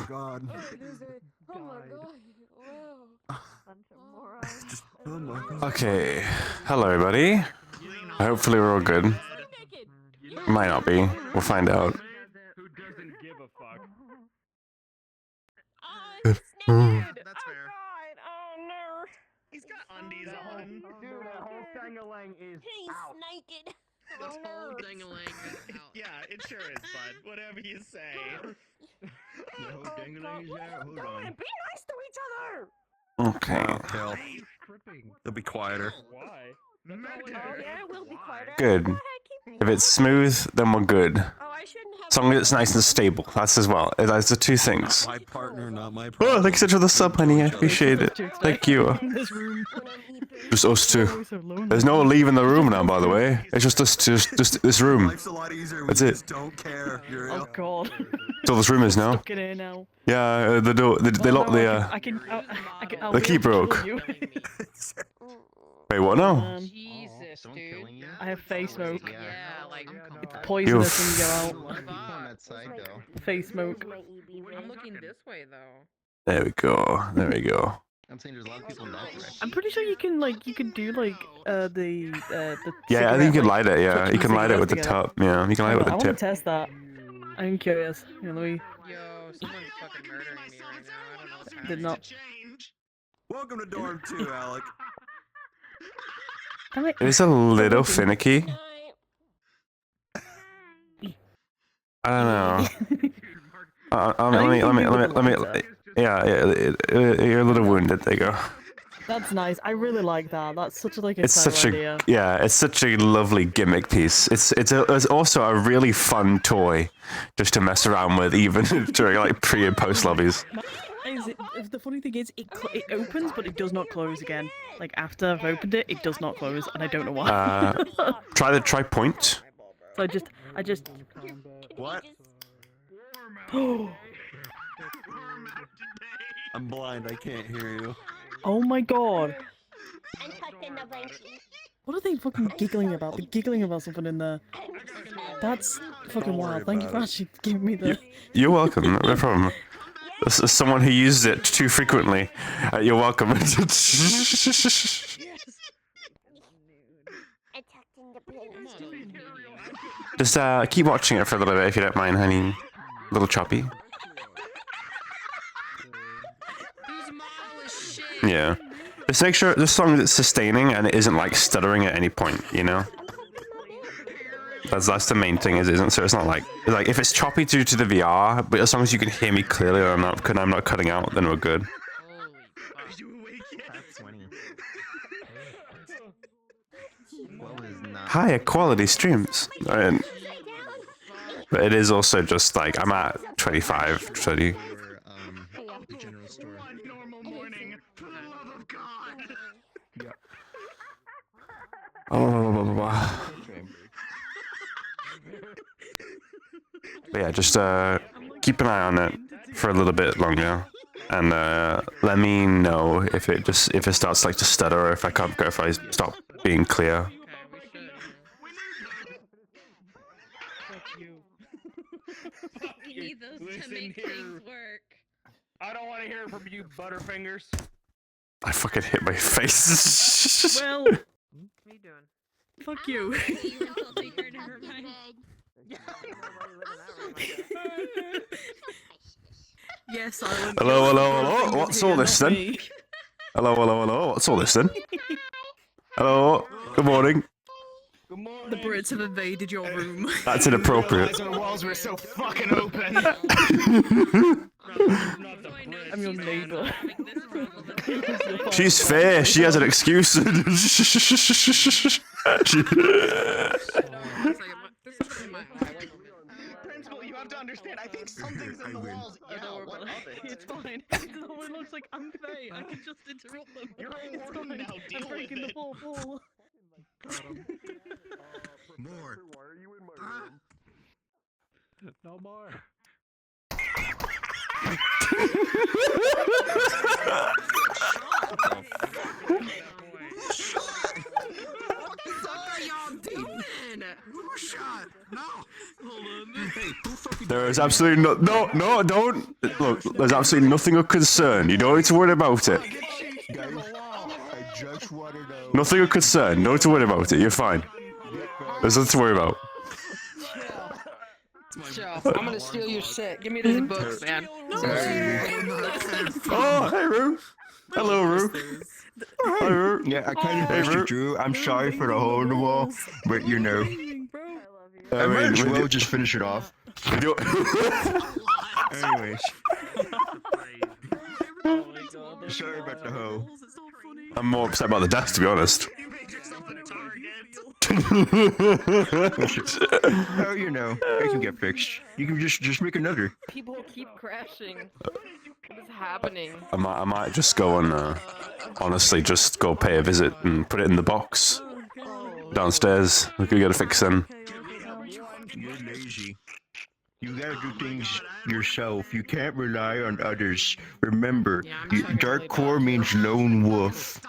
god. Oh my god. Wow. Bunch of morons. Just, oh my god. Okay. Hello, everybody. Hopefully we're all good. Might not be. We'll find out. Who doesn't give a fuck? That's fair. God. Oh no. He's got undies on. Dude, that whole thing-a-lang is He's out. naked. The Oh whole no. ding-a-ling is out. Yeah, it sure is, bud. Whatever you say. The whole ding-a-ling is out. Hold on. Be nice to each other. Okay. Hell, it'll be quieter. Why? Oh yeah, we'll be quieter. Good. Go ahead, keep If it's smooth, then we're good. Oh, I shouldn't have. As long as it's nice and stable. That's as well. That's the two things. My partner, not my Oh, problem. thank you so much for the sub, honey. I appreciate it. Thank you. In this room. Just us two. Always so lonely. There's no leaving the room now, by the way. It's just us, just this room. Life's a lot easier when That's you it. just don't care. You're Oh god. That's all this room is now. Stuck in here now. Yeah, the door. They locked the. I can. I'll The be key able to kill broke. you. Wait, what now? Jesus, dude. I have face smoke. Yeah, like, It's poisonous when you go out. on that side though. Face smoke. I'm looking this way, though. There we go. There we go. I'm saying there's a lot of people in that direction. I'm pretty sure you can do like the Yeah, I think you can light it. Yeah, touching you can the light it with the cigarette top. Yeah, you can light it with I the want to tip. test that. I'm curious. You know, let me. Yo, someone's fucking murdering me right now. I don't know what's happening. Did not. Welcome to dorm 2, Alec. Damn it. It's a little finicky. I don't know. Let me. Yeah, you're a little wounded. There you go. That's nice. I really like that. That's such a like a It's clever such a idea. it's such a lovely gimmick piece. It's also a really fun toy, just to mess around with even during like pre and post lobbies. The funny thing is, it opens, but it does not close again. Like after I've opened it, it does not close, and I don't know why. Try point. So I just. What? I'm blind, I can't hear you. Oh my god. I'm tucked in the blankie. What are they fucking giggling about? They're giggling about something in there. That's fucking Don't worry wild. Thank you for about it. actually giving me the. You're welcome. No problem. As someone who uses it too frequently, you're welcome. I'm tucked in the blankie. Just keep watching it for a little bit if you don't mind, honey. A little choppy. Whose model is shit? Yeah. Just make sure the song is sustaining and it isn't like stuttering at any point, you know? That's the main thing, isn't so it's not like if it's choppy due to the VR, but as long as you can hear me clearly or I'm not cutting out, then we're good. Holy fuck. You awake yet? That's 20. What was not? Higher quality streams. But it is also just like I'm at 25, 30. The general store. One normal morning, for the love of God. Oh. But yeah, just keep an eye on it for a little bit longer, and let me know if it starts like to stutter or if I stop being clear. Okay, we should. We need those to make things work. I don't want to hear from you, Butterfingers. I fucking hit my face. Well, What are you doing? fuck you. You insulting her, never mind. Yes, silent. Hello. What's all this then? Hello. What's all this then? Hello. Good morning. Good morning. The Brits have invaded your room. That's inappropriate. Our walls were so fucking open. I'm your neighbour. She's fair. She has an excuse. Principal, you have to understand. I think something's in the walls. Yeah, what of it? It's fine. It looks like I'm fey. I can just interrupt them. You're a It's warden fine. now. I'm Deal with breaking the it. fourth wall. More. Why are you in my room? No more. What the fuck are y'all doing? Who shot? No. Hold on. Hey, who fucking? There There's absolutely no, don't. Look, there's absolutely nothing of concern. You don't need to worry about it. Guys, I just want to know. Nothing of concern. No need to worry about it. You're fine. There's nothing to worry about. Joe, I'm gonna steal your shit. Give me those books, man. Oh, hey, Roo. Hello, Roo. Hi, Roo. Yeah, I kind of Hey, pushed you, Root. Drew. I'm sorry for the hole in the wall, but you know. I might as well just finish it off. Anyways, sorry about the hoe. I'm more upset about the death, to be honest. Oh, you know, it can get fixed. You can just make another. People keep crashing. What is happening? I might just go and, honestly, just go pay a visit and put it in the box downstairs. We could get it fixed then. You're lazy. You gotta do things yourself. You can't rely on others. Remember, dark core means lone wolf.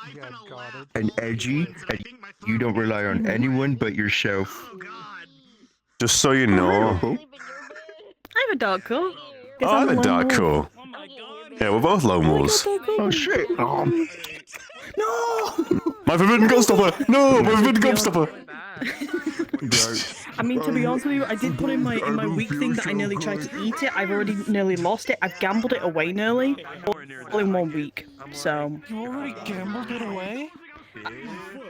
And edgy, and you don't rely on anyone but yourself. Just so you know. Oh, I have a dark core. Oh, I'm a dark core. Yeah, we're both lone wolves. oh shit. No! My forbidden gunstopper! No, my forbidden gunstopper! I mean, to be honest with you, I did put in my weak thing that I nearly tried to eat it. I've already nearly lost it. I've gambled it away nearly, all in 1 week. So You already gambled it away?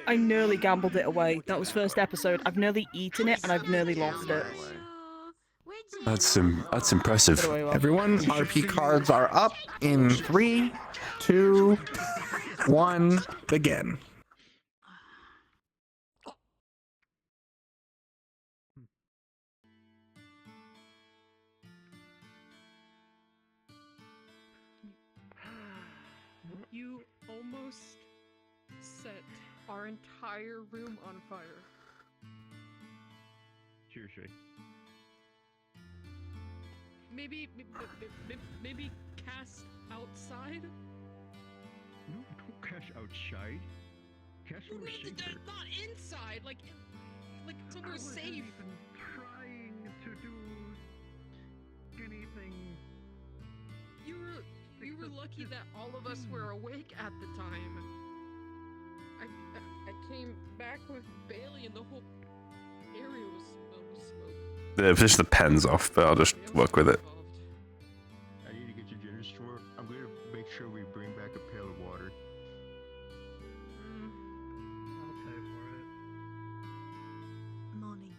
I nearly gambled it away. That was first episode. I've nearly eaten it and I've nearly lost it. That's impressive. Get away, Will. Everyone, RP cards are up in 3, 2, 1, begin. You almost set our entire room on fire. Seriously. Maybe cast outside? No, don't cash outside. Cash somewhere safer. Not inside, like somewhere safe. Even trying to do anything. You were lucky that all of us were awake at the time. I came back with Bailey and the whole area was filled with smoke. They've pushed the pens off, but I'll just work with it. I need to get to the general store. I'm gonna make sure we bring back a pail of water. I'll pay for it. Morning.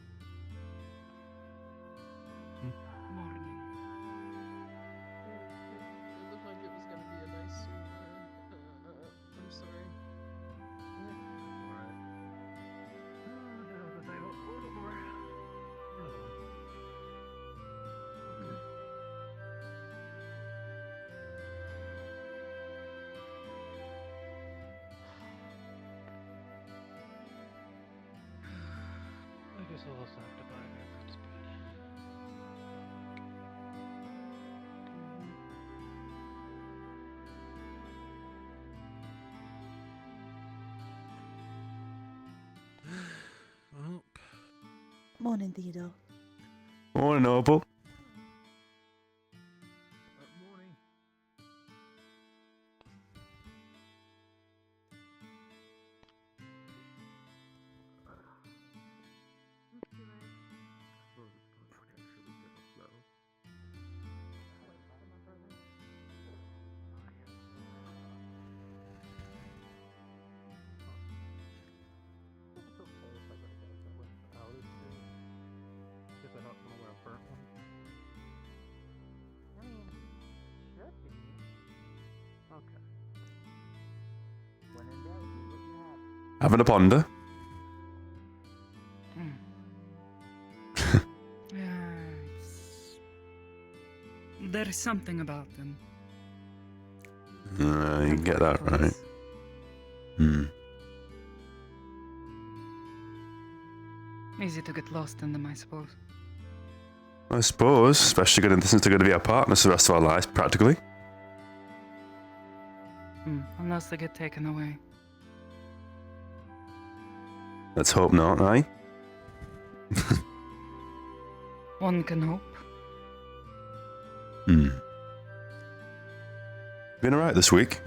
Morning. It looked like it was gonna be a nice I'm sorry. I guess I'll also have to buy a good speed. Morning, Theodore. Morning, Noble. Morning. Having a ponder. There is something about them. You can get that right. Easy to get lost in them, I suppose. I suppose, especially since they're going to be our partners for the rest of our lives, practically. Unless they get taken away. Let's hope not, aye? One can hope. Hmm. Been alright this week?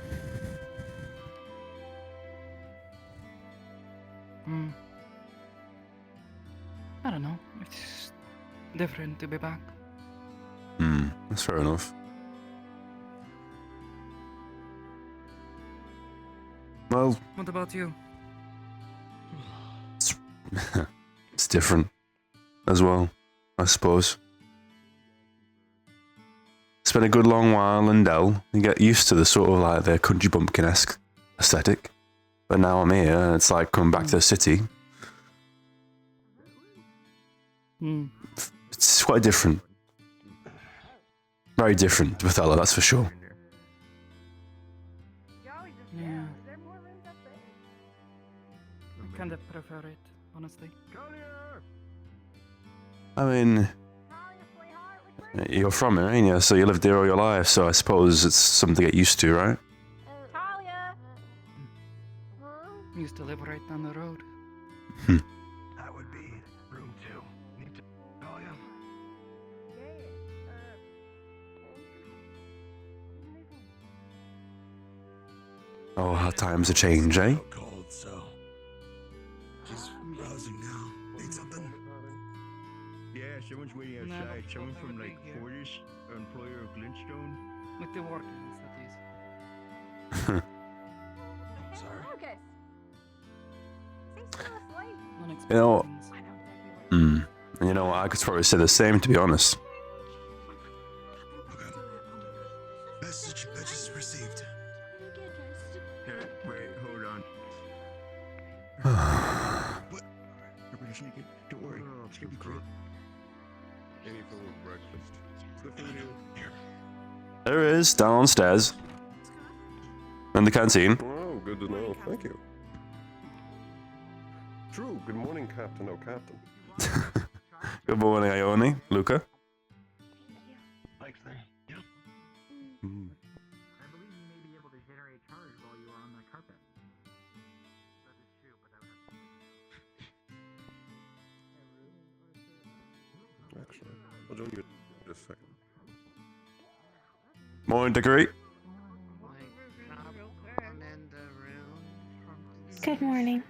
I don't know. It's different to be back. That's fair enough. Well, What about you? it's different as well, I suppose. Spent a good long while in Dell. You get used to the sort of like the country bumpkin-esque aesthetic. But now I'm here, and it's like coming back to the city. It's quite different. Very different to Bethella, that's for sure. Yeah. I kind of prefer it, honestly. I mean, you're from here, ain't you? So you lived there all your life, so I suppose it's something to get used to, right? Talia! Used to live right down the road. That would be room 2. Need to call you. Oh, how times have changed, eh? Cold, so she's browsing now. Need something? Yeah, someone's waiting outside. Someone from like Fortis, employer of Glintstone. With the wardens, that is. Sorry. You know, and you know what, I could probably say the same, to be honest. Message received. Okay, wait, hold on. What? Everybody sneaking. Don't worry. It's gonna be great. Any form of breakfast. Is the food here? There it is, downstairs. In the canteen. Oh, good to know. Thank you. True. Good morning, Captain. Oh, Captain. Good morning, Ione. Luca. Thanks, there. Yep. I believe you may be able to generate charge while you are on the carpet. That is true, but I would have to... Actually, I'll join you in just a second. Morning, Dickory. Good morning.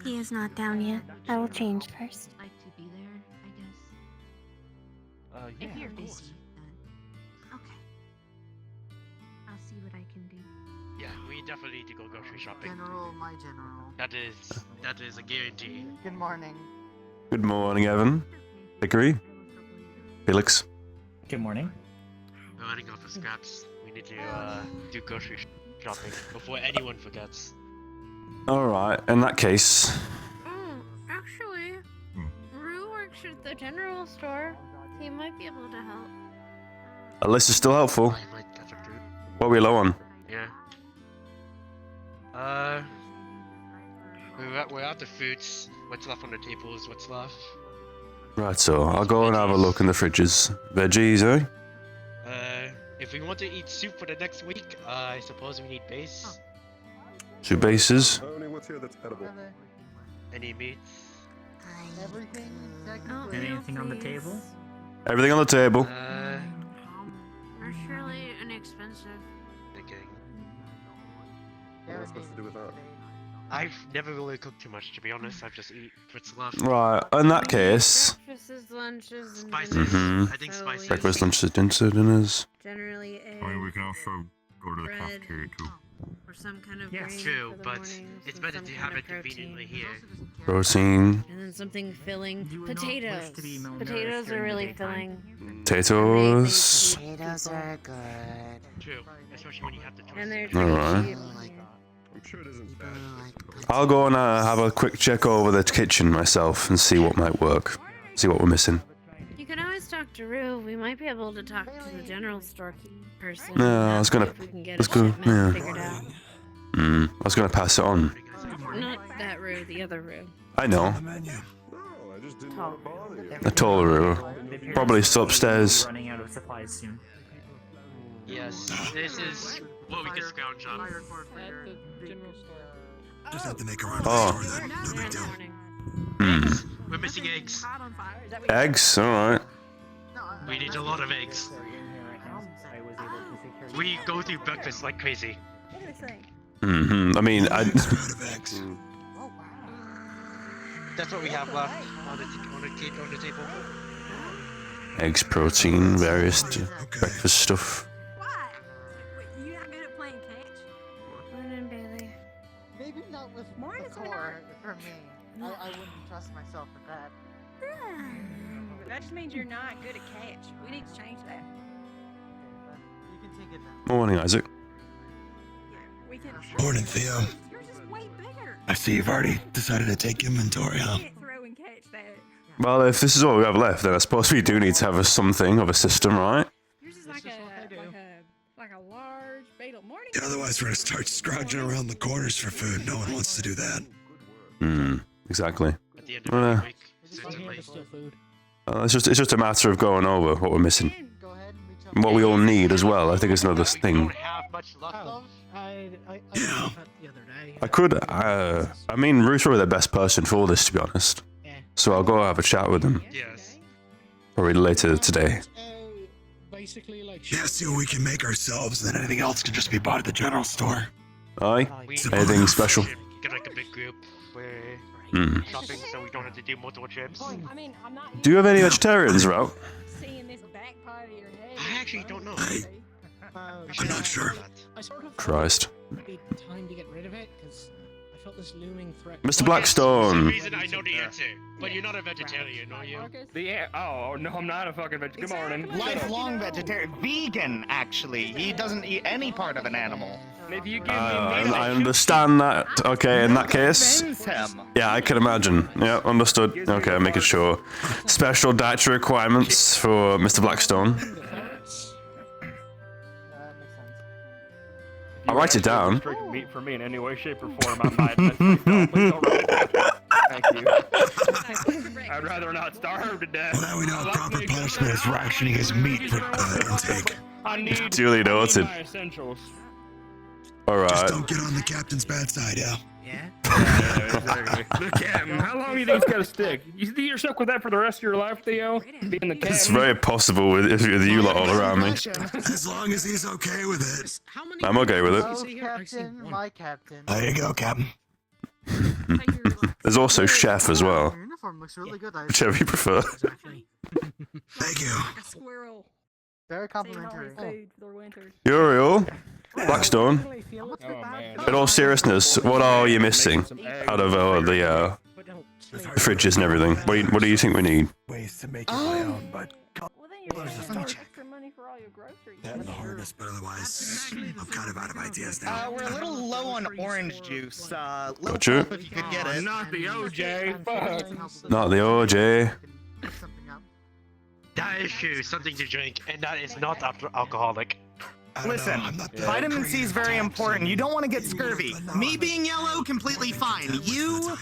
He is not down yet. I will change first. Like to be there, I guess. Yeah, If you're of busy, course. then okay. I'll see what I can do. Yeah, we definitely need to go grocery shopping. General, my general. That is a guarantee. Good morning. Good morning, Evan. Dickory. Felix. Good morning. We're running out of scraps. We need to do grocery shopping before anyone forgets. Alright, in that case. Actually, Rue works at the general store. He might be able to help. A list is still helpful. I might have to do. What are we low on? Yeah. We're out of foods. What's left on the tables? What's left? Right, so I'll go and have a look in the fridges. Veggies, eh? If we want to eat soup for the next week, I suppose we need base. 2 bases. Tony, what's here that's edible? Any meats? Everything? Anything on the table? Everything on the table. They're surely inexpensive. Thinking. What am I supposed to do with that? I've never really cooked too much, to be honest. I've just eat what's left. Right, in that case. Breakfasts, lunches, and Spices. Mhm. I think So spices. Breakfast, lunches, dinners. Generally, eggs, I mean, we can also go to the bread, cafeteria too. or some kind of Yes. grain True, for the but mornings, it's and better some to kind have of it conveniently protein. here. Protein. And then something filling. You would not wish Potatoes. to be malnourished Potatoes are during the really daytime. filling. Potatoes. Potatoes are good. True, especially when you have the choice. And they're Alright. cheap. I'm sure it isn't bad. I'll go and have a quick check over the kitchen myself and see what might work. See what we're missing. You can always talk to Rue. We might be able to talk to the general store person. No, and I was ask gonna- if we can get let's a go, shipment yeah. figured out. I was gonna pass it on. Not that Rue, the other Rue. I know. No, I just didn't want to bother you. I told her. Probably still upstairs. Running out of supplies soon. Yes, this is what we can scrounge up. At the general store. Just have to make a run Oh. for that. No big deal. Morning. We're missing eggs. Eggs, alright. We need a lot of eggs. We go through breakfast like crazy. I mean, That's what we have left on the table. eggs, protein, various breakfast stuff. You not good at playing catch? Morning, Bailey. Maybe not with Morning, the core for me. I wouldn't trust myself with that. But that just means you're not good at catch. We need to change that. You can take it then. Morning, Isaac. We can. Morning, Theo. You're just way bigger. I see you've already decided to take inventory, huh? You can't throw and catch that. Well, if this is all we have left, then I suppose we do need to have something of a system, right? Yours is like a large beetle. Morning. Otherwise, we're gonna start scrounging around the corners for food. No one wants to do that. Exactly. At the end of the week, certainly. It's just a matter of going over what we're missing. And what we all need as well, I think is another thing. Yeah. I could, I mean, Ruth's probably the best person for this, to be honest. So I'll go have a chat with him. Yes. Probably later today. Yeah, see what we can make ourselves, and then anything else can just be bought at the general store. Aye? Anything special? Get like a big group. We're shopping so we don't have to do multiple trips. Do you have any vegetarians around? I actually don't know. I'm not sure. Christ. Time to get rid of it, because I felt this looming threat. Mr. Blackstone. For some reason I know the answer, but you're not a vegetarian, are you? Oh, no, I'm not a fucking vegetarian. Good morning. Lifelong vegetarian. Vegan, actually. He doesn't eat any part of an animal. If you give me I understand that. Okay, in that case. Yeah, I can imagine. Yeah, understood. Okay, I'm making sure. Special dietary requirements for Mr. Blackstone. I'll write it down. Meat for me in any way, shape, or form. I might. Please don't write it down. Thank you. I'd rather not starve to death. Well, now we know proper punishment is rationing his meat for intake. I need Duly noted. my essentials. Alright. Just don't get on the captain's bad side, yeah? Exactly. The captain. How long do you think it's gonna stick? You see yourself with that for the rest of your life, Theo? Being the captain? It's very possible with you lot all around me. As long as he's okay with it. I'm okay with it. Oh, Captain, my captain. There you go, Captain. There's also chef as well. Your uniform looks really good. Whichever you prefer. Thank you. Squirrel. Very complimentary. Uriel, Blackstone. Oh, man. In all seriousness, what are you missing out of the fridges and everything? What do you think we need? Ways to make it my own, but Extra money for all your groceries. that and the hardest, but otherwise, I'm kind of out of ideas now. We're a little low on orange juice. Little Gotcha. help if you could get it. Not the OJ. Fuck. Not the OJ. That is true, something to drink, and that is not alcoholic. Listen, vitamin C is very important. You don't want to get scurvy. Me being yellow, completely fine. You?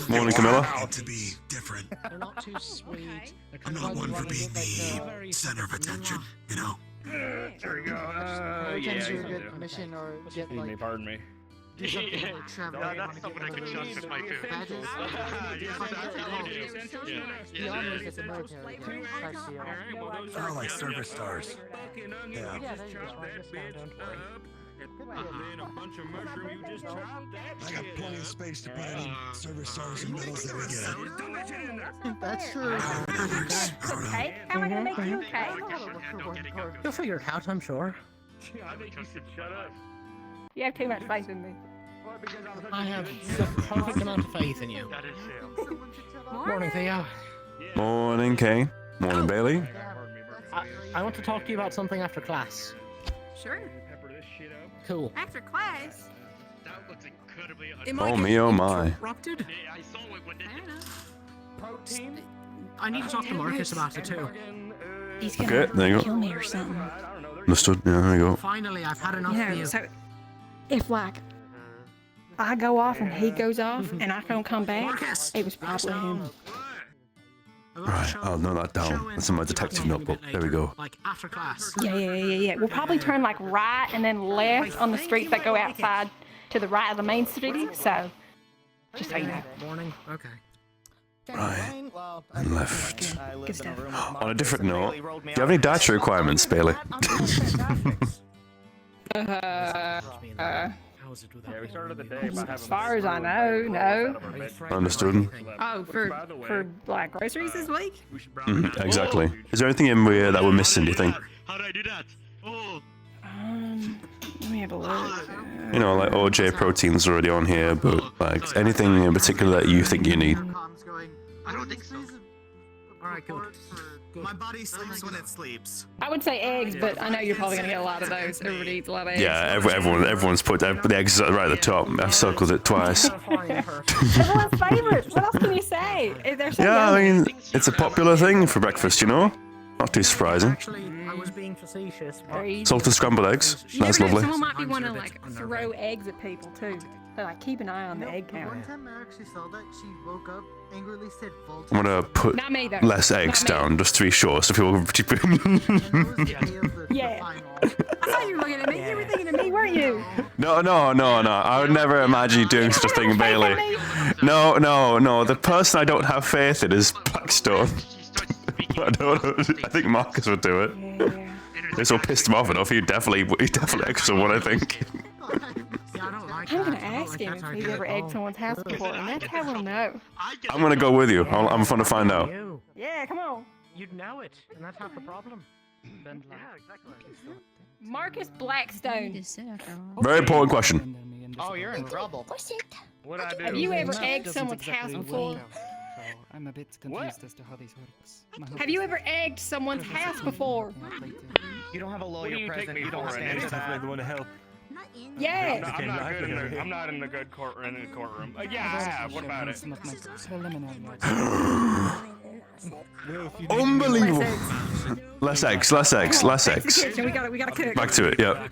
Morning, Camilla. To be different. They're not too sweet. I'm not one for being the center of attention, you know? There we go. Yeah, you get mission or get like. Pardon me. Do something like travel. No, that's someone I could trust with my food. Badges. The army gets the military. They're like service stars. Yeah. Yeah, there you go. I just found, don't worry. I got plenty of space to put any service stars and medals that we get. That's true. Okay, how am I gonna make you okay? You'll figure it out, I'm sure. I think you should shut up. You have too much faith in me. I have the perfect amount of faith in you. That is true. Morning, Theo. Morning, Kane. Morning, Bailey. I want to talk to you about something after class. Sure. Cool. After class. That looks incredibly Oh me, oh my. Interrupted? I saw it when Protein? I need to talk to Marcus about it too. He's Okay, there you go. kill me or something. Understood. Yeah, there you go. Finally, I've had enough of you. So if like I go off and he goes off and I don't come back, it was probably him. Right, I'll note that down. That's in my detective notebook. There we go. Like after class. Yeah. We'll probably turn like right and then left on the streets that go outside to the right of the main city. So Just so you know. Morning. Okay. Right. And left. On a different note, do you have any dietary requirements, Bailey? Yeah, we started the day by having. As far as I know, no. Understood. Oh, for like groceries this week? Exactly. Is there anything in here that we're missing, do you think? How did I do that? Oh. Let me have a look. You know, like OJ protein's already on here, but like anything in particular that you think you need? I don't think so. Alright, good. My body sleeps when it sleeps. I would say eggs, but I know you're probably gonna get a lot of those. Everybody eats a lot of eggs. Yeah, everyone's put the eggs right at the top. I've circled it twice. Everyone's favorites. What else can you say? They're so Yeah, I yummy. mean, it's a popular thing for breakfast, you know? Not too surprising. Actually, I was being facetious. Salted scrambled eggs. You That's never know, lovely. someone might be wanting to like throw eggs at people too. So like keep an eye on the egg count. One time I actually saw that, she woke up, angrily said Voltage. I'm gonna put Not me, though. less eggs Not me. down, just 3 short, so people. Yeah. I thought you were looking at me. You were thinking of me, weren't you? No. I would never imagine you doing such a thing, Bailey. No. The person I don't have faith in is Blackstone. I don't know. I think Marcus would do it. This will piss him off enough. He definitely extra one, I think. I'm gonna ask him if he's ever egged someone's house before, and that's how we'll know. I'm gonna go with you. I'm fun to find out. Yeah, come on. You'd know it, and that's half the problem. Yeah, exactly. Marcus Blackstone. Very important question. Oh, you're in trouble. What I do? Have you ever egged someone's house before? I'm a bit confused as to how this works. Have you ever egged someone's house before? You don't have a What do lawyer you take present. me You don't for? stand for that. want to help. Yeah. I'm not in the good courtroom. Yeah, I have. What about it? Some of my preliminary Unbelievable. Less eggs. Back to the kitchen. We gotta cook. Back to it. Yep.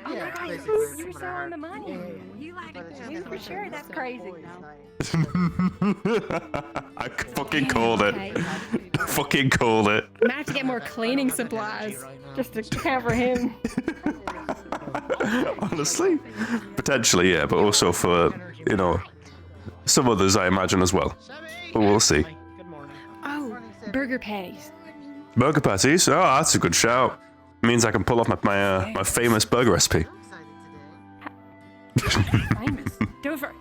Oh my God, you were selling the money. You like that? For sure, that's crazy. I fucking called it. Fucking called it. I'm gonna have to get more cleaning supplies just to cover him. Honestly, potentially, yeah, but also for some others, I imagine as well. But we'll see. Oh, burger patties. Burger patties. Oh, that's a good shout. Means I can pull off my famous burger recipe. Famous. Do it for.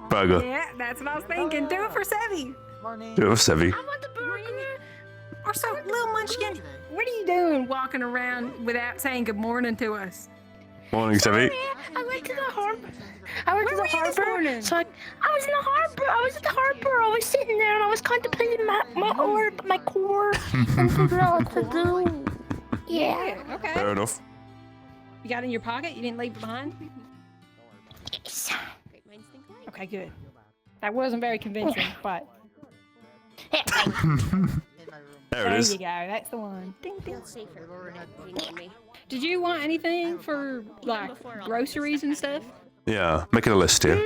Burger. Yeah, that's what I was thinking. Do it for Sevi. Do it for Sevi. I want the burger. Or so, little munchkin. What are you doing walking around without saying good morning to us? Morning, Sevi. I went to the harbor. I went to the harbor. So I was in the harbor. I was at the harbor. I was sitting there and I was contemplating my orb, my core, and figuring out what to do. Yeah. Okay. Fair enough. You got it in your pocket? You didn't leave it behind? Yes. Okay, good. That wasn't very convincing, but. There it is. You go. That's the one. Ding, ding. Did you want anything for like groceries and stuff? Yeah, making a list here.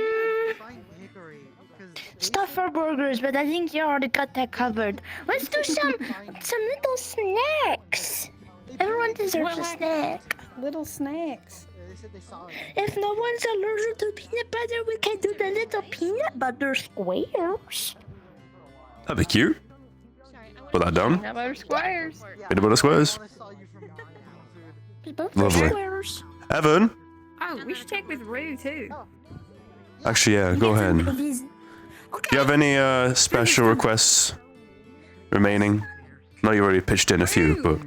Stuff for burgers, but I think you already got that covered. Let's do some little snacks. Everyone deserves a snack. Little snacks. If no one's allergic to peanut butter, we can do the little peanut butter squares. That'd be cute. Put that down. Peanut butter squares. Peanut butter squares. Lovely. Squares. Evan. Oh, we should check with Rue too. Actually, yeah, go ahead. Do you have any special requests remaining? No, you already pitched in a few, but.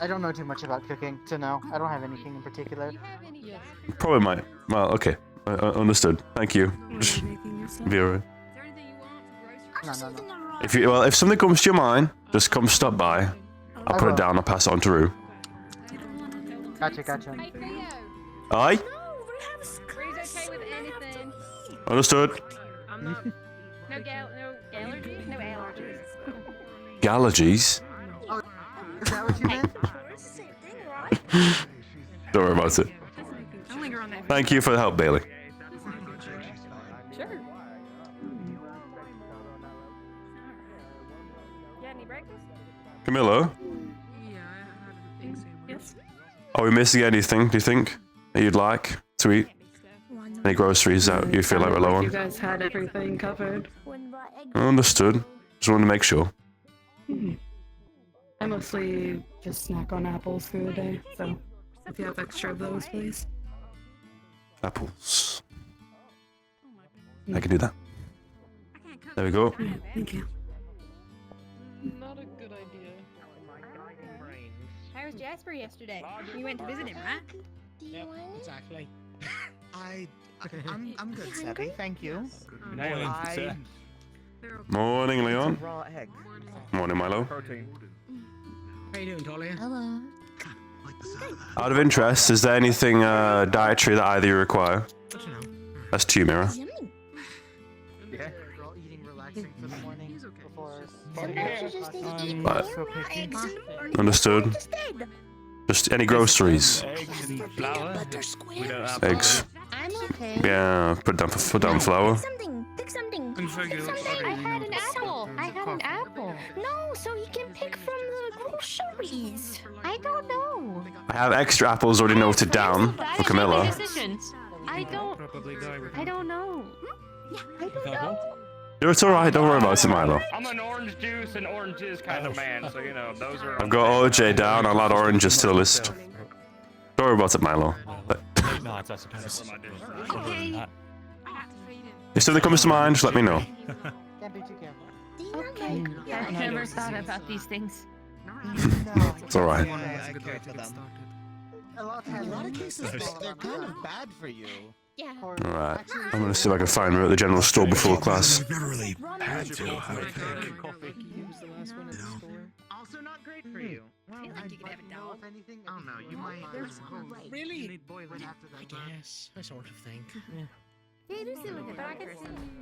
I don't know too much about cooking to know. I don't have anything in particular. Probably might. Well, okay. Understood. Thank you. Vera. No. If something comes to your mind, just come stop by. I'll put it down. I'll pass it on to Rue. Gotcha. Aye. Rue's okay with anything. Understood. No allergies? No allergies. Allergies. Is that what you meant? Don't worry about it. I'll linger on that. Thank you for the help, Bailey. Sure. You had any breakfast? Camilla. Yeah, I had things Are we missing anything, do you think, that you'd like to eat? Any groceries that you feel like we're low You on? guys had everything covered. Understood. Just wanted to make sure. I mostly just snack on apples through the day, so if you have extra of those, please. Apples. I can do that. There we go. Thank you. Not a good idea. How was Jasper yesterday? You went to visit him, right? Yep, exactly. I'm good, Sebby. Thank you. Morning, Leon. Raw egg. Morning, Milo. Protein. How you doing, Talia? Hello. Out of interest, is there anything dietary that either you require? That's to you, Mira. Yeah. We're all eating, relaxing for the morning before. Sometimes you just need to eat Right. more raw eggs in the morning. Understood. Just any groceries. Eggs and flour. We don't have Eggs. I'm okay. Yeah, put down flour. Pick something. Pick something. I had an apple. I had an apple. No, so you can pick from the groceries. I don't know. I have extra apples already noted down for Camilla. I don't know. I don't know. It's alright, don't worry about it, Milo. I'm an orange juice and oranges kind of man, so you know, those are... I've got OJ down, I'll add oranges to the list. Don't worry about it, Milo. No, I suppose. Okay. If something comes to mind, just let me know. Can't be too careful. Okay. I've never thought about these things. It's alright. I care for them. A lot of cases, they're kind of bad for you. Yeah. Alright. I'm gonna see if I can find her at the general store before class. We've never really had to. Also not great for you. Well, I think you could have a dog. If anything, oh no, you might. Really? I guess. I sort of think. Yeah, you do seem like a dog person.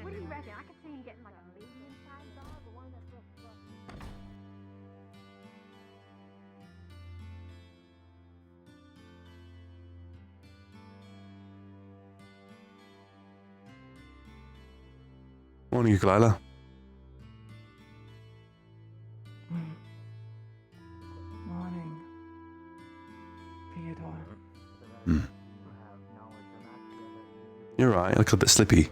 What do you reckon? I could see him getting like a medium-sized dog, or one that's real fluffy. Morning, Ukulele. Morning, Theodore. You're right, you look a bit slippy.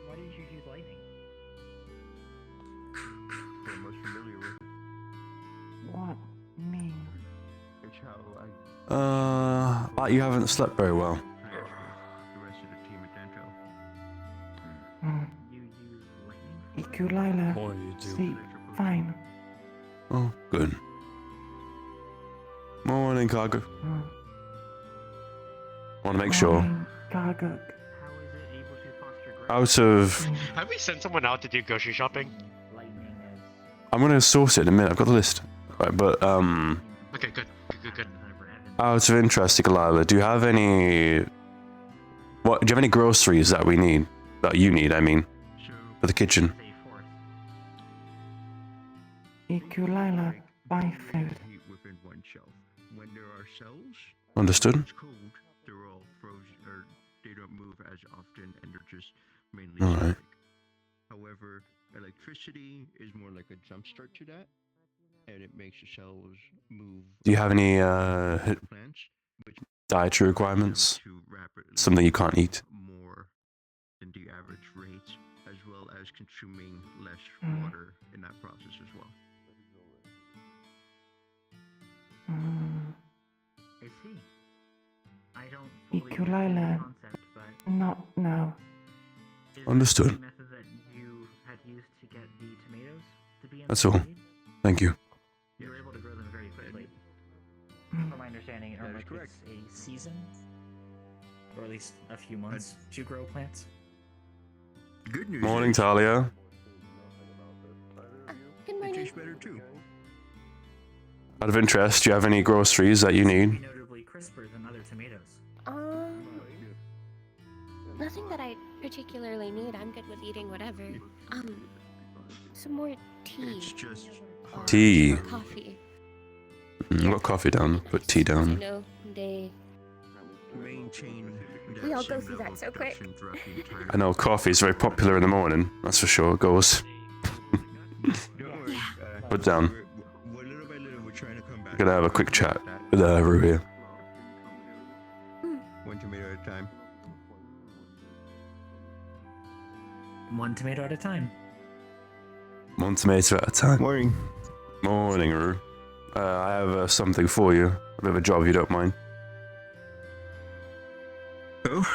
Why did you choose lightning? I'm most familiar with. What mean? It's how Like you haven't slept very well. the rest of the team at Dento. You use lightning? Ikulila. Boy, you do. Sleep fine. Oh, good. Morning, Cargo. Want to make sure. Garguk. How is it able to foster growth? Out of... Have we sent someone out to do grocery shopping? Lightning is I'm gonna source it in a minute, I've got the list. Right, but, Okay, good. out of interest, Ikalila, do you have any... Do you have any groceries that we need? That you need, I mean. For the kitchen. Ikulila. Buy food. Within one shelf. When there are cells, Understood. it's cold, they're all frozen, or they don't move as often, and they're just mainly Alright. static. However, electricity is more like a jump start to that, and it makes the cells move. Do you have any plants, which dietary requirements? to rapidly Something you can't eat? more than the average rate, as well as consuming less water in that process as well. Is he? I don't fully Ikulila. understand the concept, but Not now. is Understood. that the method that you had used to get the tomatoes to be in That's the all. seed? Thank you. You were able to grow them very quickly. Mm. From my understanding, it That is normally correct. takes a season, or at least a few months, to grow plants. Good news. Morning, Talia. Good It morning. tastes better too. Out of interest, do you have any groceries that you need? Notably crisper than other tomatoes. Nothing that I particularly need. I'm good with eating whatever. Some more tea. It's just Tea. Or coffee. I've got coffee down, put tea You down. know, they. maintain. We all go through that so quick. I know coffee is very popular in the morning, that's for sure. It goes. Put down. Little by little, we're trying to come back. Gonna have a quick chat with Rue here. One tomato at a time. One tomato at a time. One tomato at a time. Morning. Morning, Rue. I have something for you. A bit of a job, if you don't mind. Oh?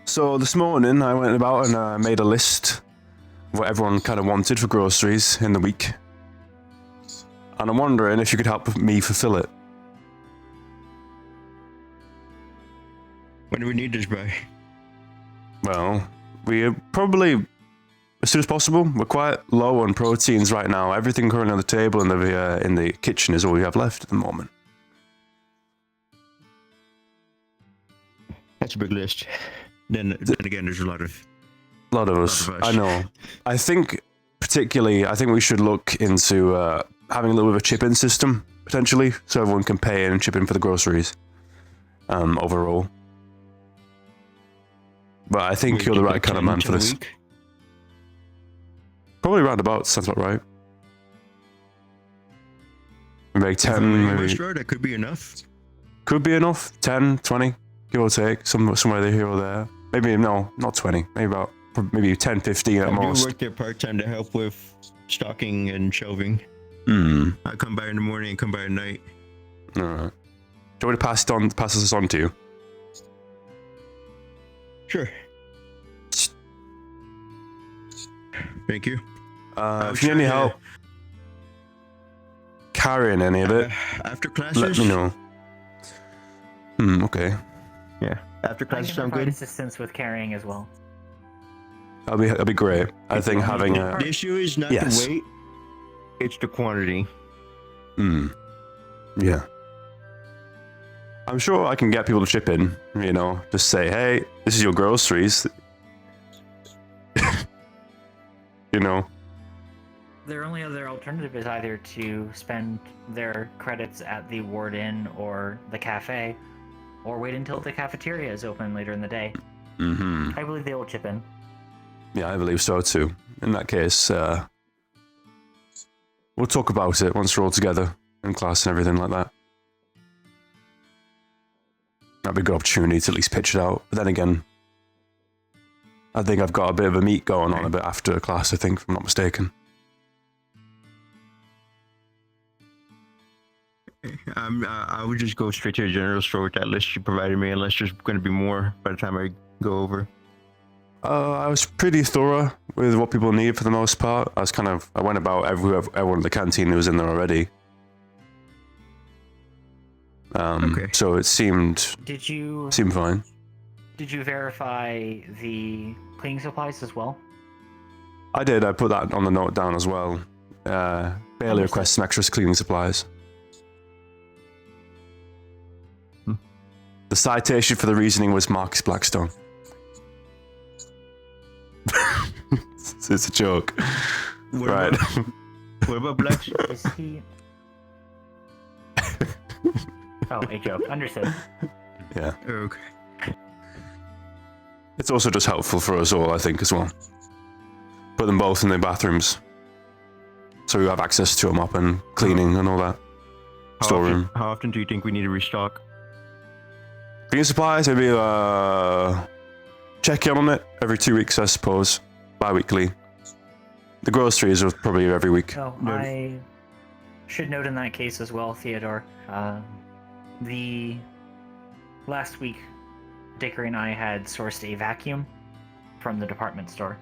So this morning, I went about and made a list of what everyone kind of wanted for groceries in the week. And I'm wondering if you could help me fulfill it. When do we need this by? Well, we probably as soon as possible. We're quite low on proteins right now. Everything currently on the table in the kitchen is all we have left at the moment. That's a big list. Then again, there's a lot of us. I know. I think we should look into having a little bit of a chip-in system potentially, so everyone can pay and chip in for the groceries. Overall. But I think you're the right kind of man for this. Probably roundabout, sounds about right. We make 10, maybe. That could be enough. Could be enough. 10, 20, give or take. Somewhere here or there. Maybe, no, not 20. Maybe 10, 15 at most. I do work there part-time to help with stocking and shelving. I come by in the morning and come by at night. Alright. Do you want to pass this on to you? Sure. Thank you. If you need any help carrying any of it, after classes, let me know. Okay. Yeah. After I classes, can I'm provide good. assistance with carrying as well. That'll be great. I think having a... The issue is not the weight, it's the quantity. Yeah. I'm sure I can get people to chip in, you know, just say, hey, this is your groceries. You know. Their only other alternative is either to spend their credits at the Warden or the cafe, or wait until the cafeteria is open later in the day. I believe they will chip in. Yeah, I believe so too. In that case, we'll talk about it once we're all together in class and everything like that. That'd be a good opportunity to at least pitch it out. But then again, I think I've got a bit of a meet going on a bit after class, I think, if I'm not mistaken. I would just go straight to the general store with that list you provided me, unless there's going to be more by the time I go over. I was pretty thorough with what people need for the most part. I went about everyone in the canteen who was in there already. Okay. So it seemed fine. Did you verify the cleaning supplies as well? I did. I put that on the note down as well. Bailey requests some extra cleaning supplies. The citation for the reasoning was Marcus Blackstone. It's a joke. Right. What about Blackstone? Is he... Oh, a joke. Understood. Yeah. Okay. It's also just helpful for us all, I think, as well. Put them both in the bathrooms. So we have access to a mop and cleaning and all that. Storeroom. How often do you think we need to restock? Cleaning supplies, maybe check in on it every 2 weeks, I suppose. Bi-weekly. The groceries are probably every week. Oh, I should note in that case as well, Theodore. The last week, Dickory and I had sourced a vacuum from the department store.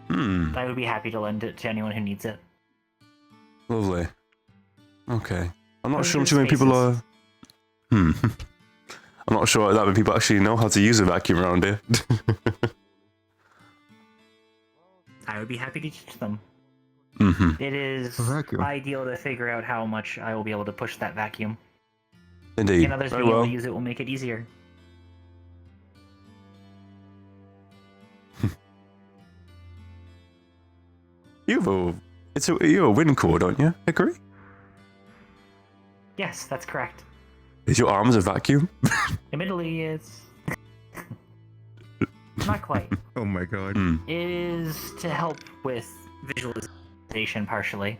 I would be happy to lend it to anyone who needs it. Lovely. Okay. I'm not sure too many people are... I'm not sure that many people actually know how to use a vacuum around here. I would be happy to teach them. Mm-hmm. It is ideal to figure out how much I will be able to push that vacuum. Indeed. And others Very being able well. to use it will make it easier. You have you're a wind cord, aren't you, Hickory? Yes, that's correct. Is your arms a vacuum? Admittedly, it's not quite. Oh my god. It is to help with visualization partially.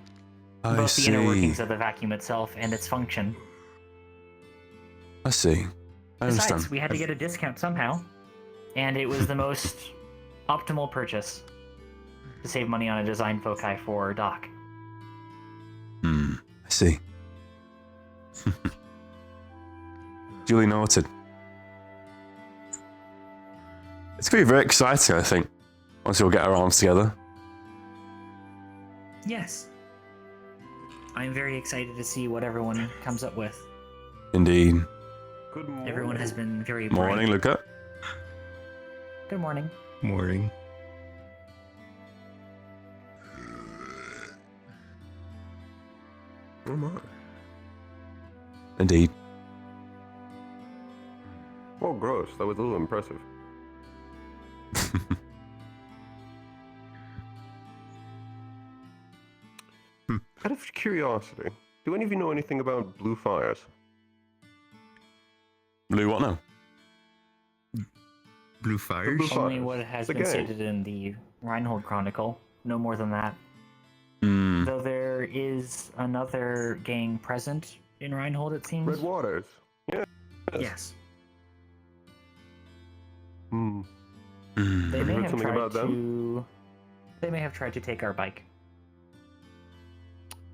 I Both the inner see. workings of the vacuum itself and its function. I see. I Besides, understand. we had to get a discount somehow, and it was the most optimal purchase to save money on a design foci for Doc. I see. Duly noted. It's going to be very exciting, I think, once we all get our arms together. Yes. I'm very excited to see what everyone comes up with. Indeed. Good morning. Everyone has been very Morning, bright. Luca. Good morning. Morning. Oh my. Indeed. Oh, gross. That was a little impressive. Out of curiosity, do any of you know anything about blue fires? Blue what now? Blue fires? Only what has The been gang. stated in the Reinhold Chronicle. No more than that. Hmm. Though there is another gang present in Reinhold, it seems. Red Waters. Yeah. Yes. Hmm. They Have you may heard have something tried about them? to. They may have tried to take our bike.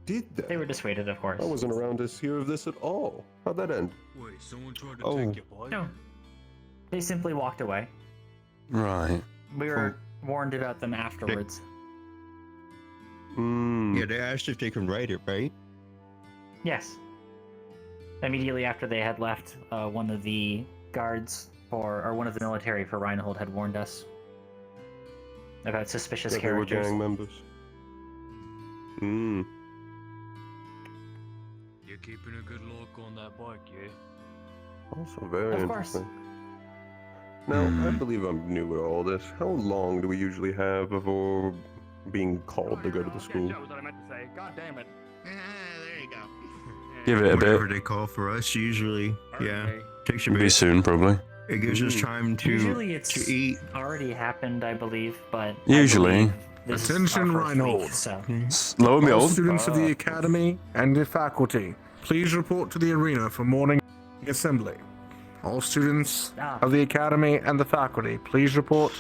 Did they? They were dissuaded, of course. I wasn't around to hear of this at all. How'd that end? Wait, someone tried to Oh. take your bike? No. They simply walked away. Right. We were warned about them afterwards. Yeah, they asked if they can ride it, right? Yes. Immediately after they had left, one of the guards or one of the military for Reinhold had warned us about suspicious That they were characters. gang members. Hmm. You're keeping a good look on that bike, yeah? Also very Of course. interesting. Now, I believe I'm new at all this. How long do we usually have before being called to go to the school? That was what I meant to say. God damn it. There you go. Give it a Whatever bit. they call for us, usually. Yeah. Okay. Takes a It'll be bit. soon, probably. It gives us time to Usually it's to eat. already happened, I believe, but Usually. I believe this is Attention, our first Reinhold. week, so Lo and All behold. students of the academy and the faculty, please report to the arena for morning assembly. All students of the academy and the faculty, please report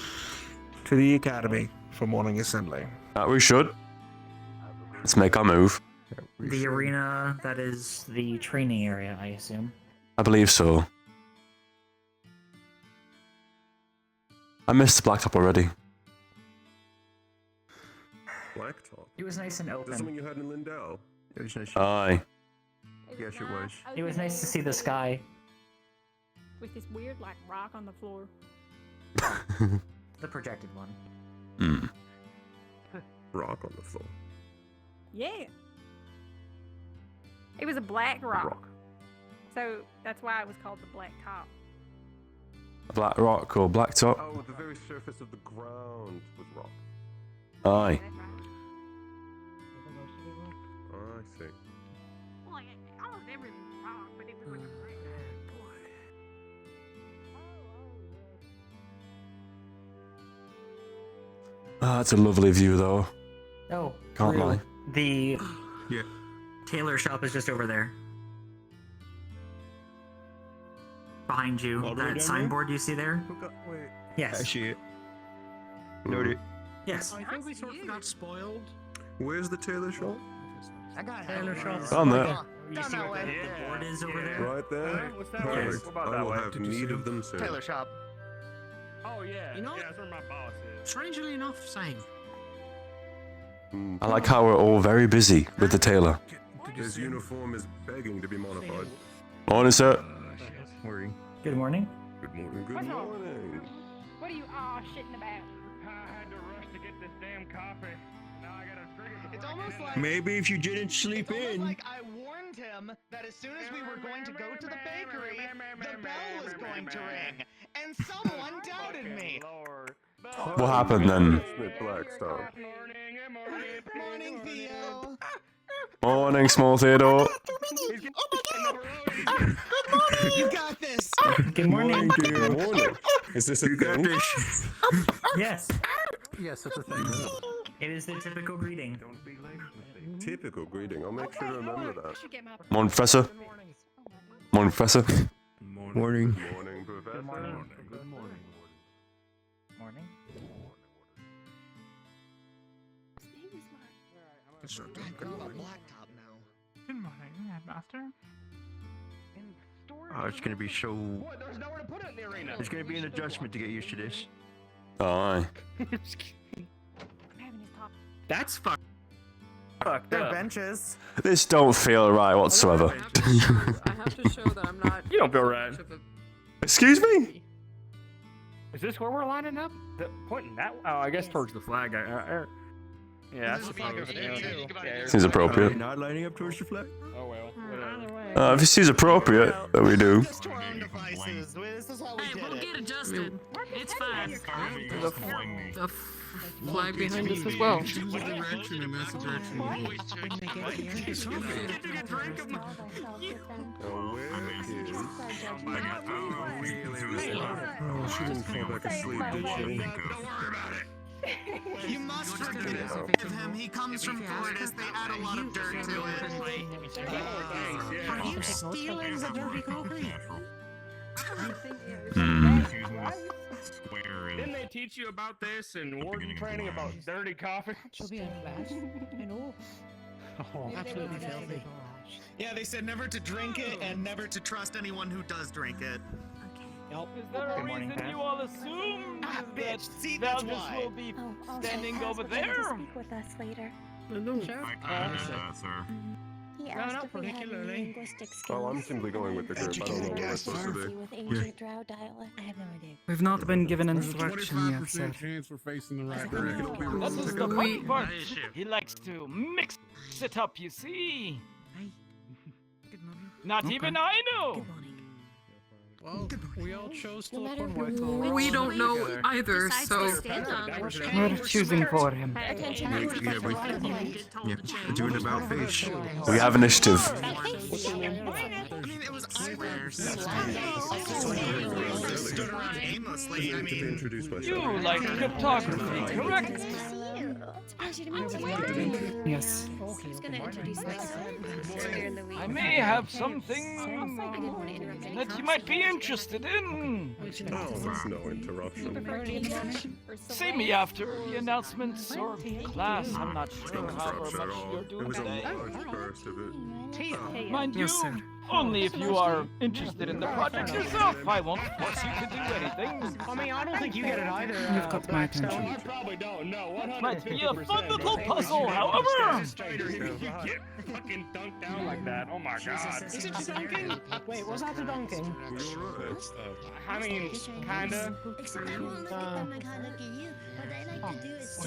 to the academy for morning assembly. We should. Let's make our move. the arena, that is the training area, I assume. I believe so. I missed Blacktop already. Blacktop? It was nice and Is that open. something you had in Lindell? It was nice. Aye. Yes, it was. It was nice to see the sky. With this weird, like, rock on the floor. The projected one. Hmm. Rock on the floor. Yeah. It was a black rock. So that's why it was called the Black Top. Black rock or blacktop? Oh, the very surface of the ground was rock. Aye. Oh, I see. Well, like, almost everything was rock, but it was like a Ah, it's a lovely view though. Oh, Can't Drew, lie. The Yeah. tailor shop is just over there. Behind you, All the way down that there? signboard you see there? Wait. Yes. I see it. Noted. Yes. I think we sort of got spoiled. Where's the tailor shop? I got Tailor shop. On there. You see where the board is over there? Right there? What's that way? Perfect. What about I that will way? have need of them soon. Tailor shop. Oh, yeah. You know- Yeah, that's where my boss is. Strangely enough, same. I like how we're all very busy with the tailor. His uniform is begging to be modified. Morning, sir. Morning. Good morning. Good morning, good What's wrong? morning. What are you all shitting about? I had to rush to get this damn coffee. Now I gotta drink it. It's almost like Maybe if you didn't sleep it's almost in. like I warned him that as soon as we were going to go to the bakery, the bell was going to ring, and someone doubted me. What happened then? Smith Blackstone. Morning, Theo. Morning, small Theodore. You got this. Good morning. Good morning. Is this a You got thing? this. Yes. Yes, it's a thing. It is the typical greeting. Typical greeting. I'll make sure to remember that. Morning, Professor. Morning, Professor. Morning. Morning, Professor. Good morning. Good morning. Morning. Good morning, Headmaster. Oh, it's gonna be so. What? There's nowhere to put it in the arena. It's gonna be an adjustment to get used to this. Oh, aye. That's fucked They're up. benches. This don't feel right whatsoever. I have to show that I'm not. You don't feel right. Excuse me? Is this where we're lining up? Pointing that? Oh, I guess towards the flag. Yeah, that's the flag over there too. Seems Are appropriate. we not lining up towards the flag? Oh well, whatever. If it seems appropriate, then we do. Just to our own devices. This is how we did We'll it. get adjusted. It's fine. The flag behind us as well. Choose a direction and that's the direction you go. Oh, she didn't fall back asleep, did she? You must forgive him. He comes from Floridas. They add a lot of dirt to it. Are you stealing the dirty coffee? Didn't they teach you about this in warden training about dirty coffee? She'll be in class. I know. Oh, Absolutely filthy. Yeah, they said never to drink it and never to trust anyone who does drink it. Is there a reason you all assume that See, that's Valgus why. will be standing over there? Speak with us later. Sir. He asked if we had any linguistic Oh, I'm skills. simply going with the group. I don't know what we're supposed to do. With ancient Drow dialect. I have no idea. We've not been given There's a instruction yet, sir. 25% chance we're facing the right direction. This is the fun part. He likes to mix it up, you see. Not even I know. Well, we all chose to No look matter one way. who- We don't know either, so We're choosing for him. Yeah, do an about face. We have initiative. I mean, it was awkward. Stood around aimlessly. I mean, You like cryptography, correct? Yes. I was gonna introduce myself earlier in the week. I may have something I didn't want to interrupt any that you might be interested in. Oh, that's no interruption. See me after the announcements or class. I'm not No sure however interruption at much all. you're It doing was a today. large burst of it. Mind you, Yes, sir. only if you are interested in the project yourself. I won't force you to do anything. I mean, I don't think you get it either. You've got my attention. I probably don't know. Might be a fun little puzzle, however. You get fucking dunked down like that. Oh my god. Is it dunking? Wait, was that the dunking? I mean, kinda. Except I won't look at them and kind of look at you. What I like to do is No, I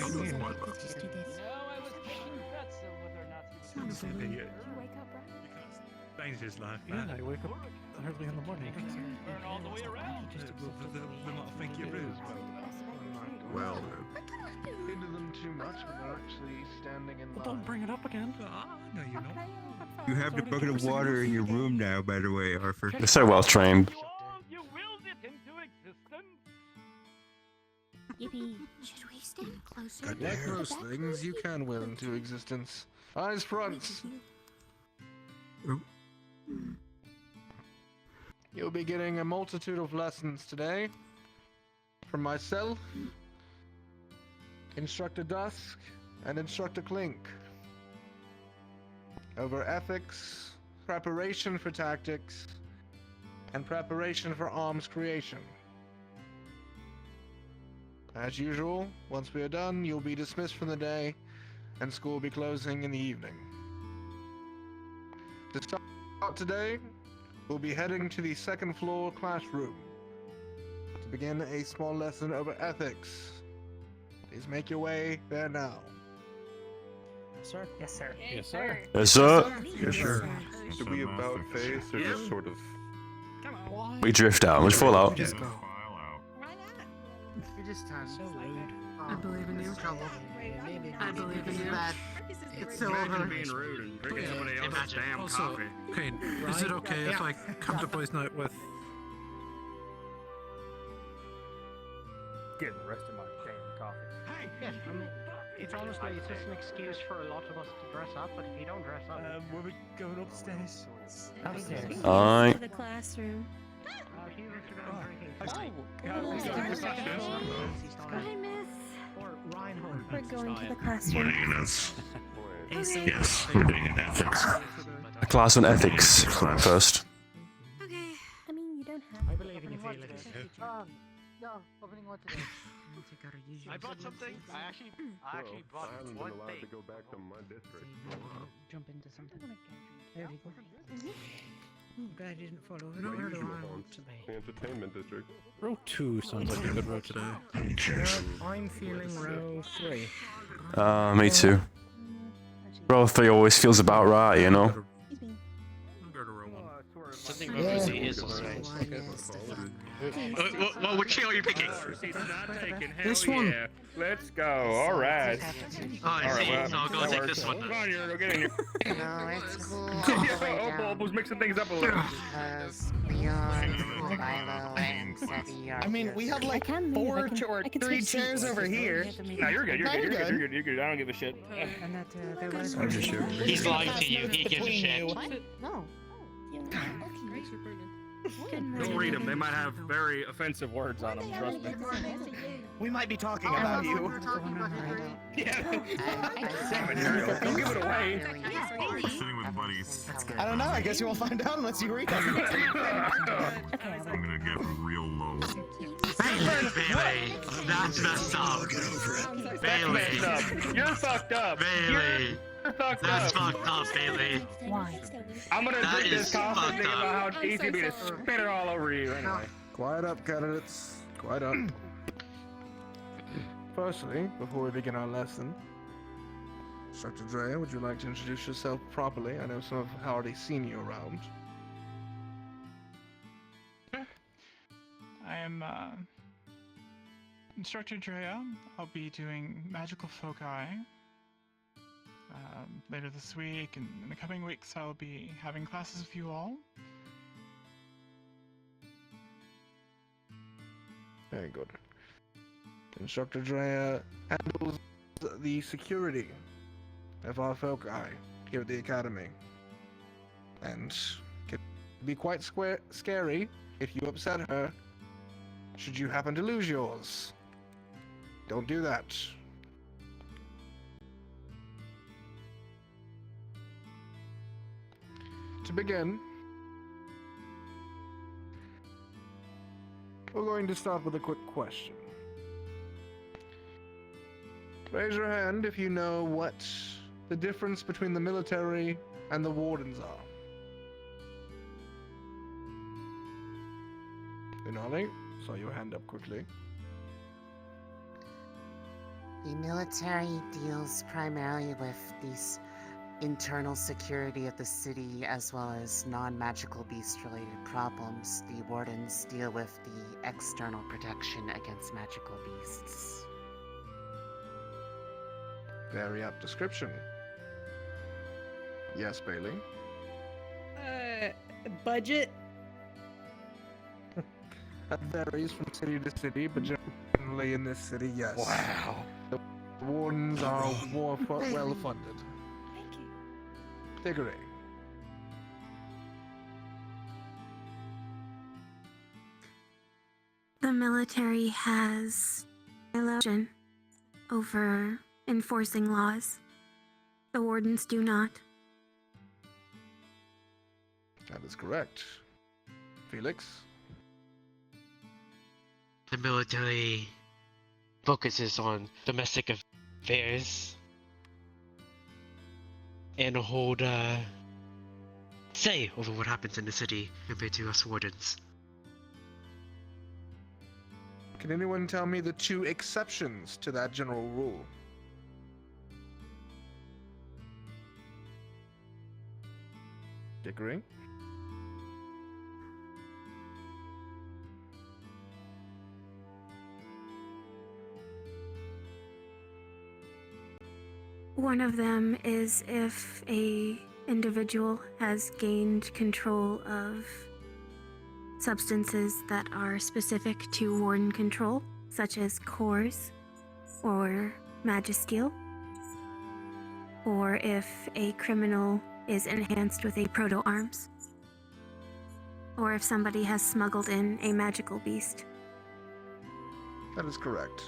was pushing bets on whether or not you would Did you wake up, Brad? Change his life, Yeah, man. I wake up early in the morning. turn all the way around. Just to go for the not think you're rude. Well, then. Into them too much when they're actually standing in line. Don't bring it up again. Ah, no, you don't. You have the bucket of water in your room now, by the way, Arthur. They're so well trained. You willed it into existence. Yippee. Should we stand closer? Like most things, you can will into existence. Eyes front. You'll be getting a multitude of lessons today. From myself, Instructor Dusk, and Instructor Clink. Over ethics, preparation for tactics, and preparation for arms creation. As usual, once we are done, you'll be dismissed from the day, and school will be closing in the evening. To start today, we'll be heading to the second floor classroom to begin a small lesson over ethics. Please make your way there now. Sir? Yes, sir. Yes, sir. Yes, sir. Yes, sir. Do we about face or just sort of? We drift out. We fall out. You're just so rude. I believe in you. I believe in you. It's so Imagine over. being rude and drinking somebody else's damn Also, coffee. okay, is it okay if I come to boys' night with? Getting the rest of my damn coffee. Hey, It's honestly, it's just an excuse for a lot of us to dress up, but if you don't dress up... were we going upstairs? Upstairs. Aye. To the classroom. Hi, miss. We're going to the classroom. Yes, we're doing an ethics. A class on ethics first. Okay. I mean, you don't have. I believe in your feelings. I bought something. I actually bought I haven't one been allowed thing. to go back to my district. Jump into something. There we go. Glad I didn't fall over. My Where do usual I haunts, want to be? the entertainment district. Row 2 sounds like a good row today. I'm feeling row 3. Me too. Row 3 always feels about right, you know? Something about Rosie is also. What chair are you picking? This one. Let's go. All right. Oh, I see. So I'll go take this one. Come on, here. Get in here. No, it's cool. Oh, Bobo's mixing things up a little. Because Leon, Milo, and Sebby are. I mean, we have like I 3 chairs over here. No, you're good. You're good. I don't give a shit. And that there was I'm just joking. He's lying to you. He gives a shit. No. Don't read them. They might have very offensive words on them. Trust me. We might be talking about you. Yeah. Damn it, Ariel. Don't give it away. Sitting with buddies. I don't know. I guess you will find out unless you read them. I'm gonna get real low. Bailey, that's messed up. Bailey, You're fucked up. Bailey, You're fucked that's up. fucked up, Bailey. Why? I'm gonna That drink is this coffee and fucked think up. about how easy it'd be to spit it all over you anyway. Quiet up, candidates. Quiet up. Firstly, before we begin our lesson, Instructor Drea, would you like to introduce yourself properly? I know some have already seen you around. I am Instructor Drea. I'll be doing magical foci later this week, and in the coming weeks I'll be having classes with you all. Very good. Instructor Drea handles the security of our foci here at the Academy. And can be quite scary if you upset her, should you happen to lose yours. Don't do that. To begin, we're going to start with a quick question. Raise your hand if you know what the difference between the military and the wardens are. Denali, saw your hand up quickly. The military deals primarily with these internal security of the city as well as non-magical beast-related problems. The wardens deal with the external protection against magical beasts. Very apt description. Yes, Bailey. Budget? That varies from city to city, but generally in this city, yes. Wow. The wardens are well funded. Thank you. Diggory. The military has illusion over enforcing laws. The wardens do not. That is correct. Felix? The military focuses on domestic affairs and hold say over what happens in the city compared to us wardens. Can anyone tell me the 2 exceptions to that general rule? Diggory? One of them is if a individual has gained control of substances that are specific to warden control, such as cores or magisteel. or if a criminal is enhanced with a proto-arms, or if somebody has smuggled in a magical beast. That is correct.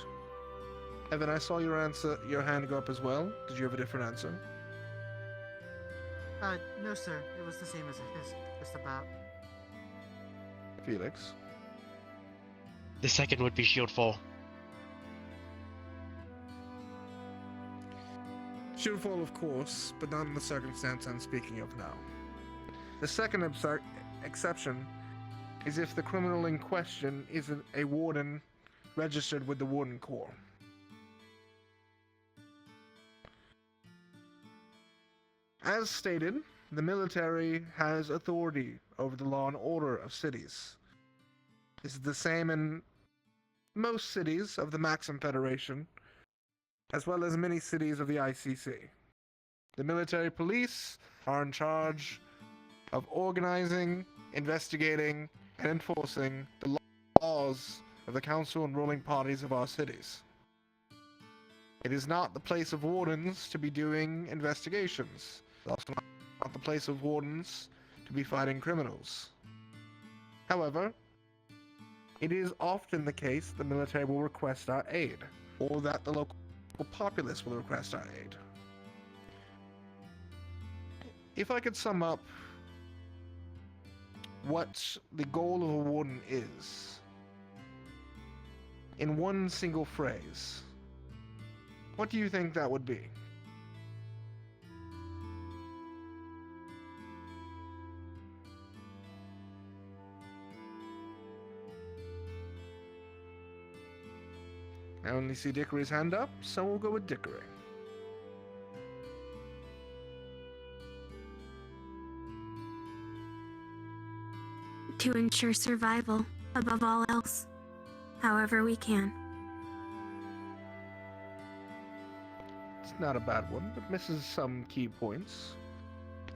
Evan, I saw your hand go up as well. Did you have a different answer? No, sir. It was the same as his. Just about. Felix? The second would be shield fall. Shieldfall, of course, but not in the circumstance I'm speaking of now. The second exception is if the criminal in question is a warden registered with the Warden Corps. As stated, the military has authority over the law and order of cities. This is the same in most cities of the Maxim Federation, as well as many cities of the ICC. The military police are in charge of organizing, investigating, and enforcing the laws of the council and ruling parties of our cities. It is not the place of wardens to be doing investigations. It's also not the place of wardens to be fighting criminals. However, it is often the case the military will request our aid, or that the local populace will request our aid. If I could sum up what the goal of a warden is in one single phrase, what do you think that would be? I only see Dickory's hand up, so we'll go with Dickory. To ensure survival, above all else, however we can. It's not a bad one, but misses some key points.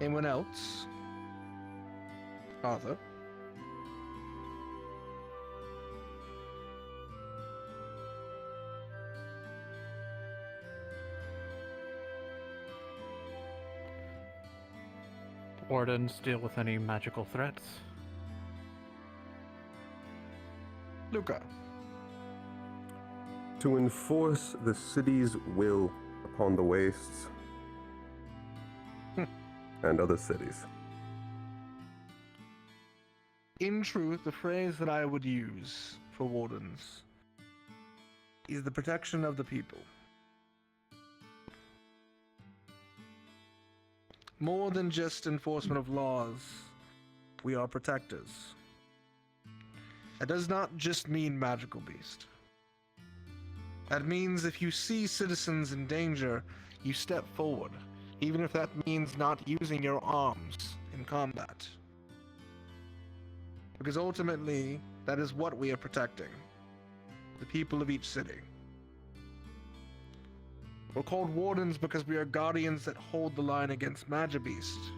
Anyone else? Arthur? Wardens deal with any magical threats. Luca. To enforce the city's will upon the wastes and other cities. In truth, the phrase that I would use for wardens is the protection of the people. More than just enforcement of laws, we are protectors. That does not just mean magical beast. That means if you see citizens in danger, you step forward, even if that means not using your arms in combat. Because ultimately, that is what we are protecting. The people of each city. We're called wardens because we are guardians that hold the line against Magibeast.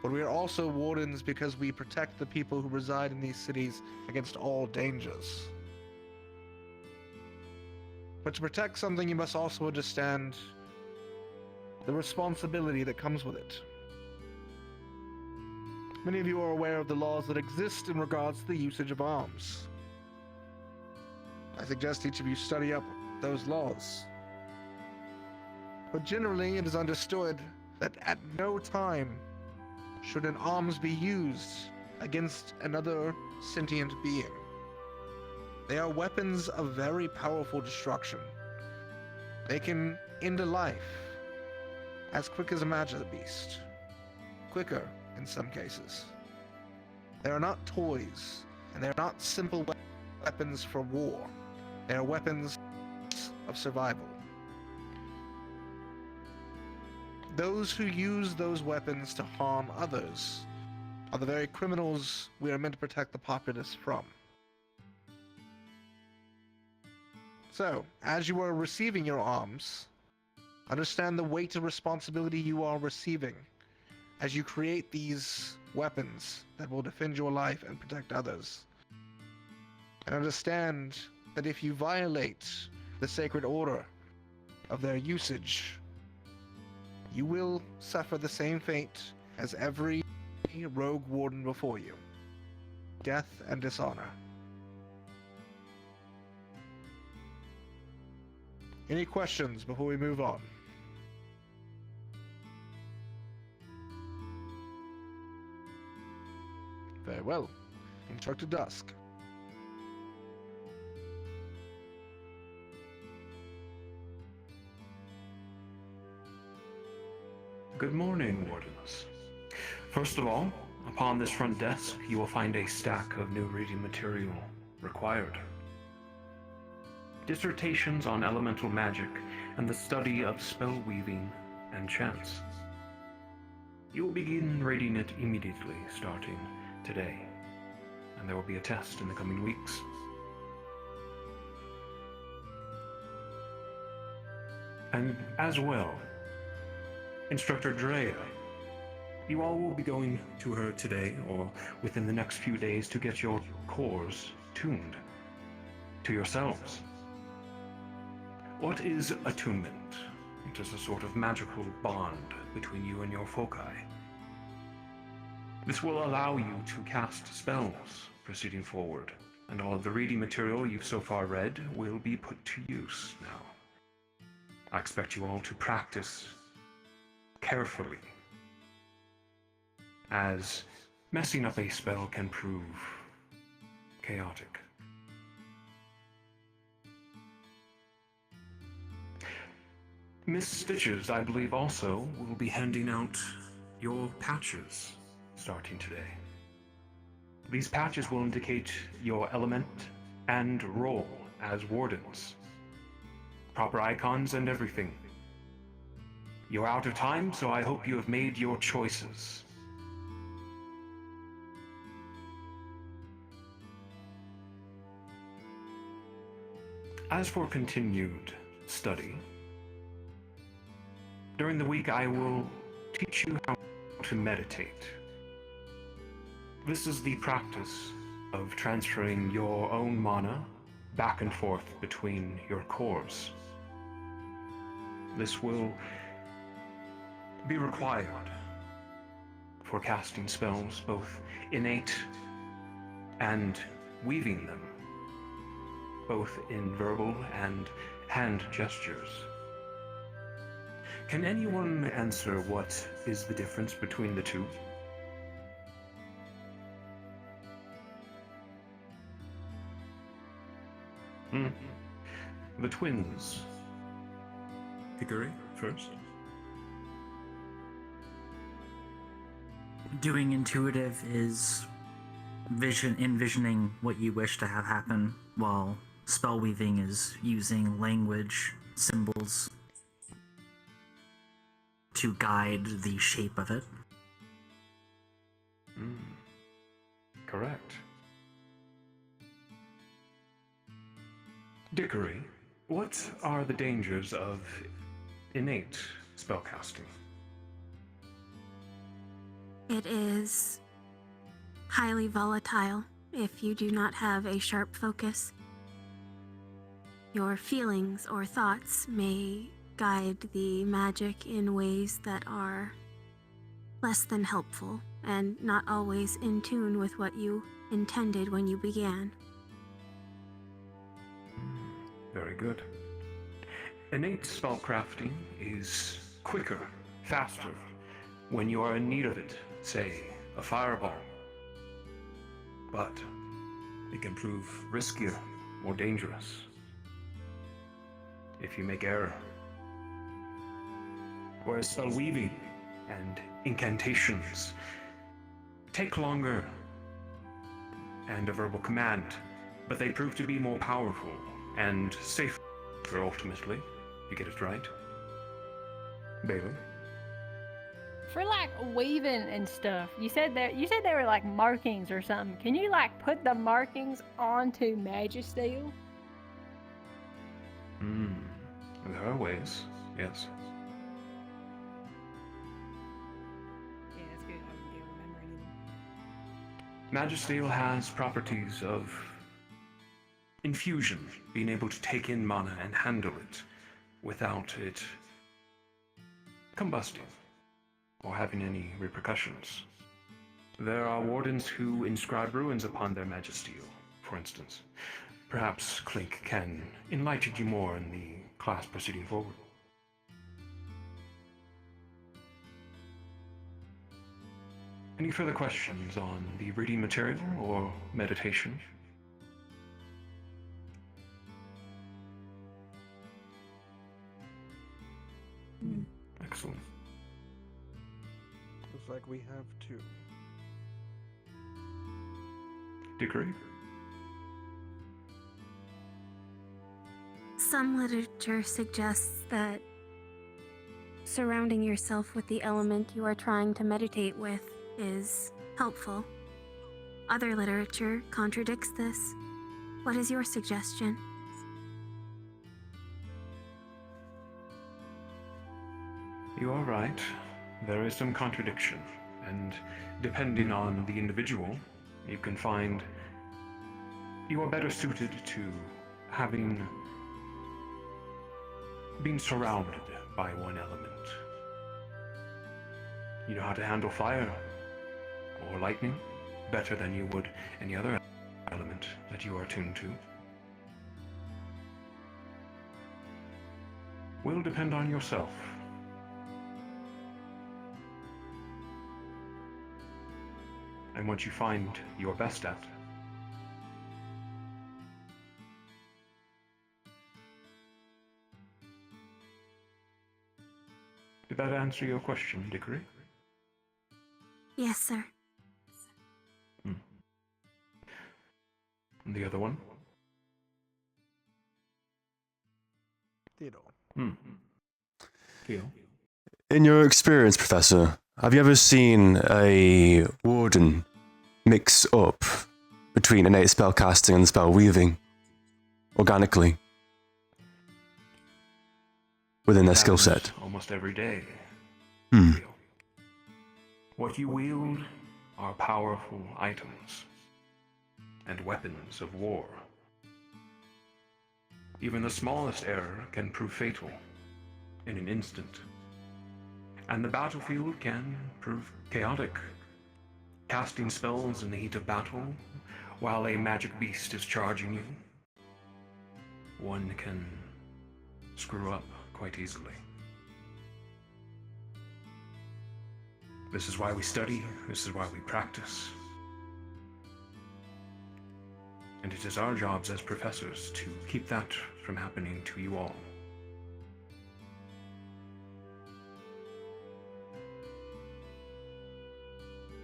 But we are also wardens because we protect the people who reside in these cities against all dangers. But to protect something, you must also understand the responsibility that comes with it. Many of you are aware of the laws that exist in regards to the usage of arms. I suggest each of you study up those laws. But generally, it is understood that at no time should an arms be used against another sentient being. They are weapons of very powerful destruction. They can end a life as quick as a Magibeast. Quicker in some cases. They are not toys, and they are not simple weapons for war. They are weapons of survival. Those who use those weapons to harm others are the very criminals we are meant to protect the populace from. So, as you are receiving your arms, understand the weight of responsibility you are receiving as you create these weapons that will defend your life and protect others. And understand that if you violate the sacred order of their usage, you will suffer the same fate as every rogue warden before you. Death and dishonor. Any questions before we move on? Very well. Instructor Dusk. Good morning, Wardens. First of all, upon this front desk, you will find a stack of new reading material required. Dissertations on elemental magic and the study of spell weaving and chants. You will begin reading it immediately, starting today, and there will be a test in the coming weeks. And as well, Instructor Drea, you all will be going to her today or within the next few days to get your cores tuned to yourselves. What is attunement? It is a sort of magical bond between you and your foci. This will allow you to cast spells proceeding forward, and all of the reading material you've so far read will be put to use now. I expect you all to practice carefully, as messing up a spell can prove chaotic. Miss Stitches, I believe, also will be handing out your patches starting today. These patches will indicate your element and role as wardens. Proper icons and everything. You're out of time, so I hope you have made your choices. As for continued study, during the week I will teach you how to meditate. This is the practice of transferring your own mana back and forth between your cores. This will be required for casting spells, both innate and weaving them, both in verbal and hand gestures. Can anyone answer what is the difference between the two? The twins. Hickory first. Doing intuitive is envisioning what you wish to have happen, while spell weaving is using language, symbols to guide the shape of it. Correct. Dickory, what are the dangers of innate spellcasting? It is highly volatile if you do not have a sharp focus. Your feelings or thoughts may guide the magic in ways that are less than helpful and not always in tune with what you intended when you began. Very good. Innate spellcrafting is quicker, faster, when you are in need of it, say, a fireball. But it can prove riskier, more dangerous, if you make error. Whereas spell weaving and incantations take longer and a verbal command, but they prove to be more powerful and safer ultimately. You get it right. Bailey? For like weaving and stuff, you said they were like markings or something. Can you like put the markings onto Magisteel? There are ways, yes. Yeah, that's good. I wouldn't be able to remember anything. Magisteel has properties of infusion, being able to take in mana and handle it without it combusting or having any repercussions. There are wardens who inscribe ruins upon their magisteel, for instance. Perhaps Clink can enlighten you more in the class proceeding forward. Any further questions on the reading material or meditation? Excellent. Looks like we have two. Degree? Some literature suggests that surrounding yourself with the element you are trying to meditate with is helpful. Other literature contradicts this. What is your suggestion? You are right. There is some contradiction, and depending on the individual, you can find you are better suited to being surrounded by one element. You know how to handle fire or lightning better than you would any other element that you are attuned to. Will depend on yourself. And what you find you're best at. Did that answer your question, Dickory? Yes, sir. And the other one? Theodore. Theo? In your experience, Professor, have you ever seen a warden mix up between innate spellcasting and spell weaving organically within their skill set? Almost every day. Hmm. What you wield are powerful items and weapons of war. Even the smallest error can prove fatal in an instant. And the battlefield can prove chaotic. Casting spells in the heat of battle while a magic beast is charging you, one can screw up quite easily. This is why we study, this is why we practice. And it is our jobs as professors to keep that from happening to you all.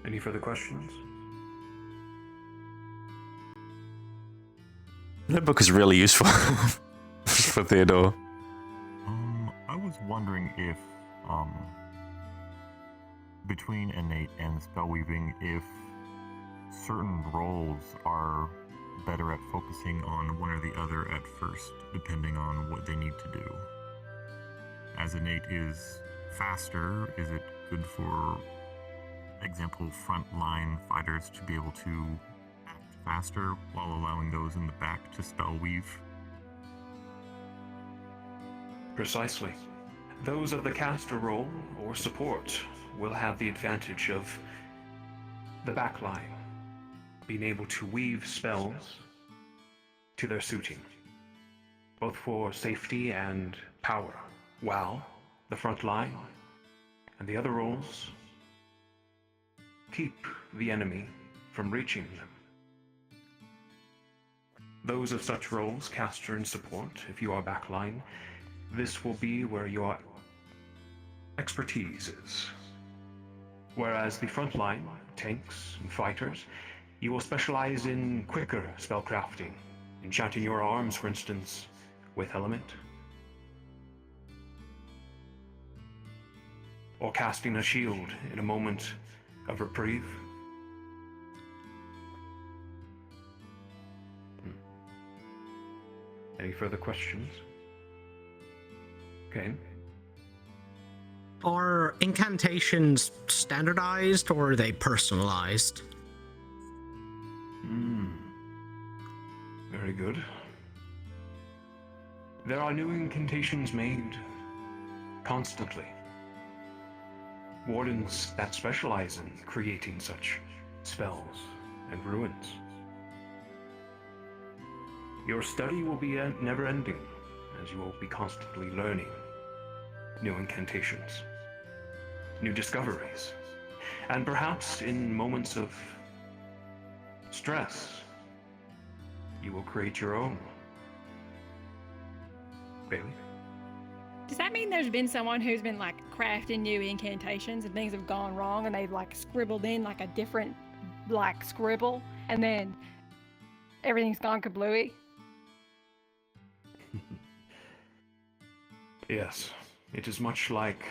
Any further questions? That book is really useful for Theodore. I was wondering if, between innate and spellweaving, if certain roles are better at focusing on one or the other at first, depending on what they need to do. As innate is faster, is it good for example frontline fighters to be able to act faster while allowing those in the back to spell weave? Precisely. Those of the caster role or support will have the advantage of the backline being able to weave spells to their suiting, both for safety and power, while the front line and the other roles keep the enemy from reaching them. Those of such roles, caster and support, if you are backline, this will be where your expertise is. Whereas the front line, tanks and fighters, you will specialize in quicker spellcrafting, enchanting your arms, for instance, with element, or casting a shield in a moment of reprieve. Any further questions? Okay. Are incantations standardized or are they personalized? Very good. There are new incantations made constantly. wardens that specialize in creating such spells and ruins. Your study will be never-ending, as you will be constantly learning new incantations, new discoveries, and perhaps in moments of stress, you will create your own. Bailey? Does that mean there's been someone who's been like crafting new incantations and things have gone wrong and they've like scribbled in like a different like scribble and then everything's gone kablooey? Yes, it is much like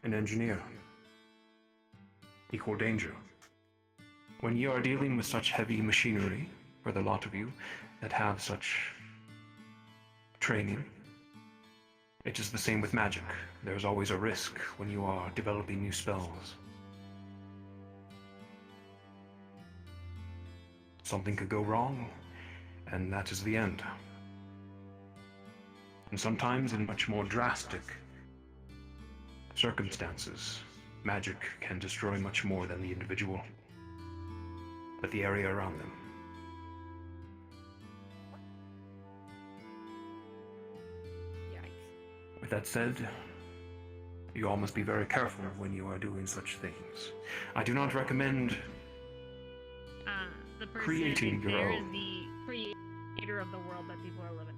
an engineer. Equal danger. When you are dealing with such heavy machinery, for the lot of you that have such training, it is the same with magic. There's always a risk when you are developing new spells. Something could go wrong, and that is the end. And sometimes in much more drastic circumstances, magic can destroy much more than the individual, but the area around them. With that said, you all must be very careful when you are doing such things. I do not recommend The person creating your there is own. the creator of the world that people are living.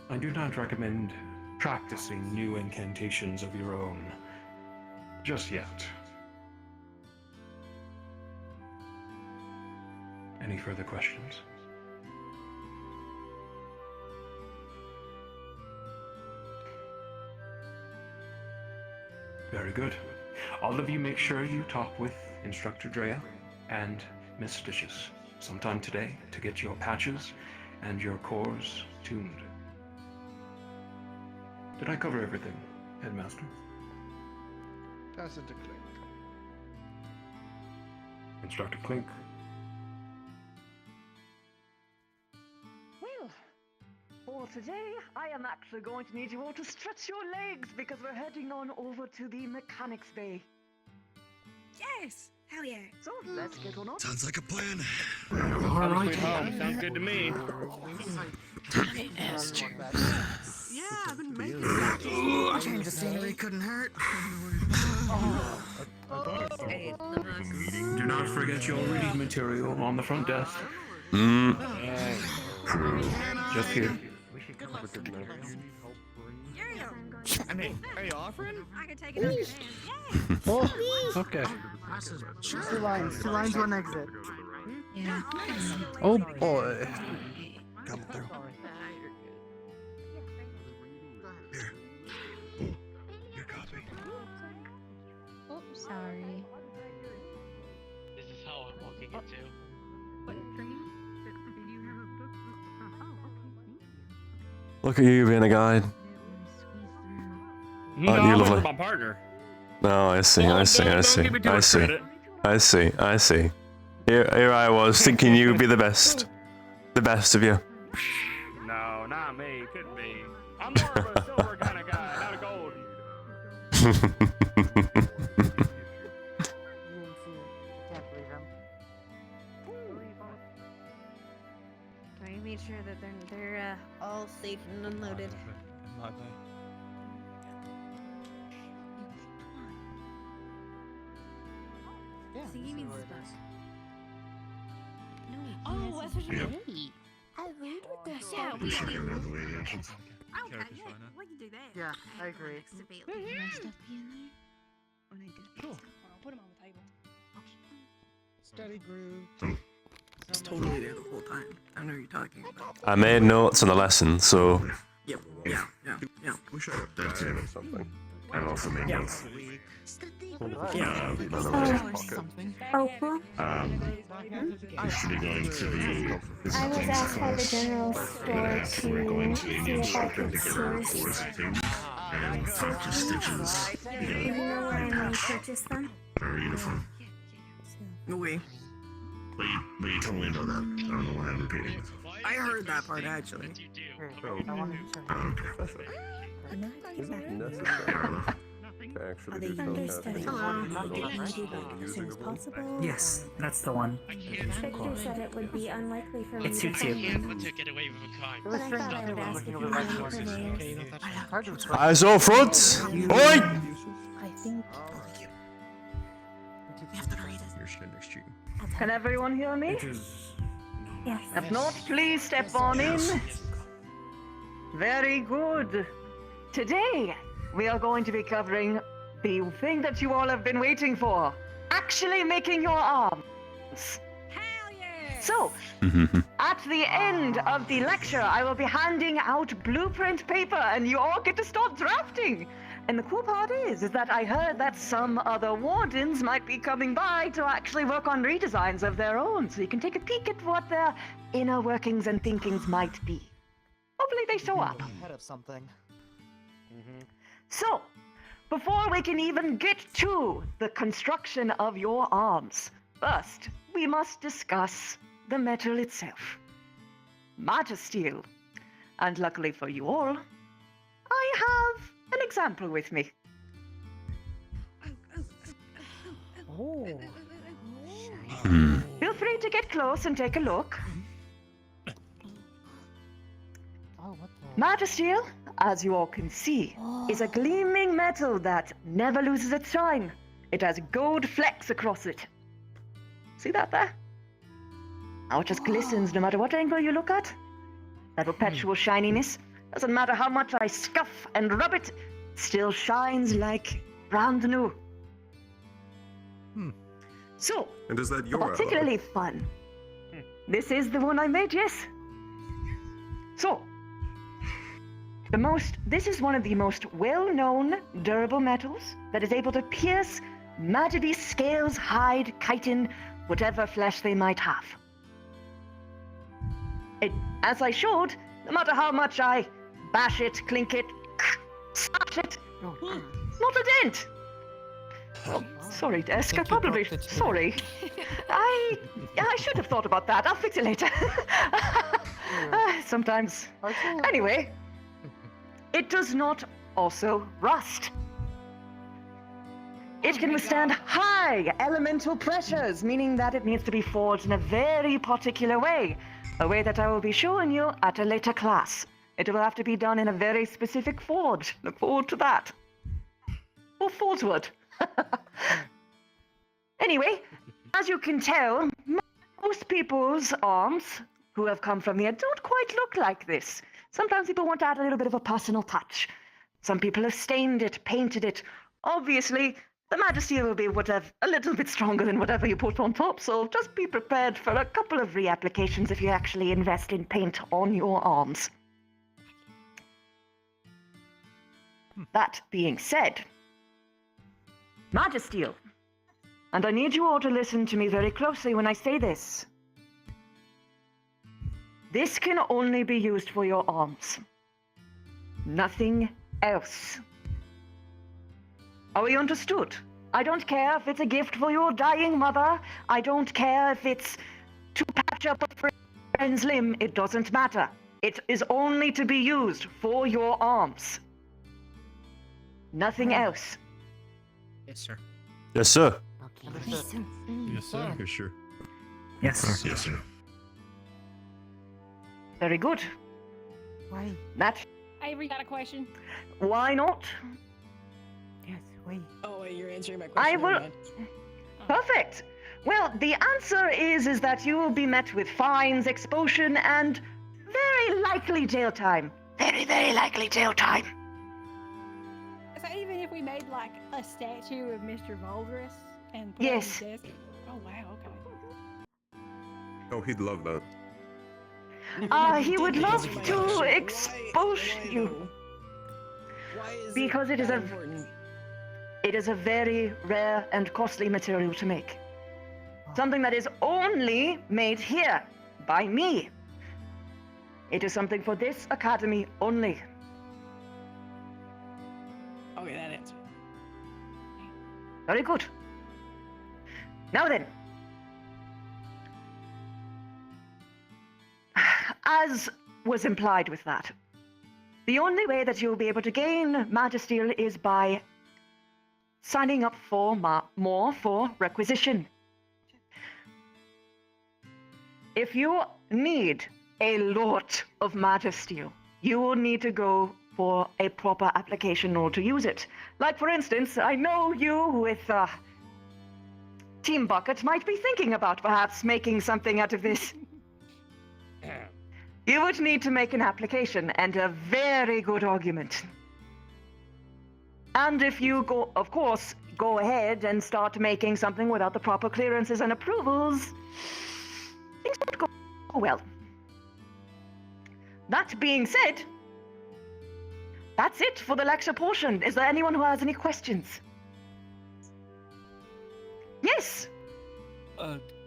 I do not recommend practicing new incantations of your own just yet. Any further questions? Very good. All of you make sure you talk with Instructor Drea and Miss Stitches sometime today to get your patches and your cores tuned. Did I cover everything, Headmaster? Pass it to Clink. Instructor Clink. Well, for today, I am actually going to need you all to stretch your legs because we're heading on over to the Mechanics Bay. Yes! Hell yeah. So let's get on up. Sounds like a plan. Home sweet home. Sounds good to me. Yeah, I've been making that. Change the scenery couldn't hurt. Do not forget your reading material on the front desk. Just here. I mean, are you offering? I can take it. Oh, okay. Two lines, one exit. Yeah. Oh boy. Come through. Here. Your copy. Oh, sorry. This is how I'm walking into. Look at you being a guide. No, Aren't I'm you looking lovely? for my partner. No, I see, Oh, I see, don't I see, give me too I much see, credit. I see, I see. Here I was thinking you would be the best of you. No, not me. Couldn't be. I'm more of a silver kind of guy, not a gold. I made sure that they're all safe and unloaded. So you mean stuff. Oh, that's what you Yep. mean. I read with this. Yeah, We should get rid of the radiations. Okay, yeah, we can do that. Yeah, I agree. Can my stuff be in there? When I do Sure. Put them on the table. Steady groove. It's totally there the whole time. I know what you're talking about. I made notes on the lesson, so Yep. Yeah. We should have that too. Something. I've also made notes. Yeah. By the way, Oh, we should be going to the I was asked by the general we're gonna store we're going to to the see if I instructor could to get our source. cores tuned and Dr. Stitches. Do you know where I may purchase them? Very uniform. No way. But you totally know that. I don't know why I'm repeating it. I heard that part actually. Oh, okay. Is it necessary? to actually Are they do understudy? spellcasting. As soon as possible? Yes, that's the one. Victor said it would be unlikely for me It suits to you. find Can't them. let her get away with a crime. But I thought I would ask if you knew any of her names. Eyes all front! Oi! I think... Can everyone hear me? Yes. If not, please step on in. Very good. Today, we are going to be covering the thing that you all have been waiting for. Actually making your arms. Hell yeah! So, at the end of the lecture, I will be handing out blueprint paper and you all get to start drafting. And the cool part is that I heard that some other wardens might be coming by to actually work on redesigns of their own, so you can take a peek at what their inner workings and thinkings might be. Hopefully they show up. Head of something. So, before we can even get to the construction of your arms, first, we must discuss the metal itself. Magisteel. And luckily for you all, I have an example with me. Oh. Feel free to get close and take a look. Oh, what the... Magisteel, as you all can see, is a gleaming metal that never loses its shine. It has gold flecks across it. See that there? How it just glistens no matter what angle you look at. That perpetual shininess. Doesn't matter how much I scuff and rub it, still shines like brand new. So, And is that your particularly fun. This is the one I made, yes. So, this is one of the most well-known durable metals that is able to pierce majesty, scales, hide, chitin, whatever flesh they might have. As I showed, no matter how much I bash it, clink it, smash it, not a dent. Oh, sorry, desk. I probably sorry. I should have thought about that. I'll fix it later. Sometimes. Anyway, it does not also rust. It can withstand high elemental pressures, meaning that it needs to be forged in a very particular way, a way that I will be showing you at a later class. It will have to be done in a very specific forge. Look forward to that. Or forgewood. Anyway, as you can tell, most people's arms who have come from here don't quite look like this. Sometimes people want to add a little bit of a personal touch. Some people have stained it, painted it. Obviously, the Magisteel will be a little bit stronger than whatever you put on top, so just be prepared for a couple of reapplications if you actually invest in paint on your arms. That being said, Magisteel, and I need you all to listen to me very closely when I say this. This can only be used for your arms. Nothing else. Are we understood? I don't care if it's a gift for your dying mother. I don't care if it's to patch up a friend's limb. It doesn't matter. It is only to be used for your arms. Nothing else. Yes, sir. Yes, sir. Yes, sir. Yes, sure. Yes. Yes, sir. Very good. Why? That. Avery got a question. Why not? Yes, wait. Oh, wait, you're answering my I question. will. Perfect. Well, the answer is that you will be met with fines, expulsion, and very likely jail time. Very, very likely jail time. So even if we made like a statue of Mr. Voldris and put Yes. it on his desk? Oh wow, okay. Oh, he'd love that. He would love to expose you. Because it is a very rare and costly material to make. Something that is only made here by me. It is something for this academy only. Okay, that answers. Very good. Now then. As was implied with that, the only way that you'll be able to gain Magisteel is by signing up for more for requisition. If you need a lot of Magisteel, you will need to go for a proper application in order to use it. Like, for instance, I know you with Team Bucket might be thinking about perhaps making something out of this. You would need to make an application and a very good argument. And if you go, of course, go ahead and start making something without the proper clearances and approvals, things won't go well. That being said, that's it for the lecture portion. Is there anyone who has any questions? Yes?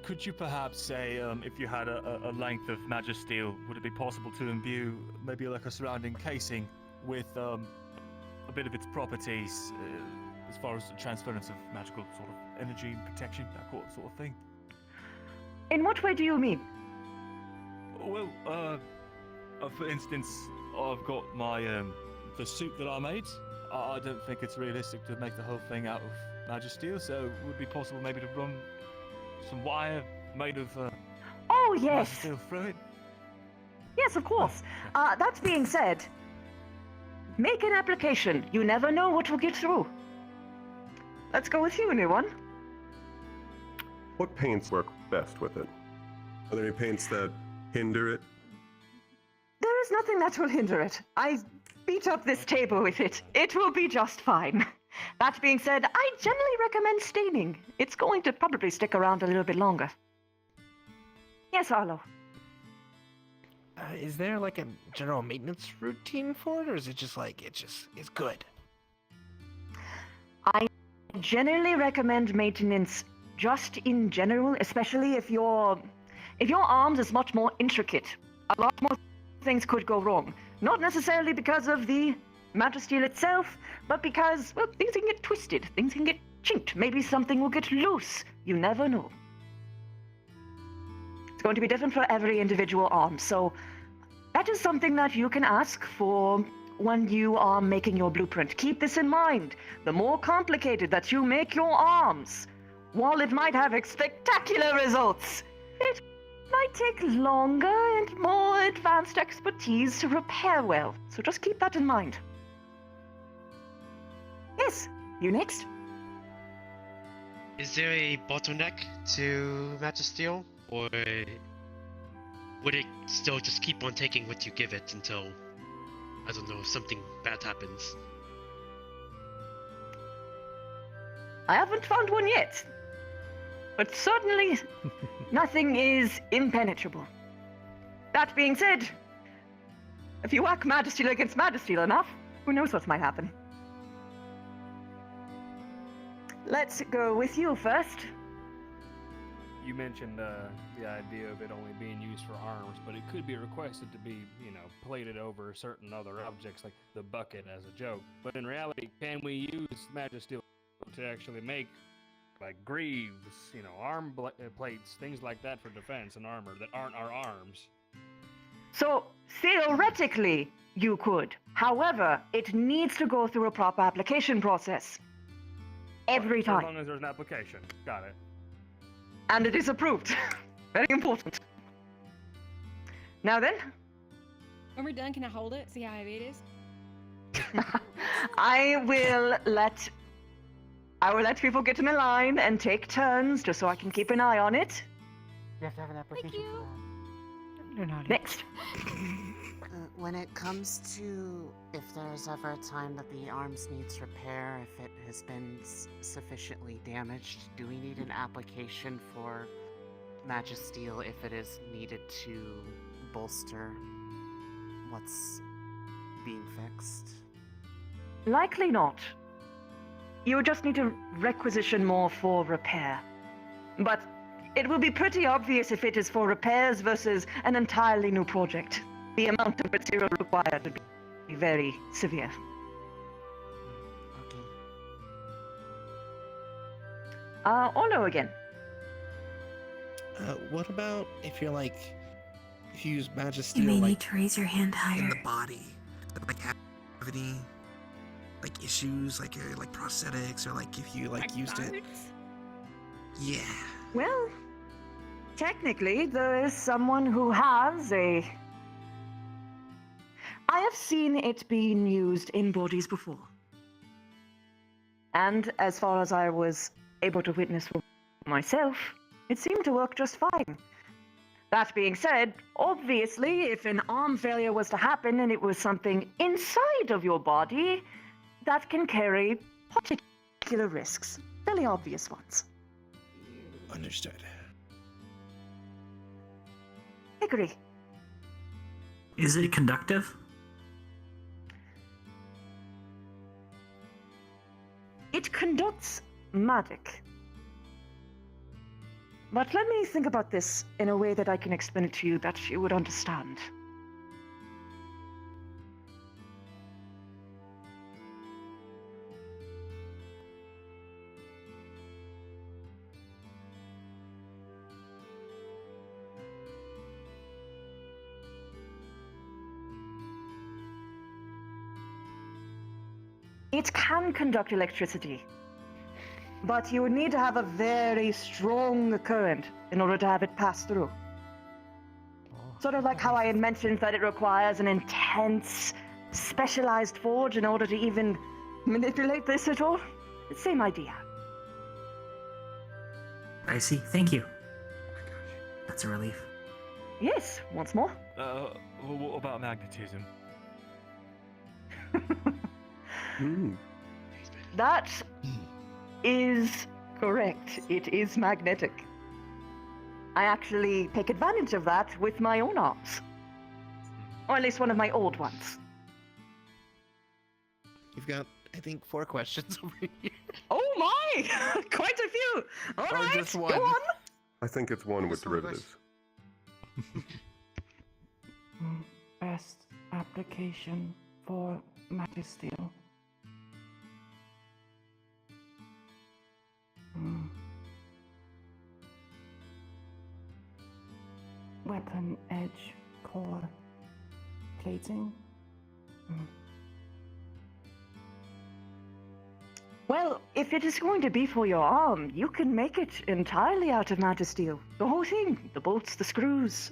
Could you perhaps say, if you had a length of Magisteel, would it be possible to imbue maybe like a surrounding casing with a bit of its properties as far as the transference of magical sort of energy, protection, that sort of thing? In what way do you mean? Well, for instance, I've got my the suit that I made. I don't think it's realistic to make the whole thing out of Magisteel, so it would be possible maybe to run some wire made of oh yes, Magisteel through it. Yes, of course. That being said, make an application. You never know what will get through. Let's go with you, new one. What paints work best with it? Are there any paints that hinder it? There is nothing that will hinder it. I beat up this table with it. It will be just fine. That being said, I generally recommend staining. It's going to probably stick around a little bit longer. Yes, Arlo. Is there like a general maintenance routine for it, or is it just like it's good? I generally recommend maintenance just in general, especially if your arms is much more intricate. A lot more things could go wrong. Not necessarily because of the Magisteel itself, but because, well, things can get twisted, things can get chinked, maybe something will get loose. You never know. It's going to be different for every individual arm, so that is something that you can ask for when you are making your blueprint. Keep this in mind. The more complicated that you make your arms, while it might have spectacular results, it might take longer and more advanced expertise to repair well. So just keep that in mind. Yes, you next. Is there a bottleneck to Magisteel, or would it still just keep on taking what you give it until, I don't know, something bad happens? I haven't found one yet, but certainly nothing is impenetrable. That being said, if you whack Magisteel against Magisteel enough, who knows what might happen. Let's go with you first. You mentioned the idea of it only being used for arms, but it could be requested to be, plated over certain other objects, like the bucket, as a joke. But in reality, can we use Magisteel to actually make, like, greaves, arm plates, things like that for defense and armor that aren't our arms? So, theoretically, you could. However, it needs to go through a proper application process. Every time. As long as there's an application. Got it. And it is approved. Very important. Now then. When we're done, can I hold it? See how heavy it is? I will let people get in a line and take turns just so I can keep an eye on it. You have to have an application for that. You're not. Next. When it comes to if there's ever a time that the arms needs repair, if it has been sufficiently damaged, do we need an application for Magisteel if it is needed to bolster what's being fixed? Likely not. You just need to requisition more for repair. But it will be pretty obvious if it is for repairs versus an entirely new project. The amount of material required would be very severe. Okay. Olo again. What about if you're like, if you use Magisteel, You may like, need to raise your hand higher. In the body, like cavity, like issues, like prosthetics, or like if you like used it. Yeah. Well, technically, there is someone who has a. I have seen it being used in bodies before. And as far as I was able to witness for myself, it seemed to work just fine. That being said, obviously, if an arm failure was to happen and it was something inside of your body, that can carry particular risks. Fairly obvious ones. Understood. Hickory. Is it conductive? It conducts magic. But let me think about this in a way that I can explain it to you that you would understand. It can conduct electricity, but you would need to have a very strong current in order to have it pass through. Sort of like how I had mentioned that it requires an intense, specialized forge in order to even manipulate this at all. Same idea. I see. Thank you. That's a relief. Yes, once more. What about magnetism? That is correct. It is magnetic. I actually take advantage of that with my own arms. Or at least one of my old ones. You've got, I think, 4 questions over here. Oh my! Quite a few! Alright, just one. go on! I think it's one with derivatives. Best application for Magisteel. Weapon edge core plating. Well, if it is going to be for your arm, you can make it entirely out of Magisteel. The whole thing. The bolts, the screws.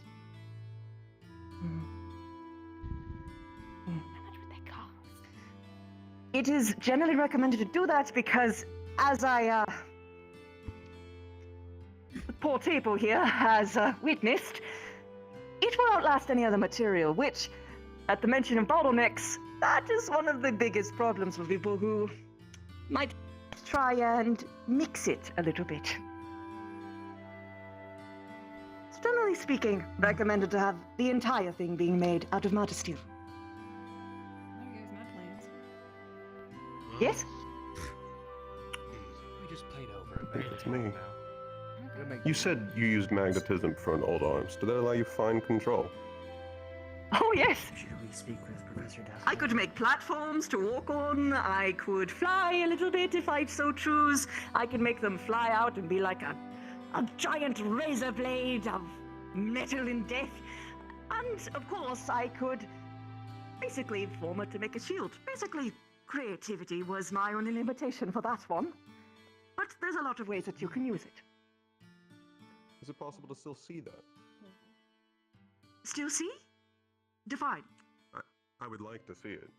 How much would they cost? It is generally recommended to do that because, as I, poor table here has witnessed, it will outlast any other material, which, at the mention of bottlenecks, that is one of the biggest problems for people who might try and mix it a little bit. So generally speaking, recommended to have the entire thing being made out of Magisteel. There goes my plans. Yes? We just played over I think it. it's me. Now. You said you used magnetism for an old arms. Do that allow you fine control? Oh, yes. Should we speak with Professor Duff? I could make platforms to walk on. I could fly a little bit if I so choose. I could make them fly out and be like a giant razor blade of metal and death. And, of course, I could basically form it to make a shield. Basically, creativity was my only limitation for that one. But there's a lot of ways that you can use it. Is it possible to still see that? Still see? Define. I would like to see it.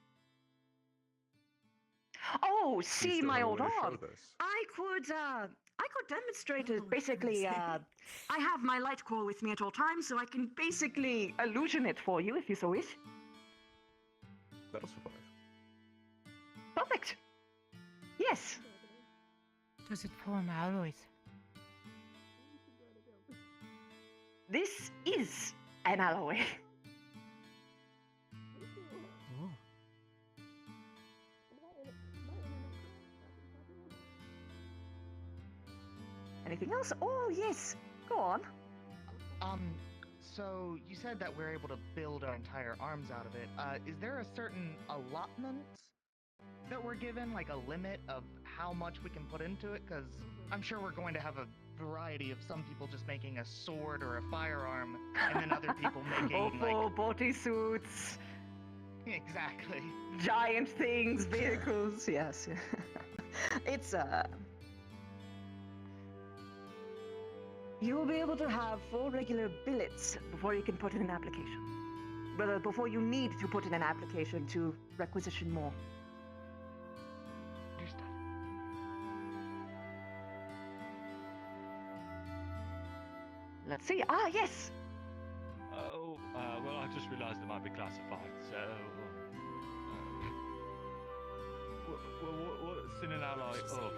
Oh, You see still my have a old way to show arm. this. I could demonstrate it. Basically, I have my light core with me at all times, so I can basically illusion it for you if you so wish. That'll suffice. Perfect. Yes. Does it form alloys? This is an alloy. Anything else? Oh, yes. Go on. So you said that we're able to build our entire arms out of it. Is there a certain allotment that we're given, like a limit of how much we can put into it? Because I'm sure we're going to have a variety of some people just making a sword or a firearm, and then other people making body suits. Exactly. Giant things, vehicles, yes. It's you will be able to have 4 regular billets before you can put in an application. Rather, before you need to put in an application to requisition more. Understood. Let's see. Ah, yes! Oh, well, I just realised it might be classified, so... what's in an ally of?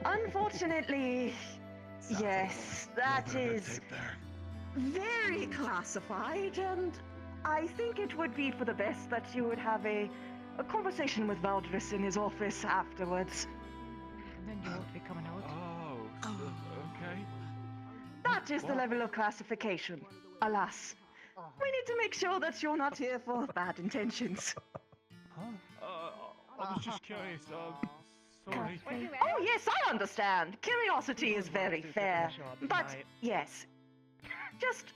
Unfortunately, yes, that is very classified, and I think it would be for the best that you would have a conversation with Valdris in his office afterwards. And then you won't be coming out. Oh, okay. That is the level of classification, alas. We need to make sure that you're not here for bad intentions. Huh? I was just curious, sorry. Oh, yes, I understand. Curiosity is very fair. But, yes, just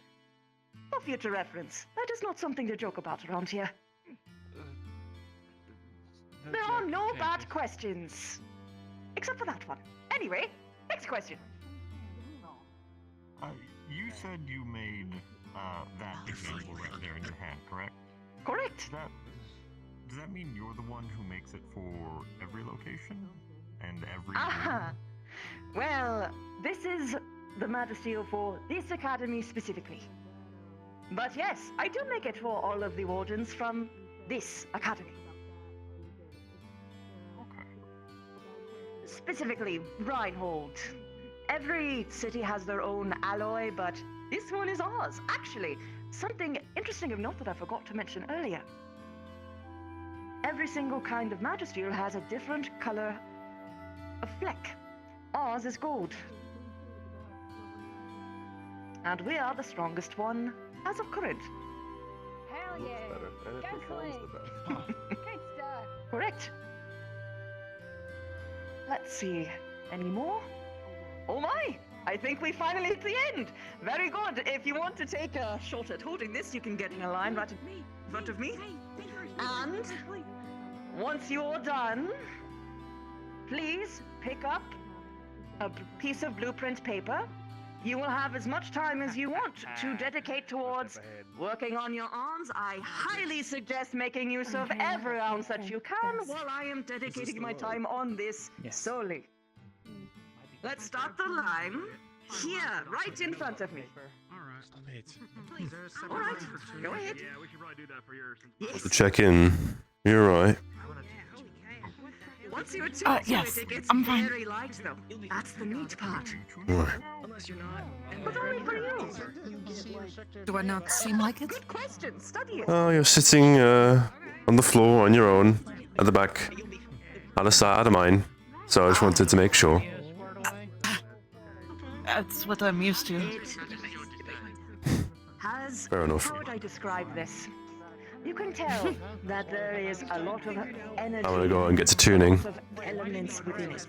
for future reference, that is not something to joke about around here. There are no bad questions. Except for that one. Anyway, next question. You said you made that example right there in your hand, correct? Correct. Does that mean you're the one who makes it for every location? And every Aha! Well, this is the Magisteel for this academy specifically. But yes, I do make it for all of the wardens from this academy. Okay. Specifically, Reinhold. Every city has their own alloy, but this one is ours. Actually, something interesting of note that I forgot to mention earlier. Every single kind of Magisteel has a different color of fleck. Ours is gold. And we are the strongest one as of current. Hell Looks yeah. better, and it Go performs Flame. the best. Good stuff. Correct. Let's see. Any more? Oh my! I think we finally hit the end. Very good. If you want to take a shot at holding this, you can get in a line right in front of me. And once you're done, please pick up a piece of blueprint paper. You will have as much time as you want to dedicate towards working on your arms. I highly suggest making use of every ounce that you can while I am dedicating my time on this solely. Let's start the line here, right in front of me. All right, go ahead. Yeah, we should probably do that for yours. To check in. You're right. Once you're too into yes, it gets I'm fine. very light, though. That's the neat part. Right. But only for you. Do I not seem like it? Good question. Study it. Oh, you're sitting on the floor on your own at the back, out of sight, out of mine. So I just wanted to make sure. That's what I'm used to. Fair enough. How would I describe this? You can tell that there is a lot of energy. I'm gonna go and get to tuning. Of elements within it.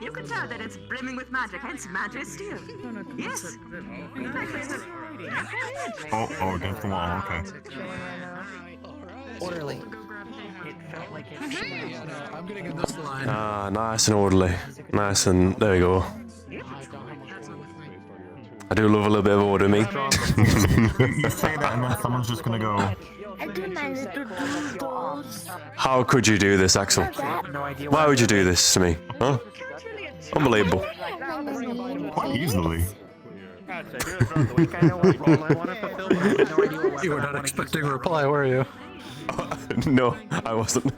You can tell that it's brimming with magic, hence Magisteel. Yes. Oh, against the wall, okay. Orderly. I'm getting in this line. Ah, nice and orderly. Nice and there we go. I do love a little bit of order, me. You say that and then someone's just gonna go. I do my little doodles. How could you do this, Axel? Why would you do this to me? Huh? Unbelievable. Quite easily. You were not expecting a reply, were you? No, I wasn't.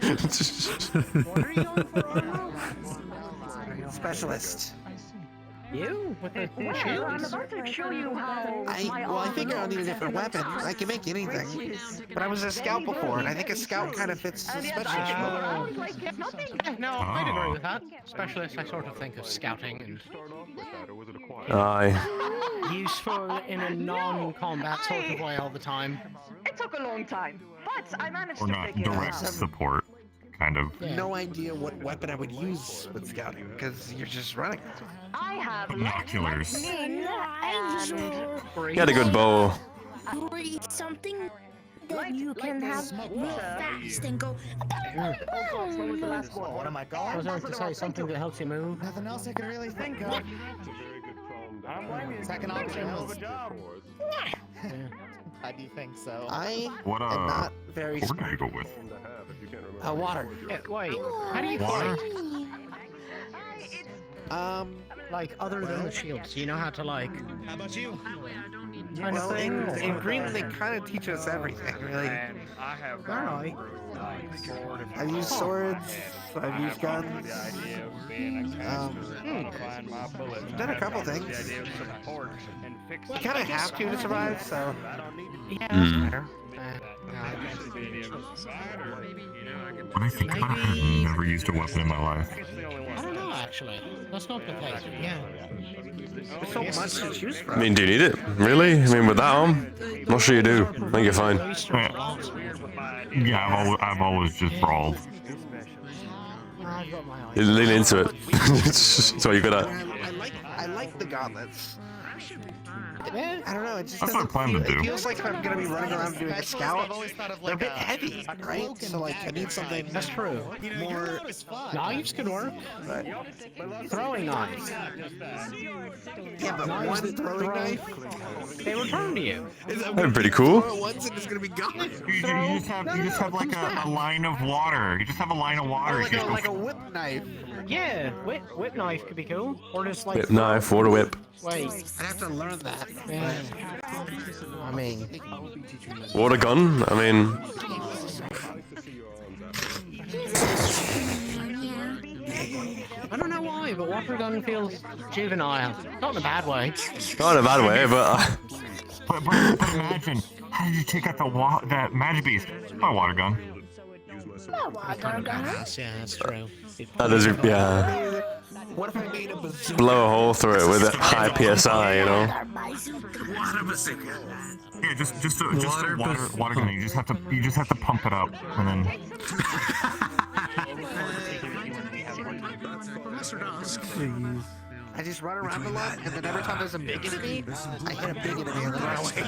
Specialist. You? With the Well, shield? I'm about to show you how my I think I'll need a different arm weapon. I can make anything. which is But I was a scout before, and I think a scout kind of fits the and yet I specialist can go role. around like it's nothing. No, I'd agree with that. Specialist, I sort of think of scouting and Aye. useful in a non-combat sort of way all the time. It took a long time, but I managed Or to not figure direct out. support. kind of. no idea what weapon I would use with scouting because you're just running. I have Binoculars. lightning and You had a good bow. Something that you can have real fast and go. What am I going? I was going to say something that helps you move. Nothing else I can really think of. Second option is. I do think so. I What am not very sword do you go with? water. Wait, how do you Water? fight? Like other than the shields, you know how to like. How about you? Well, in Green they kind of teach us everything, really. And I have Alright. I've used swords, I've used guns. I've done a couple things. You kind of have to survive, so. Yeah, Mm. fair. When I think about it, I've never used a weapon in my life. I don't know actually. That's not the case. Yeah. There's so much to choose I from. mean, do you need it? Really? I mean, with that arm? Not sure you do. I think you're fine. Yeah, I've always just brawled. I've got my You lean into it. That's what you're good at. I like the gauntlets. Yeah. I don't know, it just That's what I doesn't plan to feel, do. it feels like if I'm gonna be running around doing a scout, of they're a bit heavy, right? So like, I need something That's true. more. Knives could work. Throwing knives. Yeah, but one throwing knife. They return to you. That'd be pretty cool. Throw it once and it's gonna be gone. You just have like a line of water. You just have a line of water. You just go Like a whip knife. Yeah, whip knife could be cool. Or just like Whip knife, water whip. Wait. I'd have to learn that. Yeah. I mean, Water gun? I mean, I don't know why, but water gun feels juvenile. Not in a bad way. not in a bad way, but But imagine, how did you take out that magic beast? My water gun. Yeah, that's true. that is, yeah. What if I made a bazooka? Blow a hole through it with a high PSI, you know? Water bazooka. Yeah, just a water gun. You just have to pump it up, and then. Professor Dusk. I just run around a lot, and then every time there's a big enemy, I hit a big enemy and then run away.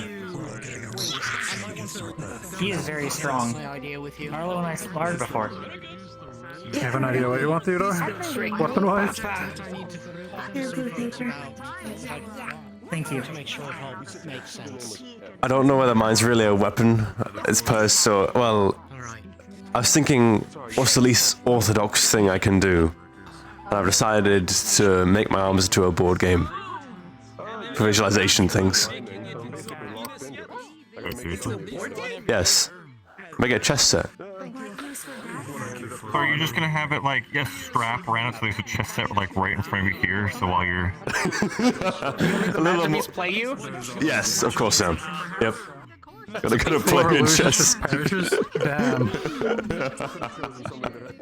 He is very strong. My idea with you. Arlo and I sparred before. You have an idea what you want, Theodore? Weapon-wise? Thank you. To make sure it all makes sense. I don't know whether mine's really a weapon. It's so, well, I was thinking, what's the least orthodox thing I can do? And I've decided to make my arms into a board game. For visualization things. Yes. Make it a chess set. So are you just gonna have it like, yes, strap around it so there's a chest set like right in front of you here, so while you're... A little more... play you? Yes, of course, Sam. Yep. Gotta play in chess. Damn.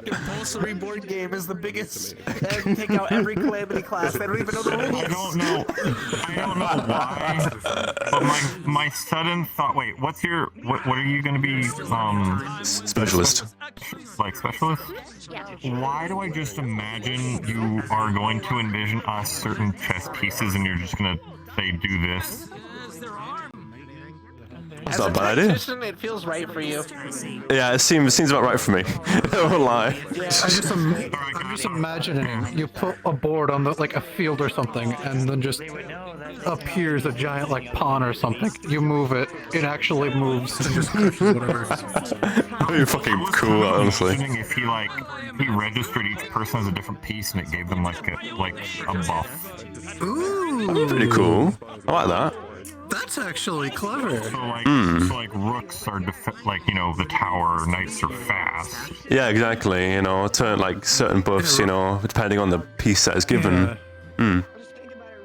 Compulsory board game is the biggest. Take out every calamity class. They don't even know the rules. I don't know why, but my sudden thought, wait, what are you gonna be, Specialist. Like specialist? Why do I just imagine you are going to envision us certain chess pieces and you're just gonna say do this? That's not a bad idea. It feels right for you. Yeah, it seems about right for me. I won't lie. I'm just imagining you put a board on like a field or something, and then just appears a giant like pawn or something. You move it, it actually moves and just crushes whatever. That'd be fucking cool, honestly. If he registered each person as a different piece and it gave them like a buff. Ooh, That'd be pretty cool. I like that. That's actually clever. So like rooks are the tower, knights are fast. Yeah, exactly. You know, turn like certain buffs. You know, depending on the piece that is given. Yeah.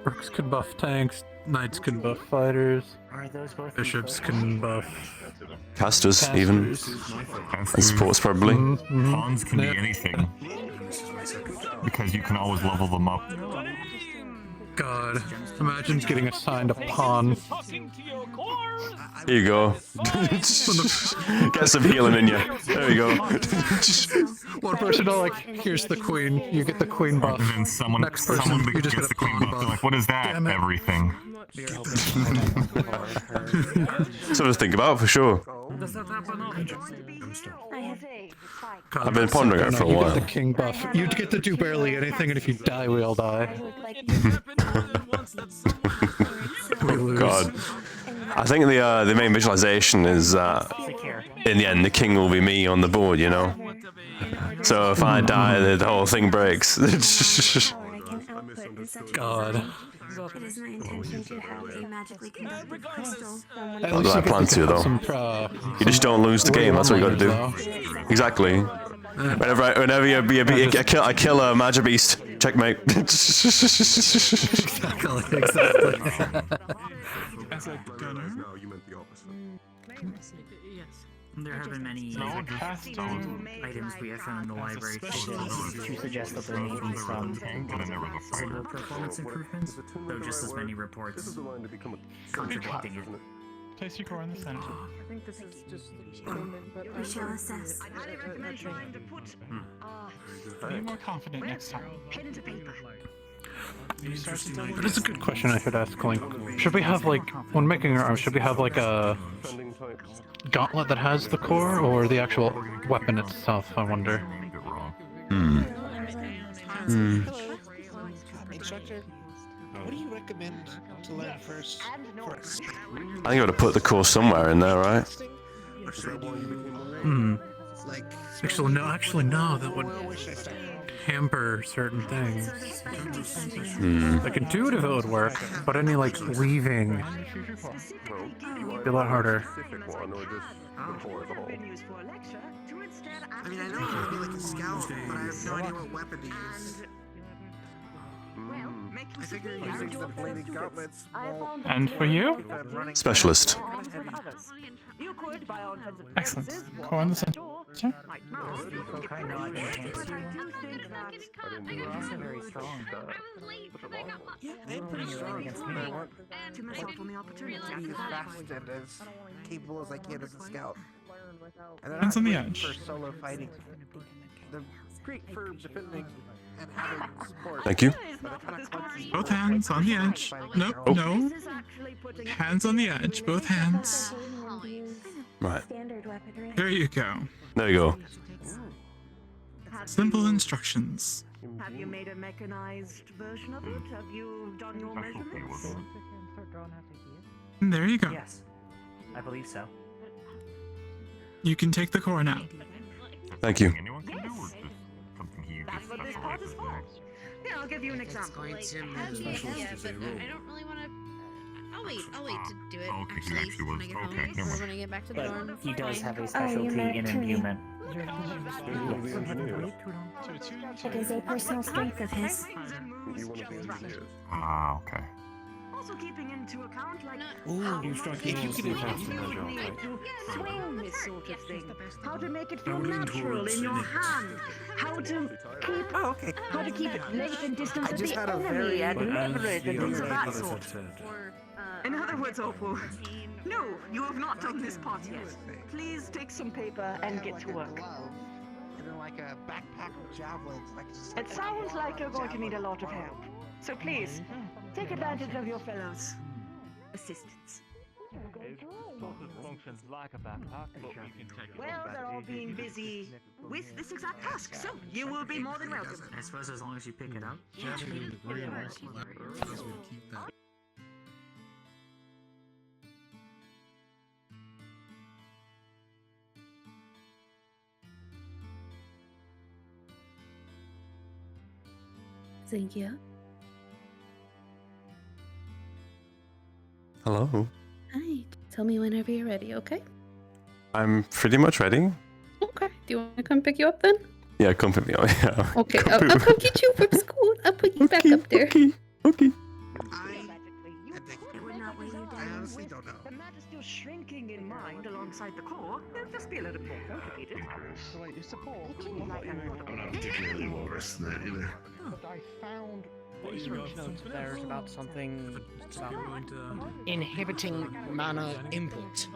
Rooks can buff tanks. Knights can buff fighters. Are those both Bishops can buff Casters, even. And supports, probably. Pawns can be anything. Because you can always level them up. God, imagine getting assigned a pawn. Here you go. Get some healing in you. There you go. One person will like, here's the queen, you get the queen buff. And then someone Next person, someone you just gets get a the queen pawn buff. They're like, what is that? Damn it. Everything. Something to think about for sure. God, I've been pondering it for a you while. get the king buff. You get to do barely anything, and if you die, we all die. We lose. God. I think the main visualization is in the end the king will be me on the board, you know. So if I die, the whole thing breaks. God. It is my intention to have a magically conducted crystal from At Not least that I you get plan to though. some, You just don't lose the game. That's what you got to one-liners, do. Exactly. Whenever I kill a magic beast, checkmate. Exactly. As a gunner? No, you meant the opposite. There have been many items we have found in the library to suggest that there may be some single performance improvements, though just as many reports contradicting it. Place your core in the center. I think this is just we shall assess. Be more confident next time. Pen to paper. That is a good question I should ask Link. Should we have, like, when making our arms, should we have, like, a gauntlet that has the core, or the actual weapon itself, I wonder? Instructor, what do you recommend to learn first? I think you got to put the core somewhere in there, right? Actually, no, that would hamper certain things. Like, intuitive it would work, but any, like, weaving be a lot harder. I mean, I know I'm gonna be like a scout, but I have no idea what weapon to use. I think you're using the bladed gauntlets. And for you? Specialist. Excellent. Core in the center. They're pretty strong against me. I want to miss out on the opportunity to be as fast and as capable as I can as a scout. And Hands on the edge. For solo fighting. They're great for defending and having support. Thank you. Both hands on the edge. Nope, no. Hands on the edge, both hands. Right. There you go. There you go. Simple instructions. Have you made a mechanized version of it? Have you done your measurements? And there you go. Yes, I believe so. You can take the core now. Thank you. That's what this part is for. Here, I'll give you an example. Yeah, but I don't really want to. I'll wait to do it. Actually, when I get home, or when I get back to the dorm. He does have a specialty in imbuement. It is a personal strength of his. Ah, okay. Also keeping into account, like, Ooh, swing this sort of thing. How to make it feel natural in your hand. How to keep, how to keep it length and distance of the enemy and leverage and things of that sort. In other words, Opal, no, you have not done this part yet. Please take some paper and get to work. And then like a backpack of javelins. It sounds like you're going to need a lot of help. So please, take advantage of your fellows' assistance. Functions like a backpack, but you can take Well, they're all being busy with this exact task, so you will be more than welcome. I suppose as long as you pick it up. Thank you. Hello. Hi. Tell me whenever you're ready, okay? I'm pretty much ready. Okay. Do you want to come pick you up then? Yeah, come pick me up. Yeah. Okay, I'll come get you from school. I'll put you back up there. Okay. I honestly don't know. The matter still shrinking in mind alongside the core. They'll just be a little more complicated. So wait, your support? I'm not particularly well versed in that either. But I found research notes there is about something about inhibiting mana input,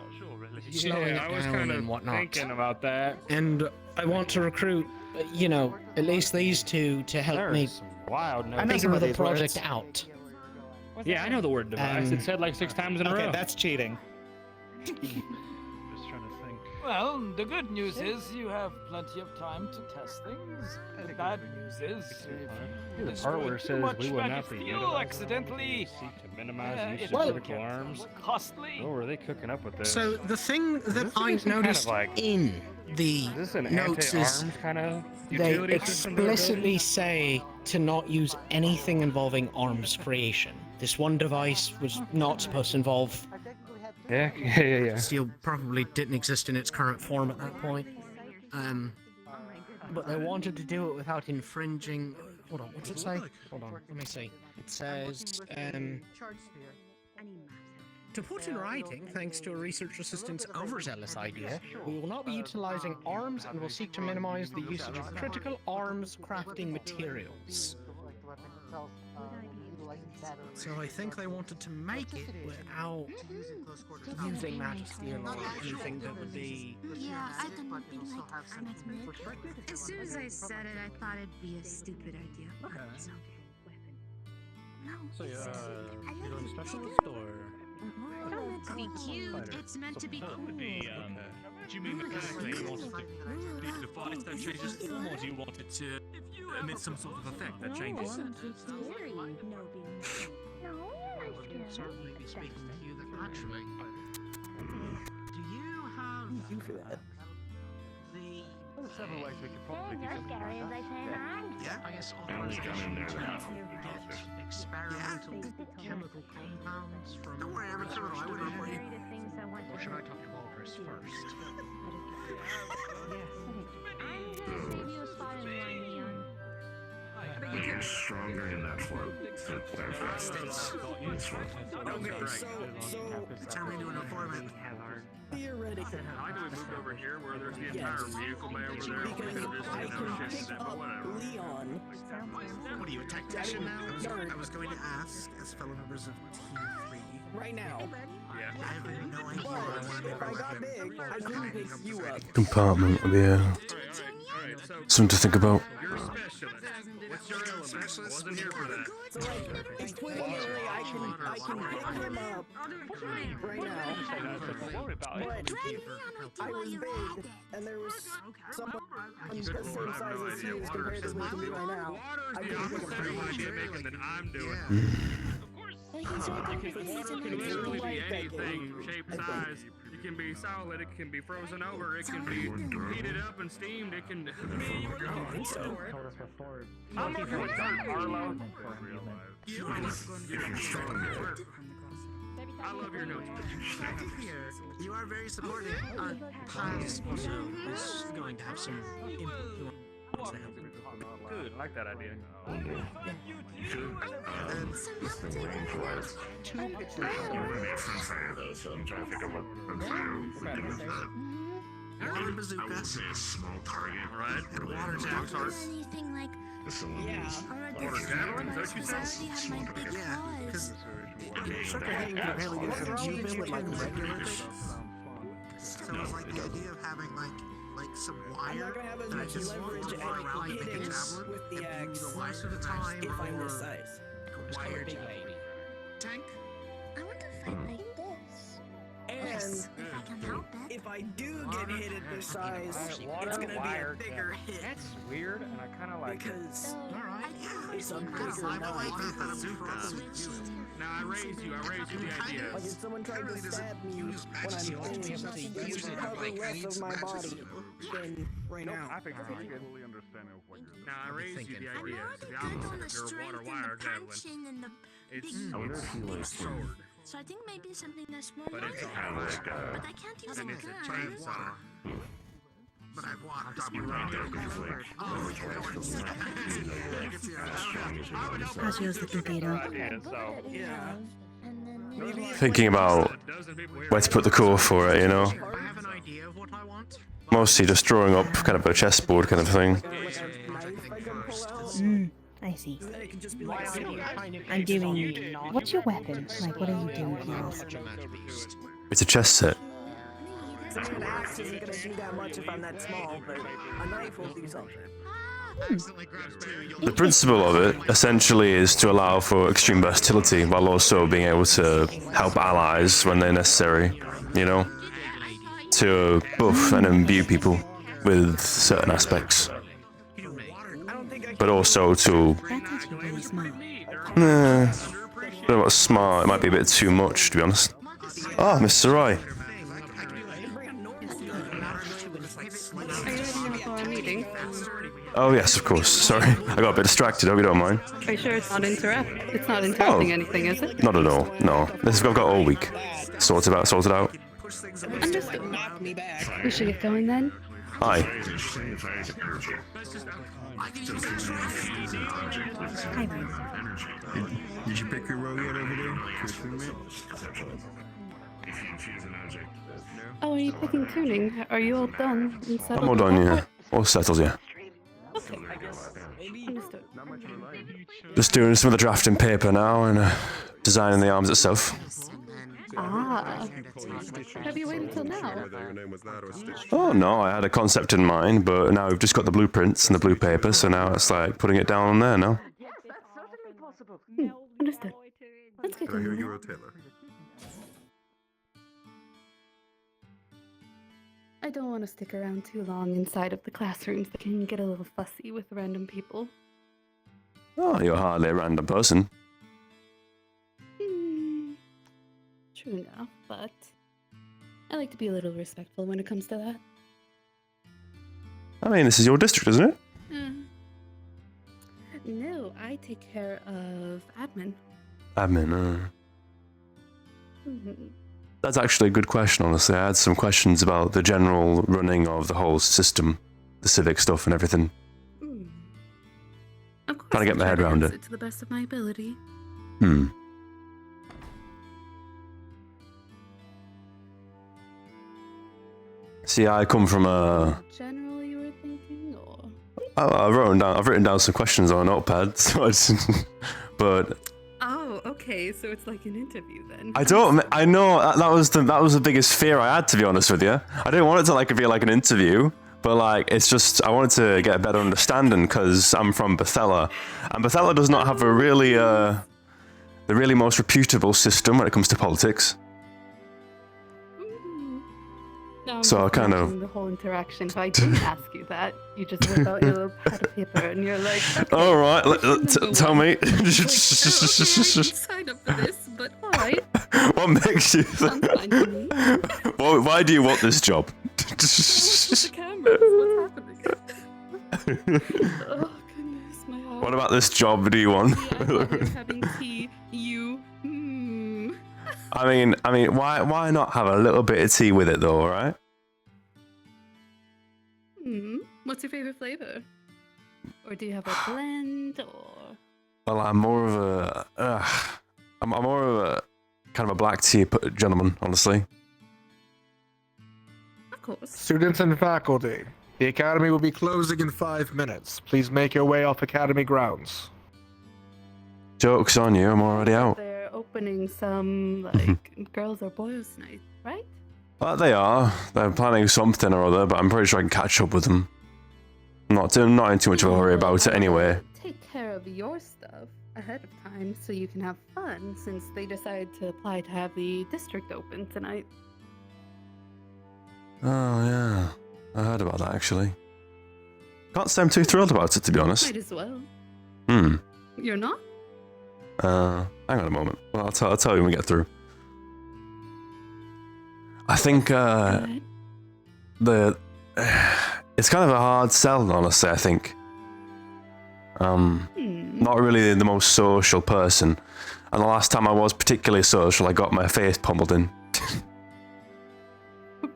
slowing Yeah, it I was down kind and of whatnot. thinking about that. And I want to recruit, at least these two to help me There's some wild figure notes. the project out. Yeah, I know the word device. It said like 6 times in a row. Okay, that's cheating. Just trying to think. Well, the good news is you have plenty of time to test things. The bad news is if you The destroy part where it too says much we will not magic be fuel utilizing accidentally, seek to minimize use it of will critical get arms. more costly. Oh, are they cooking up with this? So the thing that I some kind of, noticed like- in the Is this an notes is anti-arms kind of they utility system they're building? explicitly say to not use anything involving arms creation. This one device was not supposed to involve. Yeah. Steel probably didn't exist in its current form at that point. But they wanted to do it without infringing. Hold on, what's it say? Hold on, let me see. It says, to put in writing, thanks to a research assistant's overzealous idea, we will not be utilizing arms and will seek to minimize the usage of critical arms crafting materials. So I think they wanted to make it without using magic steel or anything that would be... Yeah, I didn't like that. As soon as I said it, I thought it'd be a stupid idea. But it's okay. No, So it's you're doing specialist or? It's not meant to be cute. It's meant to be cool. Do you mean mechanically you want the device that changes form, or do you want it to emit some sort of effect that changes? Certainly be speaking to you actually. Do you have There's several ways we could probably do something. Yeah, I guess authorization to get experimental chemical compounds from... Don't worry, I'm a criminal. I would report you. Or should I talk to Walrus first? You're stronger in that form. Turn me into an informant. Theoretically. I know we moved over here where there's the entire vehicle bay over there. We could have just never shifted it, but whatever. Leon. What are you, a tactician now? I was going to ask, as fellow members of Team 3. Right now. Yeah. I have no idea what I want to if I got big, I couldn't pick you up. Compartment, yeah. Something to think about. You're a specialist. What's your element? Wasn't here for that. I can pick him up right now. But I was big, and there was someone the same size as he is compared to me right now. I couldn't pick him up. Idea making than I'm doing. Water can literally be anything, shape, size. It can be solid, it can be frozen over, it can be heated up and steamed, it can... I'm working with Arlo. I love your notes. You are very supportive. Hans also is going to have some input. Good, I like that idea. Water bazooka. Small target, right? And water javelin. Anything like Water javelin, is that what you said? Yeah, because sucker hitting can apparently do some movement with like regular things. So it was like the idea of having like some wire that I just throw around and make a javelin and use the wire at a time If I'm this or size. wire javelin. Tank? I want to fight like this. And If I can help it. if I do get hit at this size, it's gonna be a bigger hit. That's weird, and I kind of like it. Because Alright, it's a bigger knife. Now I raised you the idea. Like if someone tried to stab me when I'm in, it's probably less of my body than right now. I think that's good. Now I raised you the idea. It's the opposite of your water wire javelin. It's a sword. So I think maybe something that's more But it's light. But I can't use a and it's a gun. chainsaw. But I've walked. Rosio's the computer. Idea, so. Yeah. Thinking about where to put the core for it, you know? I have an idea of what I want. Mostly just drawing up kind of a chessboard kind of thing. I see. Then it can just be like, I'm doing. What's your weapon? Like, what are you doing here? It's a chess set. an axe isn't gonna do that much if I'm that small, but a knife will do something. The principle of it essentially is to allow for extreme versatility while also being able to help allies when they're necessary, you know? To buff and imbue people with certain aspects. But also to... That's actually really smart. I don't know what's smart, it might be a bit too much, to be honest. Ah, Mr. Roy. Oh yes, of course. Sorry, I got a bit distracted. Hope you don't mind. Are you sure it's not interrupting anything, is it? Not at all. No, this is what I've got all week. Sorted out. Understood. We should get going then. Aye. Did you pick your role yet over there? Oh, are you picking tuning? Are you all done? And settled I'm all with done, that yeah. part? All settled, yeah. Okay. Understood. Just doing some of the drafting paper now and designing the arms itself. Ah. Have you waited till now? Oh no, I had a concept in mind, but now we've just got the blueprints and the blue paper, so now it's like putting it down on there now. Understood. Let's get I hear going. you're a tailor. I don't want to stick around too long inside of the classrooms that can get a little fussy with random people. Oh, you're hardly a random person. True enough, but I like to be a little respectful when it comes to that. I mean, this is your district, isn't it? No, I take care of admin. Admin, That's actually a good question, honestly. I had some questions about the general running of the whole system, the civic stuff and everything. Of course, Trying to get my I head try around answer it. to the best of my ability. See, I come from a... General, you were thinking, or I've written down some questions on a notepad, so but oh, okay, so it's like an interview then. I know that was the biggest fear I had, to be honest with you. I didn't want it to be like an interview, but like it's just I wanted to get a better understanding because I'm from Bethella, and Bethella does not have a really the really most reputable system when it comes to politics. No, I'm So I just kind of- imagining the whole interaction. If I didn't ask you that, you just whip out your little pad of paper and you're like, okay, All right, tell me. sign up for this, but all right. What makes you? Why do you want this job? The cameras, what's happening? Oh goodness, my heart. What about this job do you want? Having tea, you. I mean, why not have a little bit of tea with it though, alright? What's your favorite flavor? Or do you have a blend, or? Well, I'm more of a, I'm more of a kind of a black tea gentleman, honestly. Of course. Students and faculty, the academy will be closing in 5 minutes. Please make your way off academy grounds. Joke's on you, I'm already out. They're opening some like girls or boys night, right? Well, they are. They're planning something or other, but I'm pretty sure I can catch up with them. Not in too much of a hurry about it anyway. Take care of your stuff ahead of time so you can have fun, since they decided to apply to have the district open tonight. Oh yeah, I heard about that actually. Can't say I'm too thrilled about it, to be honest. Might as well. You're not? Hang on a moment. Well, I'll tell you when we get through. I think it's kind of a hard sell, honestly. I think not really the most social person, and the last time I was particularly social, I got my face pummeled in.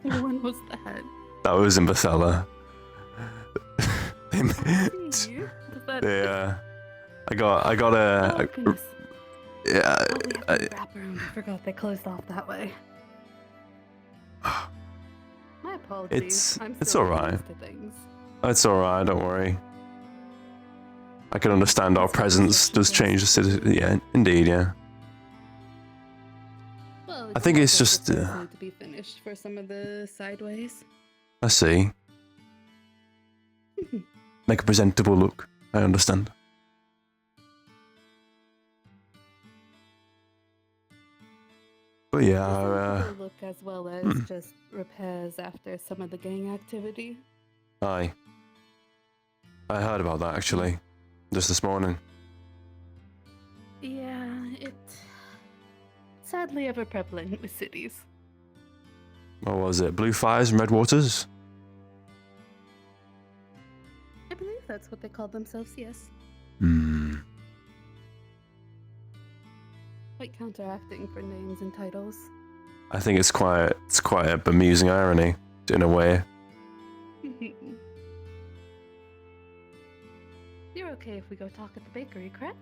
When was that? That was in Bethella. I got a. Yeah. I forgot they closed off that way. My apologies. It's alright. It's alright. Don't worry. I can understand our presence does change the city. Yeah, indeed, yeah. Well, I think it's just. need to be finished for some of the sideways. I see. Make a presentable look. I understand. But yeah, Look as well as just repairs after some of the gang activity. aye. I heard about that actually, just this morning. Yeah, it sadly ever prevalent with cities. What was it? Blue fires and red waters? I believe that's what they call themselves, yes. Hmm. Quite counteracting for names and titles. I think it's quite a bemusing irony, in a way. You're okay if we go talk at the bakery, correct?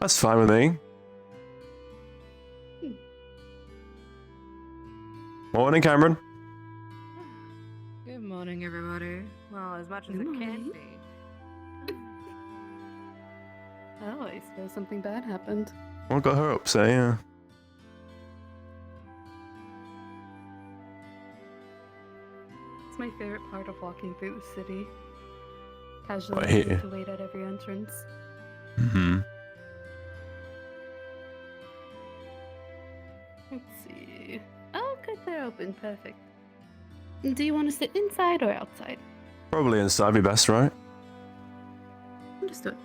That's fine with me. Morning, Cameron. Good morning, everybody. Well, as much as it can be. Oh, I suppose something bad happened. What got her up, say, yeah. It's my favorite part of walking through the city. Casually What, here? to wait at every entrance. Mm-hmm. Let's see. Oh, good, they're open. Perfect. Do you want to sit inside or outside? Probably inside be best, right? Understood.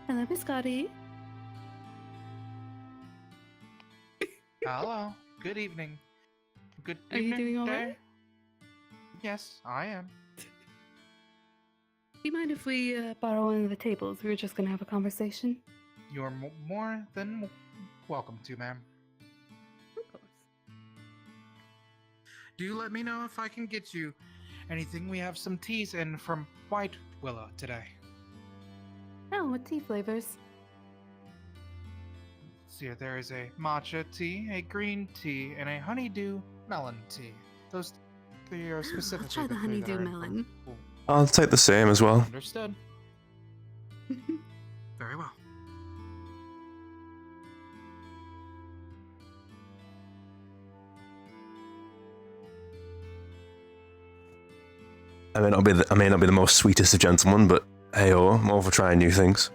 Hello, Miss Scotty. Hello. Good evening. Good Are you evening. doing all there. right? Yes, I am. Do you mind if we borrow one of the tables? We were just gonna have a conversation. You're more than welcome to, ma'am. Of course. Do let me know if I can get you anything. We have some teas in from White Willow today. Oh, what tea flavors? See, there is a matcha tea, a green tea, and a honeydew melon tea. Those three are specifically I'll try the three that honeydew are- melon. I'll take the same as well. Understood. Very well. I may not be the most sweetest of gentlemen, but hey, I'm all for trying new things.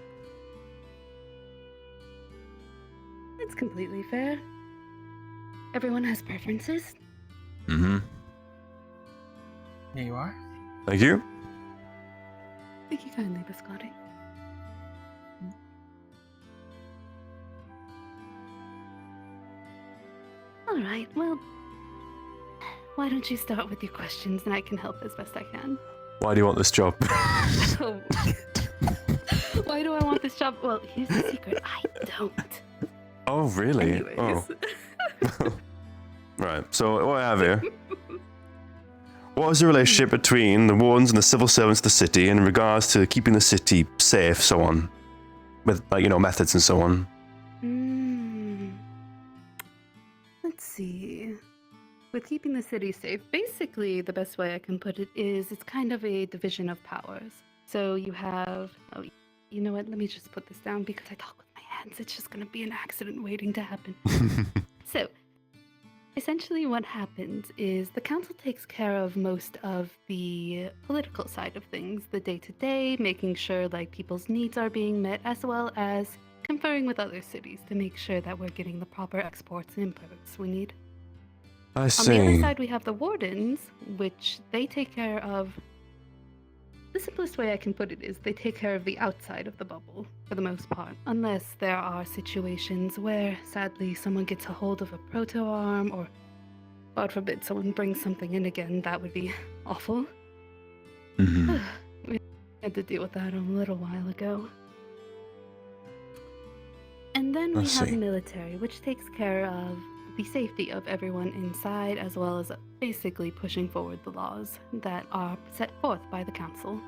It's completely fair. Everyone has preferences. Mm-hmm. Here you are. Thank you. Thank you kindly, Biscotti. All right, well, why don't you start with your questions and I can help as best I can. Why do you want this job? Oh. Why do I want this job? Well, here's the secret. I don't. Oh, really? Anyways. Oh. Right, so what I have here. What is the relationship between the wardens and the civil servants of the city in regards to keeping the city safe, so on? With, like, methods and so on. Let's see. With keeping the city safe, basically the best way I can put it is it's kind of a division of powers. So you have, oh, you know what, let me just put this down because I talk with my hands. It's just going to be an accident waiting to happen. So, essentially what happens is the council takes care of most of the political side of things, the day-to-day, making sure like people's needs are being met, as well as conferring with other cities to make sure that we're getting the proper exports and imports we need. I On see. the other side, we have the wardens, which they take care of. The simplest way I can put it is they take care of the outside of the bubble, for the most part, unless there are situations where, sadly, someone gets a hold of a proto-arm, or, God forbid, someone brings something in again. That would be awful. Mm-hmm. We had to deal with that a little while ago. And then we I have see. military, which takes care of the safety of everyone inside, as well as basically pushing forward the laws that are set forth by the council.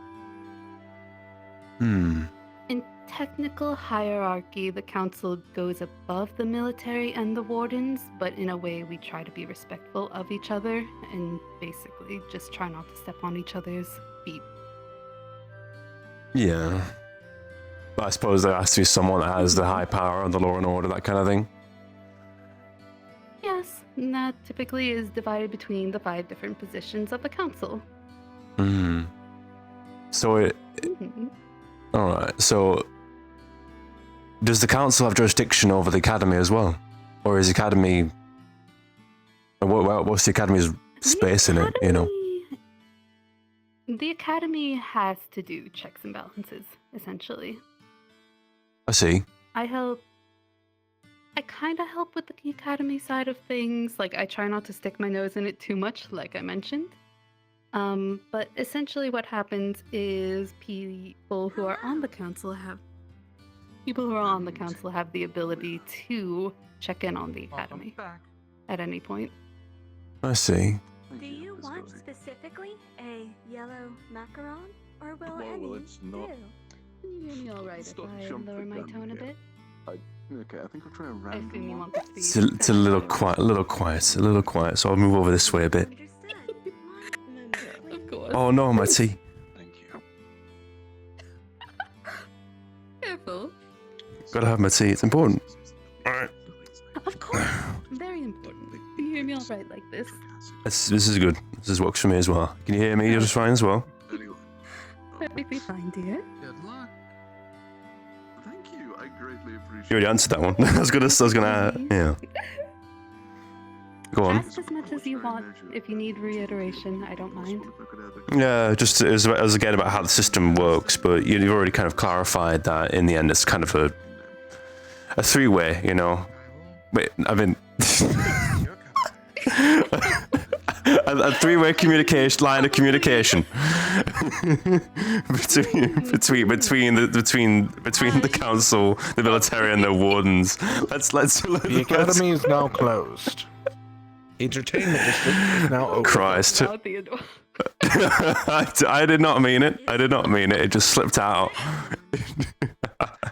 In technical hierarchy, the council goes above the military and the wardens, but in a way we try to be respectful of each other and basically just try not to step on each other's feet. Yeah. I suppose there has to be someone that has the high power on the law and order, that kind of thing. Yes, and that typically is divided between the 5 different positions of the council. Hmm. So it... Alright, so... Does the council have jurisdiction over the academy as well? Or is the academy... What's the academy's space in it, you know? The academy has to do checks and balances, essentially. I see. I kind of help with the academy side of things. Like, I try not to stick my nose in it too much, like I mentioned. But essentially what happens is people who are on the council have the ability to check in on the academy at any point. I see. Do you want specifically a yellow macaron, or will any it's not. do? Can you hear me all right if I lower my tone a bit? Okay, I think I'll try a I random assume you one. want this to be... It's a little quiet, so I'll move over this way a bit. Of course. Oh no, my tea. Careful. Gotta have my tea, it's important. Alright. Of course. Very important. Can you hear me all right like this? This is good. This works for me as well. Can you hear me just fine as well? Perfectly fine, dear. Good luck. Thank you, I greatly appreciate You already answered that one. I was gonna, yeah. Go on. Ask as much as you want. If you need reiteration, I don't mind. Yeah, just it was again about how the system works, but you've already kind of clarified that in the end it's kind of a three-way, you know. Wait, I mean, a three-way line of communication between the council, the military, and the wardens. The academy is now closed. Entertainment district is now open. Christ. I did not mean it. It just slipped out.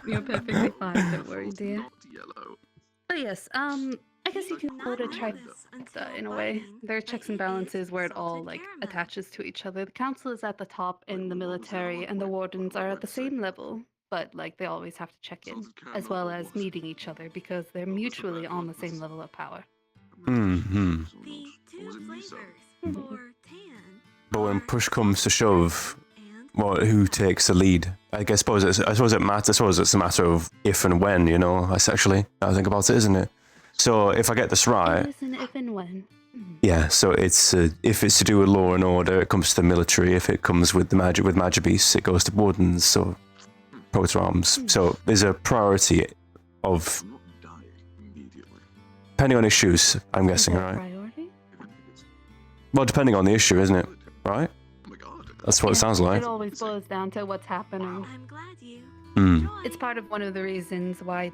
You're perfectly fine, don't worry, dear. But yes, I guess you can call it a trifecta in a way. There are checks and balances where it all, like, attaches to each other. The council is at the top, and the military and the wardens are at the same level, but, like, they always have to check in, as well as meeting each other, because they're mutually on the same level of power. Mm-hmm. The 2 flavors for tan. But when push comes to shove, well, who takes the lead? I suppose it's a matter of if and when, you know. That's actually how I think about it, isn't it? So if I get this right, It is an if and when. yeah. So it's if it's to do with law and order, it comes to the military. If it comes with the magic beasts, it goes to wardens. So proto arms. So there's a priority of depending on issues. I'm guessing, right? Priority? Well, depending on the issue, isn't it? Right? That's what it sounds like. It always boils down to what's happening. I'm glad you. Hmm. It's part of one of the reasons why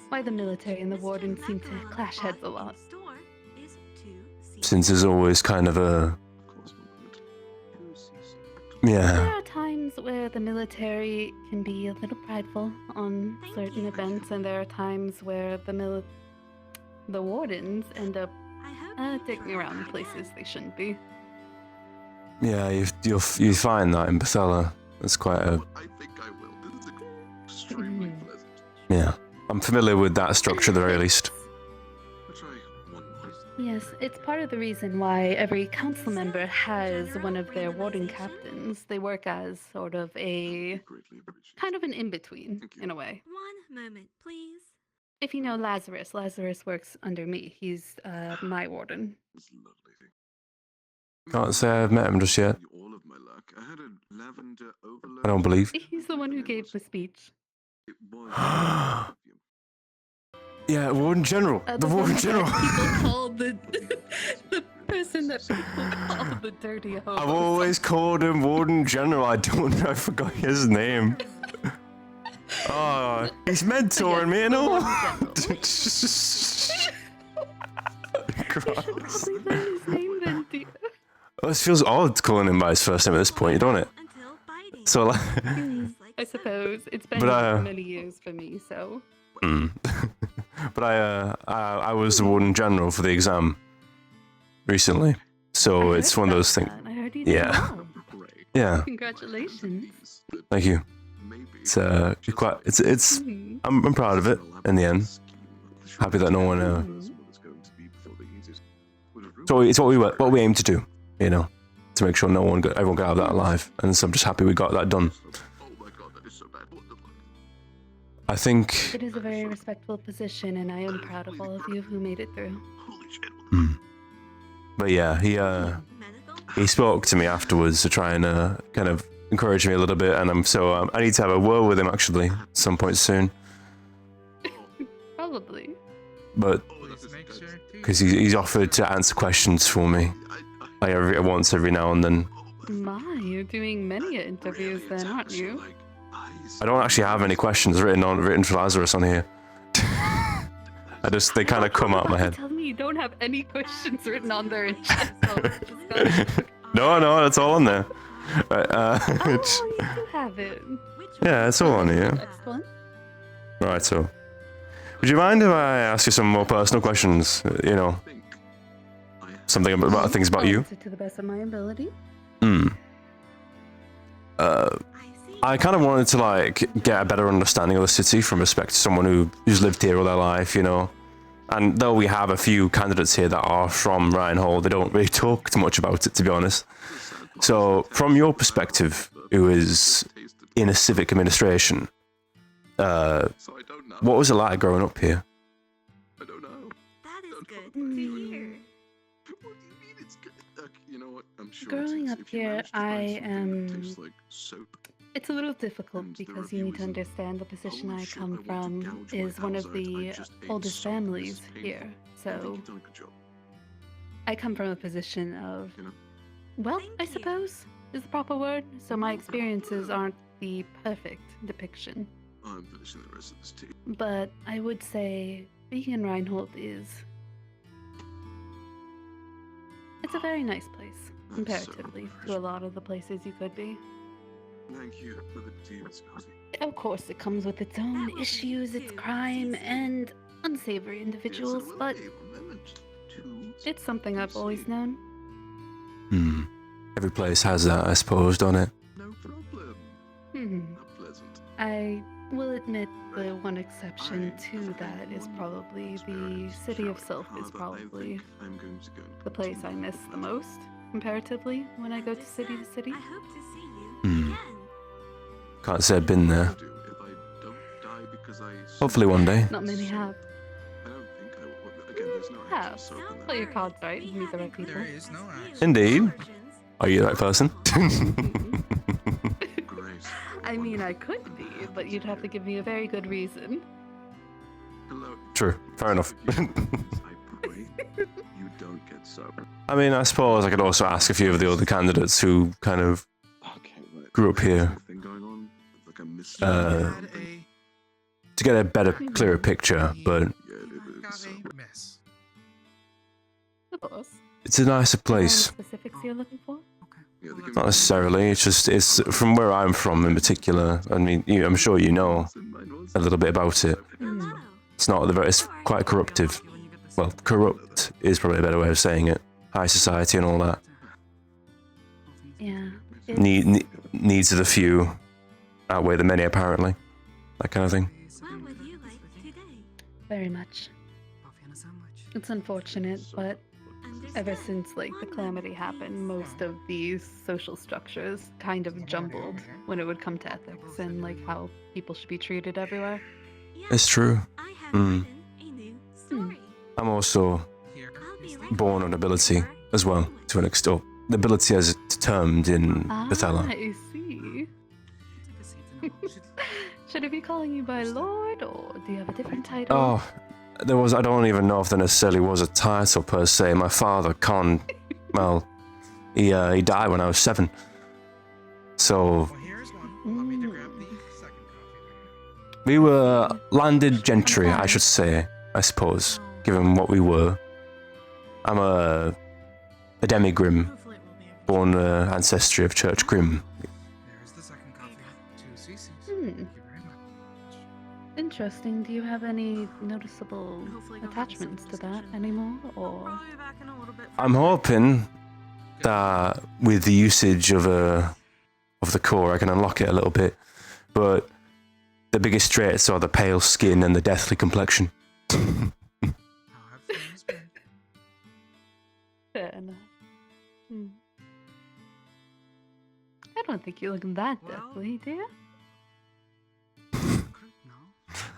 why the military and the warden seem to clash heads a lot. Since there's always kind of a... There Yeah. are times where the military can be a little prideful on certain events, and there are times where the wardens end up taking around in places they shouldn't be. Yeah, you find that in Bethella. It's quite a... I think I will. This is extremely pleasant. Yeah. I'm familiar with that structure at the very least. Yes, it's part of the reason why every council member has one of their warden captains. They work as sort of a kind of an in-between, in a way. One moment, please. If you know Lazarus works under me. He's my warden. Can't say I've met him just yet. All of my luck. I had a lavender overload. I don't believe. He's the one who gave the speech. It was Yeah, Warden General. The Warden General. People call the person that people call the dirty hobo. I've always called him Warden General. I forgot his name. Oh, he's mentoring me and all. Christ. Well, this feels odd calling him by his first name at this point, don't it? So, like, I suppose it's been But, many years for me, so. but I was the Warden General for the exam recently, so it's one of those things. I heard you did Yeah, well. yeah. Congratulations. Thank you. It's quite. It's. I'm proud of it in the end. Happy that no one. So it's what we aim to do, you know, to make sure everyone got out of that alive. And so I'm just happy we got that done. I think. It is a very respectful position, and I am proud of all of you who made it through. But yeah, he spoke to me afterwards to try and kind of encourage me a little bit, and I need to have a word with him actually at some point soon. Probably. But because he's offered to answer questions for me, like every now and then. My, you're doing many interviews then, aren't you? I don't actually have any questions written for Lazarus on here. They kind of come out of my head. Tell me you don't have any questions written on there in chat. No, that's all on there. Right, you do have it. yeah, it's all on here. Excellent. Right, so. Would you mind if I ask you some more personal questions? You know, something about things about you? To the best of my ability. I kind of wanted to like get a better understanding of the city from respect to someone who's lived here all their life, you know. And though we have a few candidates here that are from Reinhold, they don't really talk too much about it, to be honest. So, from your perspective, who is in a civic administration, what was it like growing up here? I don't know. That is good to hear. What do you mean it's good? You know what? I'm sure Growing up here, I am. like soap. It's a little difficult because you need to understand the position I come from is one of the oldest families here. So I come from a position of, well, I suppose is the proper word. So my experiences aren't the perfect depiction. I'm finishing the rest of this tea. But I would say being in Reinhold is... It's a very nice place, comparatively to a lot of the places you could be. Thank you for the tea, Miss Cozy. Of course, it comes with its own issues, its crime, and unsavory individuals, but it's something I've always known. Every place has that, I suppose, don't it? No problem. Not pleasant. I will admit the one exception to that is probably the city of Sylph is probably the place I miss the most, comparatively, when I go to city. I hope to see you again. Can't say I've been there. If I don't die because I Hopefully one day. Not many have. I don't think I will. Again, there's no Have. Play your cards right and meet the right people. There is no action. Indeed. Are you the right person? I mean, I could be, but you'd have to give me a very good reason. True. Fair enough. I pray you don't get sober. I mean, I suppose I could also ask a few of the other candidates who kind of grew up here. To get a better, clearer picture, but it's a nicer place. Specifics you're looking for? Not necessarily. It's from where I'm from in particular. I mean, I'm sure you know a little bit about it. It's not it's quite corruptive. Well, corrupt is probably a better way of saying it. High society and all that. Yeah. Needs of the few outweigh the many, apparently. That kind of thing. Very much. It's unfortunate, but ever since like the calamity happened, most of these social structures kind of jumbled when it would come to ethics and like how people should be treated everywhere. It's true. I'm also born on ability as well, to an extent. The ability as it's termed in Bethella. I see. Should I be calling you by Lord, or do you have a different title? Oh, I don't even know if there necessarily was a title per se. My father, Con, well, he died when I was 7. So, we were landed gentry, I should say, I suppose, given what we were. I'm a demigrim, born ancestry of Church Grim. interesting. Do you have any noticeable attachments to that anymore, or? I'm hoping that with the usage of the core, I can unlock it a little bit, but the biggest traits are the pale skin and the deathly complexion. Fair enough. I don't think you look that deathly, do you?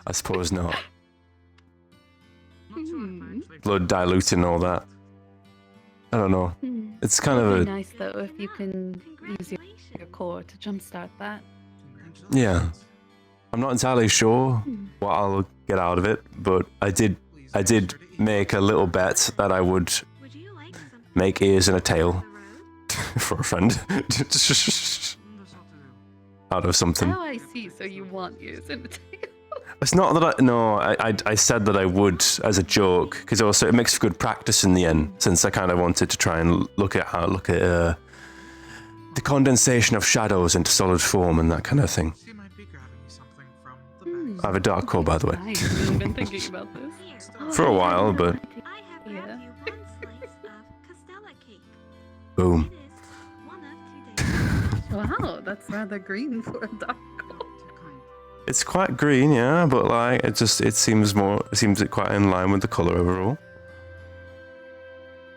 I suppose not. Blood diluting and all that. I don't know. It's kind of It'd a... be nice though if you can use your core to jumpstart that. Yeah. I'm not entirely sure what I'll get out of it, but I did make a little bet that I would make ears and a tail for a friend. Out of something. Oh, I see. So you want ears and a tail. It's not that I said that I would as a joke, because also it makes for good practice in the end, since I kind of wanted to try and look at the condensation of shadows into solid form and that kind of thing. I have a dark core, by the way. I've been thinking about this. For a while, but... Yeah. Boom. Wow, that's rather green for a dark core. It's quite green, yeah, but like, it seems quite in line with the color overall.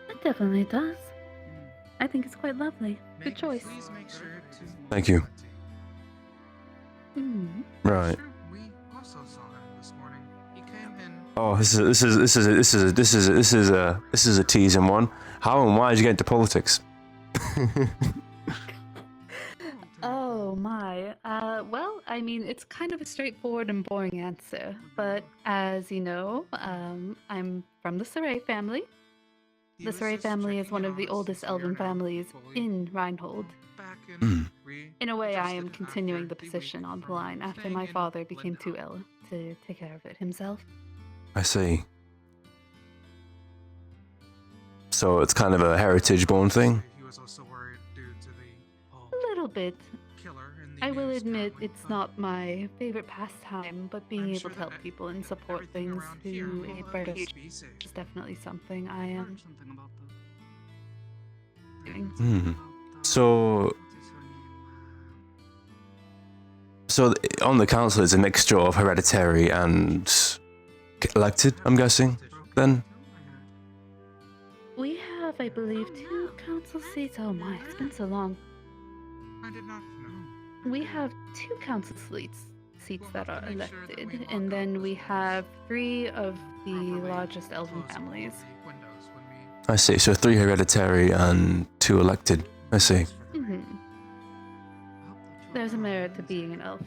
It definitely does. I think it's quite lovely. Good choice. Thank you. Right. Oh, this is a teasing one. How and why did you get into politics? Oh my. Well, I mean, it's kind of a straightforward and boring answer, but as you know, I'm from the Saray family. The Saray family is one of the oldest elven families in Reinhold. In a way, I am continuing the position on the line after my father became too ill to take care of it himself. I see. So it's kind of a heritage-born thing? A little bit. I will admit it's not my favorite pastime, but being able to help people and support things to a better future is definitely something I am doing. So on the council it's a mixture of hereditary and elected, I'm guessing, then? We have, I believe, 2 council seats. Oh my, it's been so long. I did not know. We have 2 council seats that are elected, and then we have 3 of the largest elven families. I see, so 3 hereditary and 2 elected. I see. There's a merit to being an elf.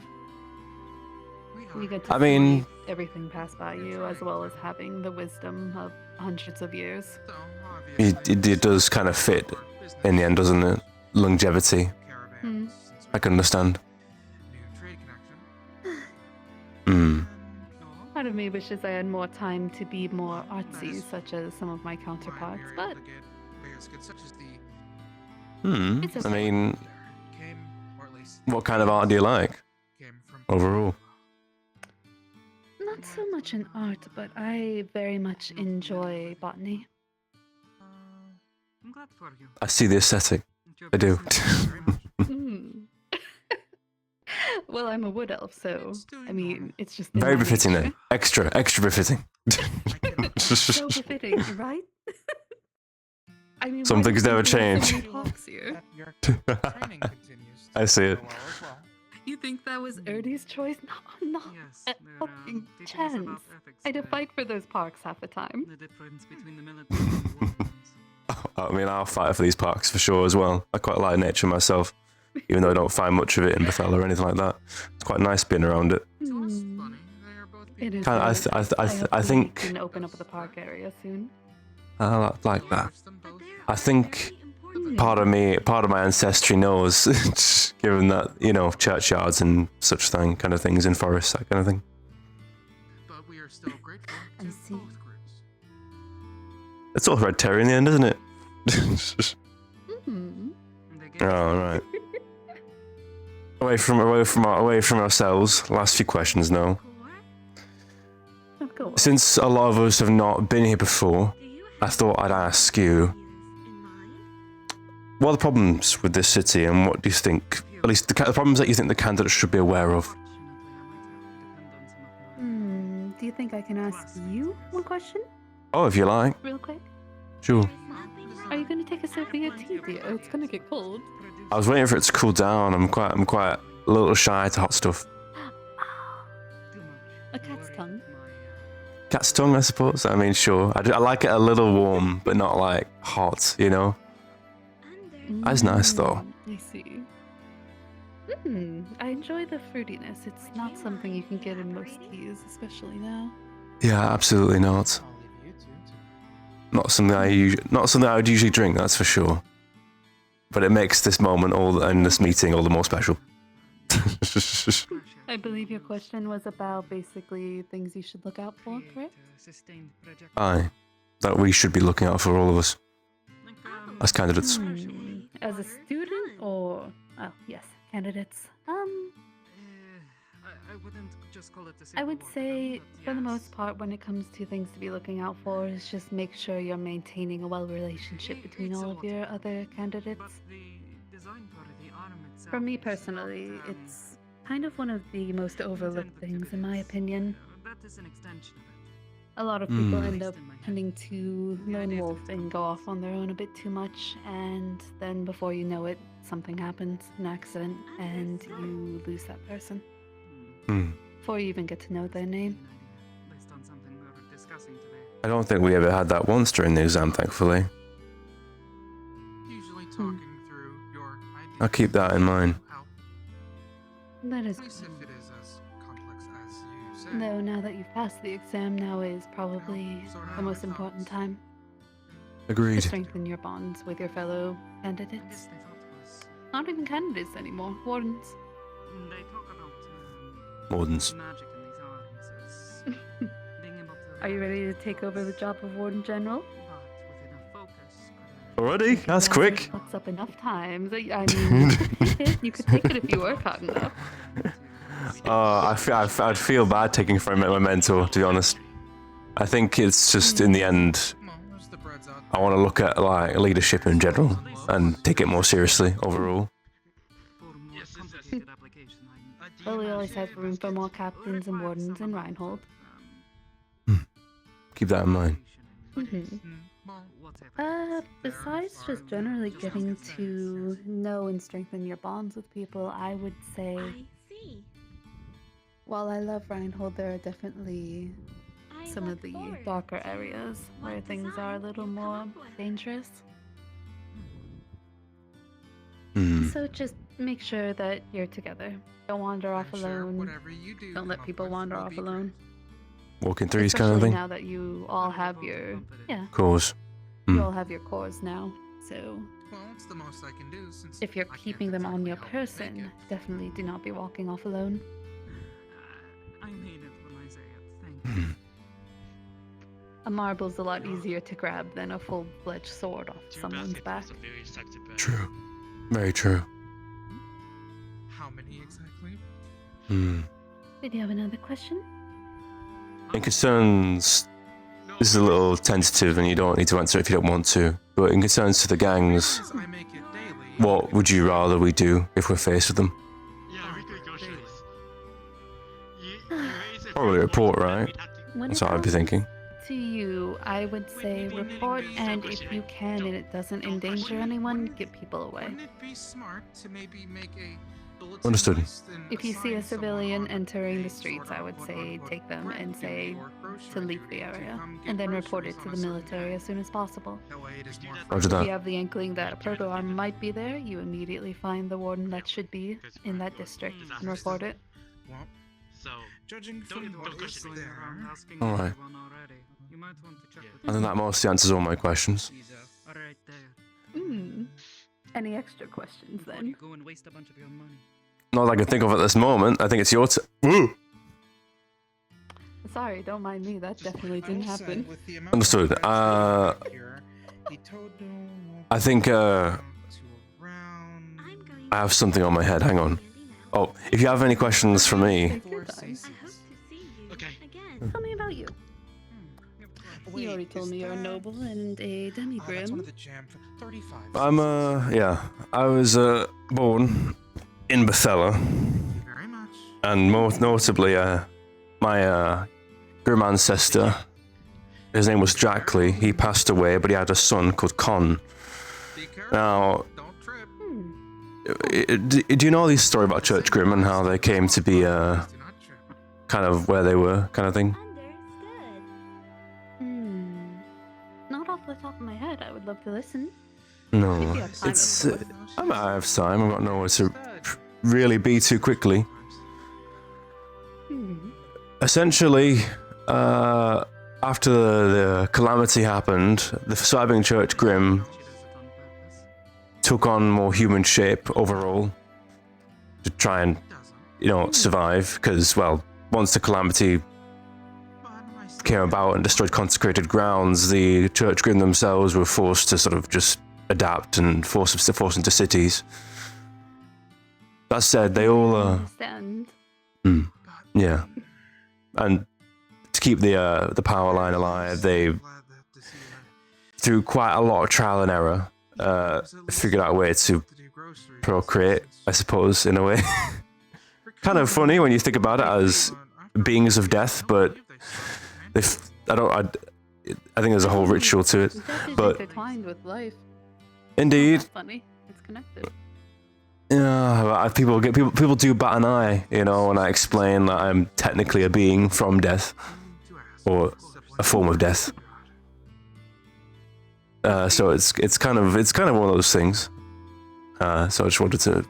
You get I to mean... see everything pass by you, as well as having the wisdom of hundreds of years. It does kind of fit in the end, doesn't it? Longevity. I can understand. Part of me wishes I had more time to be more artsy, such as some of my counterparts, but... It's I okay. mean... What kind of art do you like? Overall? Not so much in art, but I very much enjoy botany. I'm glad for you. I see the aesthetic. I do. Well, I'm a wood elf, so, I mean, it's just... Very befitting then. Extra befitting. So befitting, right? I mean, Some why things do you never think change. there's so many hawks here? I see it. You think that was Erdy's choice? No, not a fucking chance. I had to fight for those parks half the time. The difference between the military and the wardens. I mean, I'll fight for these parks for sure as well. I quite like nature myself, even though I don't find much of it in Bethel or anything like that. It's quite nice being around it. It is. I think we can open up the park area soon. I like that. I think part of my ancestry knows, given that, you know, churchyards and such kind of things in forests, that kind of thing. But we are still grateful to both groups. It's all hereditary in the end, isn't it? Oh, right. Away from ourselves. Last few questions now. Go. Since a lot of us have not been here before, I thought I'd ask you, what are the problems with this city, and what do you think, at least the problems that you think the candidates should be aware of? Do you think I can ask you one question? Oh, if you like. Real quick? Sure. Are you gonna take a sip of your tea, dear? It's gonna get cold. I was waiting for it to cool down. I'm quite a little shy to hot stuff. A cat's tongue. Cat's tongue, I suppose. I mean, sure. I like it a little warm, but not like hot, you know? That's nice though. I see. I enjoy the fruitiness. It's not something you can get in most teas, especially now. Yeah, absolutely not. Not something I would usually drink, that's for sure. But it makes this moment and this meeting all the more special. I believe your question was about basically things you should look out for, correct? Aye. That we should be looking out for all of us. As candidates. As a student or... Oh, yes, candidates. I would say, for the most part, when it comes to things to be looking out for, is just make sure you're maintaining a well relationship between all of your other candidates. For me personally, it's kind of one of the most overlooked things, in my opinion. A lot of people end up tending to lone wolf and go off on their own a bit too much, and then before you know it, something happens, an accident, and you lose that person. Before you even get to know their name. I don't think we ever had that once during the exam, thankfully. I'll keep that in mind. That is good. Though now that you've passed the exam, now is probably the most important time. Agreed. To strengthen your bonds with your fellow candidates. Not even candidates anymore, wardens. Wardens. Are you ready to take over the job of Warden General? Already? That's quick. What's up enough times? I mean, you could take it if you work hard enough. I'd feel bad taking from my mentor, to be honest. I think it's just, in the end, I want to look at like leadership in general and take it more seriously overall. Well, we always have room for more captains and wardens in Reinhold. Keep that in mind. Besides just generally getting to know and strengthen your bonds with people, I would say, while I love Reinhold, there are definitely some of the darker areas where things are a little more dangerous. So just make sure that you're together. Don't wander off alone. Don't let people wander off alone. Walking threes kind of thing. Now that you all have your Cores. You all have your cores now, so if you're keeping them on your person, definitely do not be walking off alone. I mean it when I say it. Thank you. A marble's a lot easier to grab than a full-fledged sword off someone's back. True. Very true. How many exactly? Did you have another question? It concerns... This is a little tentative and you don't need to answer if you don't want to, but in concerns to the gangs, what would you rather we do if we're faced with them? Probably report, right? That's what I'd be thinking. To you, I would say report, and if you can and it doesn't endanger anyone, get people away. Wouldn't it be smart to maybe make a bulletin Understood. list and If you see a assign civilian someone entering a the streets, sort I of would say quote-unquote take them and say or grocery to leave the duty to area, come get and then report it groceries to on the a certain military day. as soon as possible. That way it is more Roger If that. you have the inkling that a proto arm might be there, you immediately find the warden that should be in that district and report it. Well, judging from what is there, Alright. I think that mostly answers all my questions. Any extra questions then? go and waste a bunch of your money. Not that I can think of at this moment. I think it's your Woo! Sorry, don't mind me. That definitely didn't happen. Understood. I think I have something on my head. Hang on. Oh, if you have any questions for me, Tell me about you. You already told me you're a noble and a demigrim. That's one of the jam for 35. I'm, yeah. I was, born in Bethella. Very much. And most notably, my, grim ancestor, his name was Drackley. He passed away, but he had a son called Con. Now, do you know this story about Church Grim and how they came to be, kind of where they were, kind of thing? Not off the top of my head. I would love to listen. No, If you have time, it's. of course. I might have time. I've got nowhere to really be too quickly. Essentially, after the calamity happened, the surviving Church Grim took on more human shape overall to try and, survive. Because, well, once the calamity came about and destroyed consecrated grounds, the Church Grim themselves were forced to sort of just adapt and force into cities. That said, they all Understand. yeah, and to keep the power line alive, they, through quite a lot of trial and error, figured out a way to procreate, I suppose, in a way. Kind of funny when you think about it as beings of death, but I think there's a whole ritual to it. Death is But intertwined with life. indeed, That's funny. It's connected. yeah, people do bat an eye, when I explain that I'm technically a being from death, or a form of death. So it's kind of one of those things. So I just wanted to,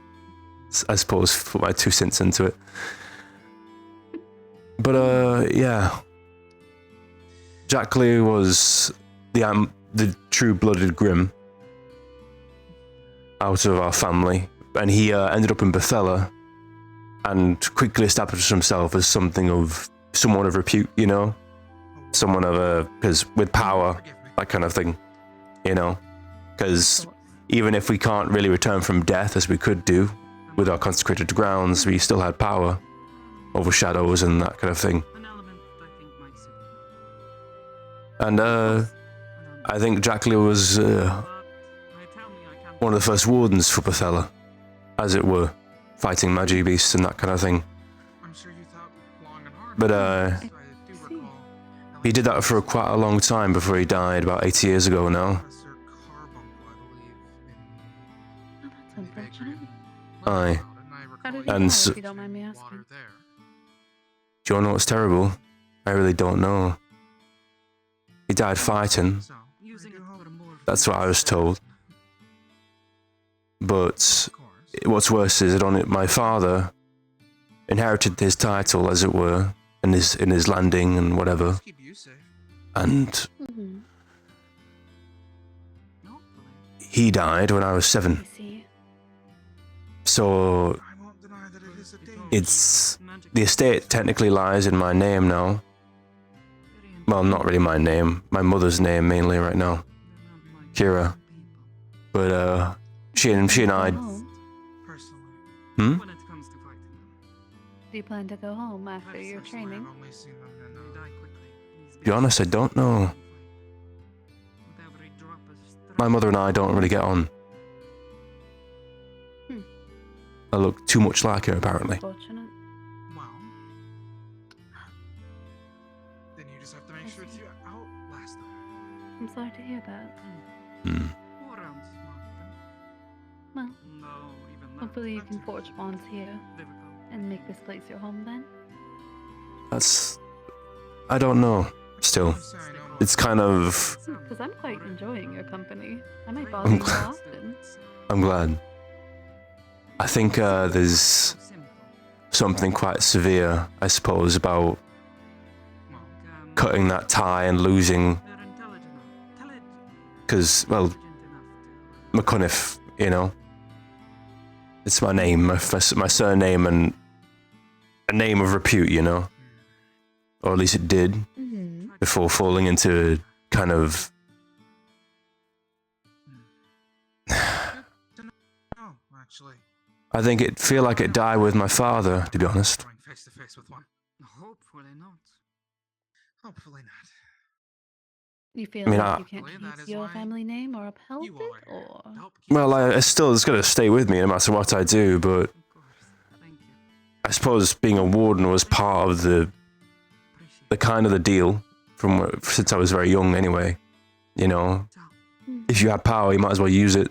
I suppose, put my 2 cents into it. But yeah, Drackley was the true-blooded Grim out of our family, and he ended up in Bethella and quickly established himself as someone of repute, someone of because with power, that kind of thing, because even if we can't really return from death as we could do with our consecrated grounds, we still had power over shadows and that kind of thing. And I think Drackley was one of the first wardens for Bethella, as it were, fighting magic beasts and that kind of thing. But he did that for quite a long time before he died, about 80 years ago now. Oh, that's unfortunate. Aye. How did he And die, so, if you don't mind me asking? do you know what's terrible? I really don't know. He died fighting. That's what I was told. But what's worse is that my father inherited his title, as it were, in his landing and whatever. And he died when I was 7. So the estate technically lies in my name now. Well, not really my name, my mother's name mainly right now, Kira. But she and I. Do you plan to go home after your training? To be honest, I don't know. My mother and I don't really get on. I look too much like her, apparently. Unfortunate. Then you just have to make sure to outlast them. I'm sorry to hear that. Well, hopefully you can forge bonds here and make this place your home then. I don't know, still. It's kind of... Because I'm quite enjoying your company. I might bother you more often. I'm glad. I think there's something quite severe, I suppose, about cutting that tie and losing. Because, well, McCunniff, it's my name, my surname, and a name of repute, or at least it did, before falling into kind of. I think it feel like it died with my father, to be honest. Face to face with one. Hopefully not. Hopefully not. You feel I mean, like you can't use your family name or uphold it, or? well, it's going to stay with me no matter what I do, but I suppose being a warden was part of the kind of the deal since I was very young anyway. You know, if you have power, you might as well use it.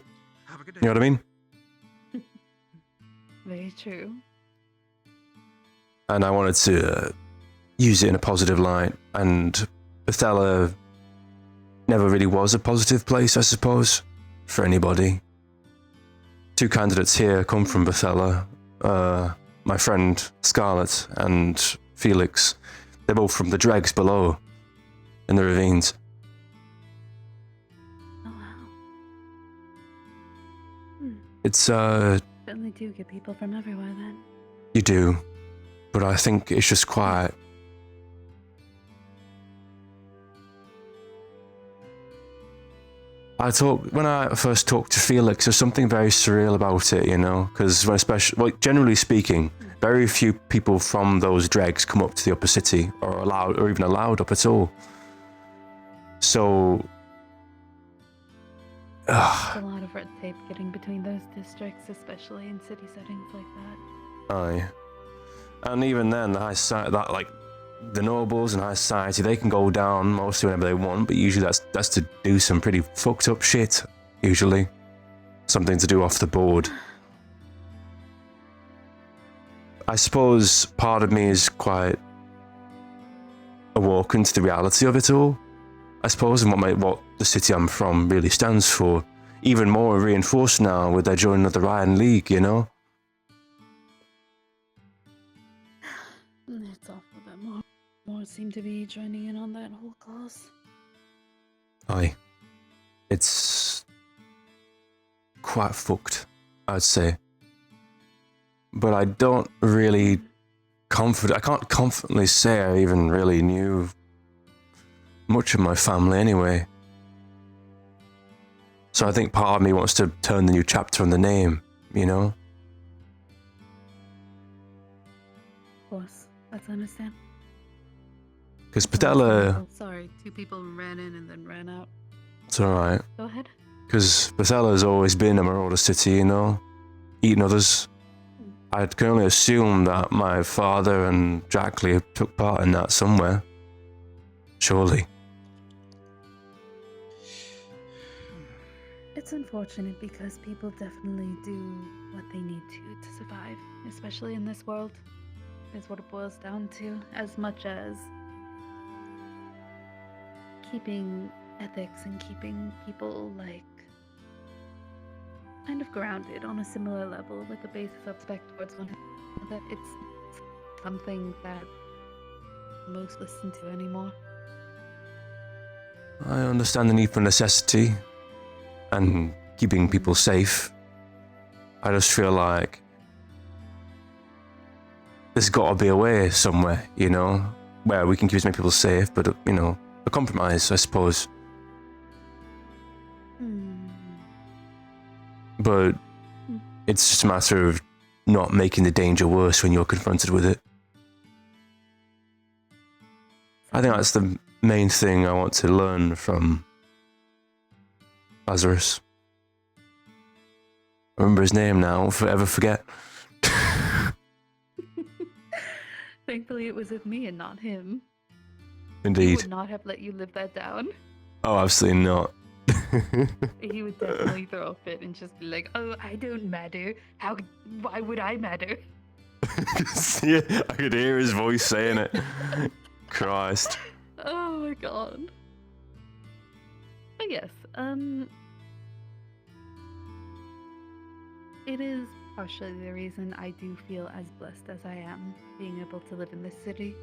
You know what I mean? Very true. And I wanted to use it in a positive light, and Bethella never really was a positive place, I suppose, for anybody. 2 candidates here come from Bethella. My friend Scarlett and Felix. They're both from the dregs below, in the ravines. Oh wow. It's, Certainly do get people from everywhere then. You do, but I think it's just quiet. When I first talked to Felix, there's something very surreal about it, you know, because generally speaking, very few people from those dregs come up to the upper city or even allowed up at all. So, There's a lot of red tape getting between those districts, especially in city settings like that. aye, and even then, the nobles and high society, they can go down mostly whenever they want, but usually that's to do some pretty fucked up shit, usually. Something to do off the board. I suppose part of me is quite awoken to the reality of it all, I suppose, and what the city I'm from really stands for. Even more reinforced now with their joining of the Ryan League, you know? It's awful that more seem to be joining in on that whole cause. Aye. It's quite fucked, I'd say. But I don't really I can't confidently say I even really knew much of my family anyway. So I think part of me wants to turn the new chapter on the name, you know? Of course, that's understandable. Because Bethella... Sorry, 2 people ran in and then ran out. It's alright. Go ahead. Because Bethella's always been a marauder city, you know? Eating others. I can only assume that my father and Jackley took part in that somewhere. Surely. It's unfortunate because people definitely do what they need to survive, especially in this world, is what it boils down to, as much as keeping ethics and keeping people, like, kind of grounded on a similar level with a basis of respect towards one another. It's something that most listen to anymore. I understand the need for necessity and keeping people safe. I just feel like there's got to be a way somewhere, you know, where we can keep as many people safe, but, you know, a compromise, I suppose. But it's just a matter of not making the danger worse when you're confronted with it. I think that's the main thing I want to learn from Lazarus. I remember his name now, I'll forever forget. Thankfully it was with me and not him. He Indeed. would not have let you live that down. Oh, absolutely not. He would definitely throw a fit and just be like, "Oh, I don't matter. Why would I matter?" Yeah, I could hear his voice saying it. Christ. Oh my god. But yes, it is partially the reason I do feel as blessed as I am, being able to live in this city,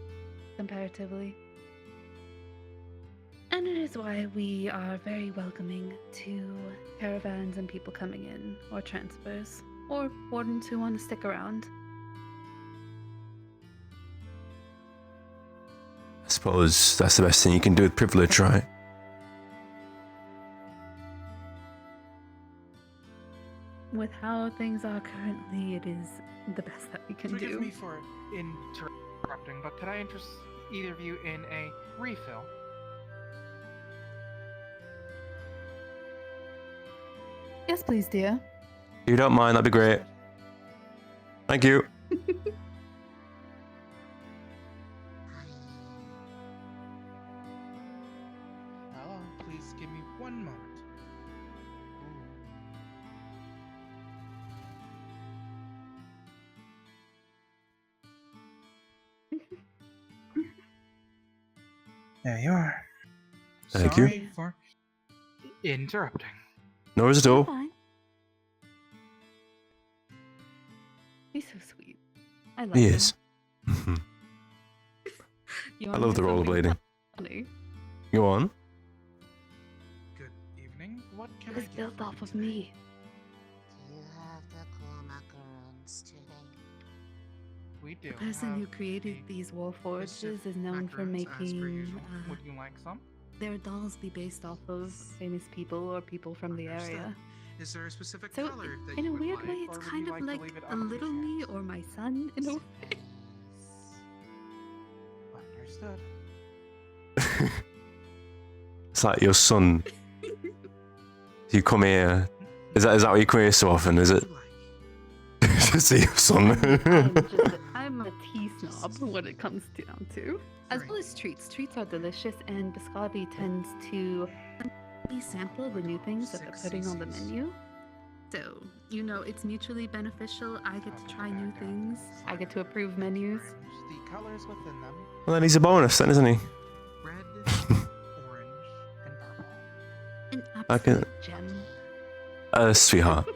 comparatively. And it is why we are very welcoming to caravans and people coming in, or transfers, or wardens who want to stick around. I suppose that's the best thing you can do with privilege, right? With how things are currently, it is the best that we can do. Forgive me for interrupting, but could I interest either of you in a refill? Yes, please, dear. If you don't mind, that'd be great. Thank you. Hello, please give me 1 moment. There you are. Thank you. Sorry for interrupting. No worries at all. Fine. He's so sweet. I love He him. is. You I wanna love the hear something rollerblading. funny? Go on. Good evening. What can It I was do? built off of me. You have the cool macaroons today. We do. The person who created these war forges is known for making Would you like some? their dolls be based off of famous people or people from the area. Is there a specific So, color that in you a would weird like, way, or it's would kind you of like to like leave it a up to little me or my son in a way. Understood. It's like your son. You come here. Is that what you come here so often? Is it? To see your son. I'm a tea snob when it comes down to. As well as treats. Treats are delicious, and Biscotti tends to sample the new things that they're putting on the menu. So, you know, it's mutually beneficial. I get to try new things. I get to approve menus. The colors within them: Well, then he's a bonus, then, isn't he? red, orange, and purple. An I can. absolute gem. Sweetheart.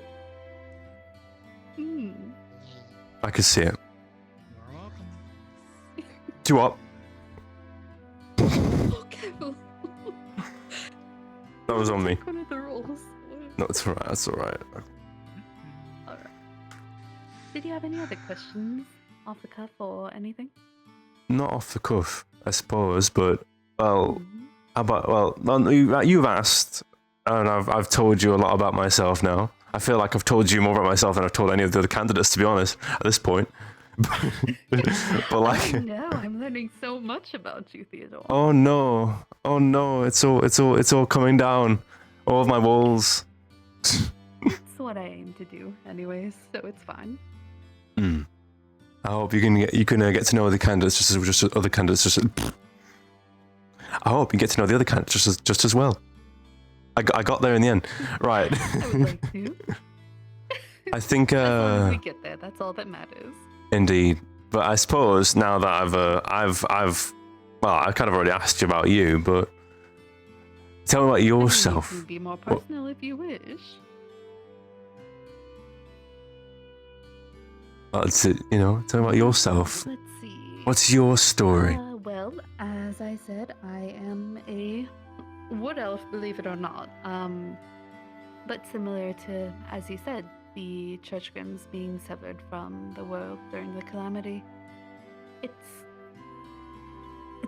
Mm. I can see it. You're welcome. Do what? Oh, careful. That was on me. One of the rolls. No, it's alright. That's alright. Alright. Did you have any other questions off the cuff or anything? Not off the cuff, I suppose, but well, how about you've asked, and I've told you a lot about myself now. I feel like I've told you more about myself than I've told any of the other candidates, to be honest, at this point. But like, I know, I'm learning so much about you, Theodore. oh no, it's all coming down, all of my walls. That's what I aim to do, anyways, so it's fine. I hope you can get to know the candidates just as other candidates just. I hope you get to know the other candidates just as well. I got there in the end, right? I would like to. I think. As long as we get there, that's all that matters. Indeed, but I suppose now that I kind of already asked you about you, but tell me about yourself. You can be more personal if you wish. Tell me about yourself. Let's see. What's your story? Well, as I said, I am a wood elf, believe it or not. But similar to, as you said, the church grims being severed from the world during the calamity. It's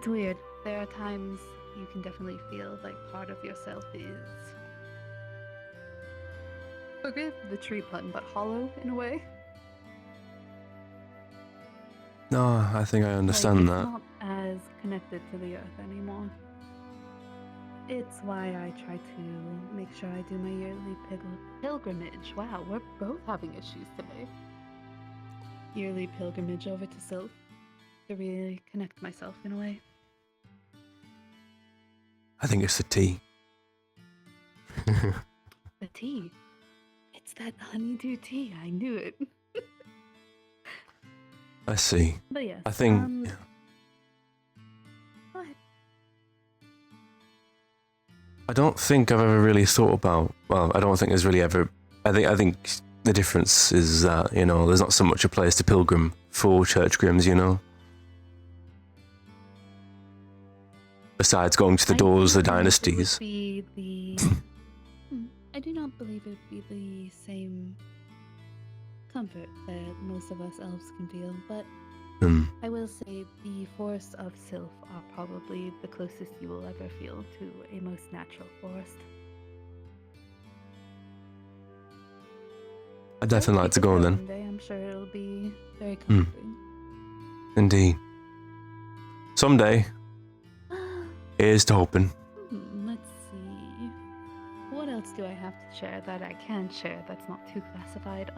weird. There are times you can definitely feel like part of yourself is, forgive the tree pun, but hollow in a way. No, I think I understand Like, that. it's not as connected to the earth anymore. It's why I try to make sure I do my yearly pilgrimage. Wow, we're both having issues today. Yearly pilgrimage over to Sylph to really connect myself in a way. I think it's the tea. The tea. It's that honeydew tea. I knew it. I see. But yes. I think. Go ahead. I don't think I've ever really thought about. Well, I don't think there's really ever. I think the difference is that there's not so much a place to pilgrim for church grims. Besides going to the doors of the dynasties. I do not believe it would be the same comfort that most of us elves can feel, but I will say the forests of Sylph are probably the closest you will ever feel to a most natural forest. I'd definitely like to go then. One day, I'm sure it'll be very comforting. Indeed. Someday. Here's to hoping. Let's see. What else do I have to share that I can share that's not too classified.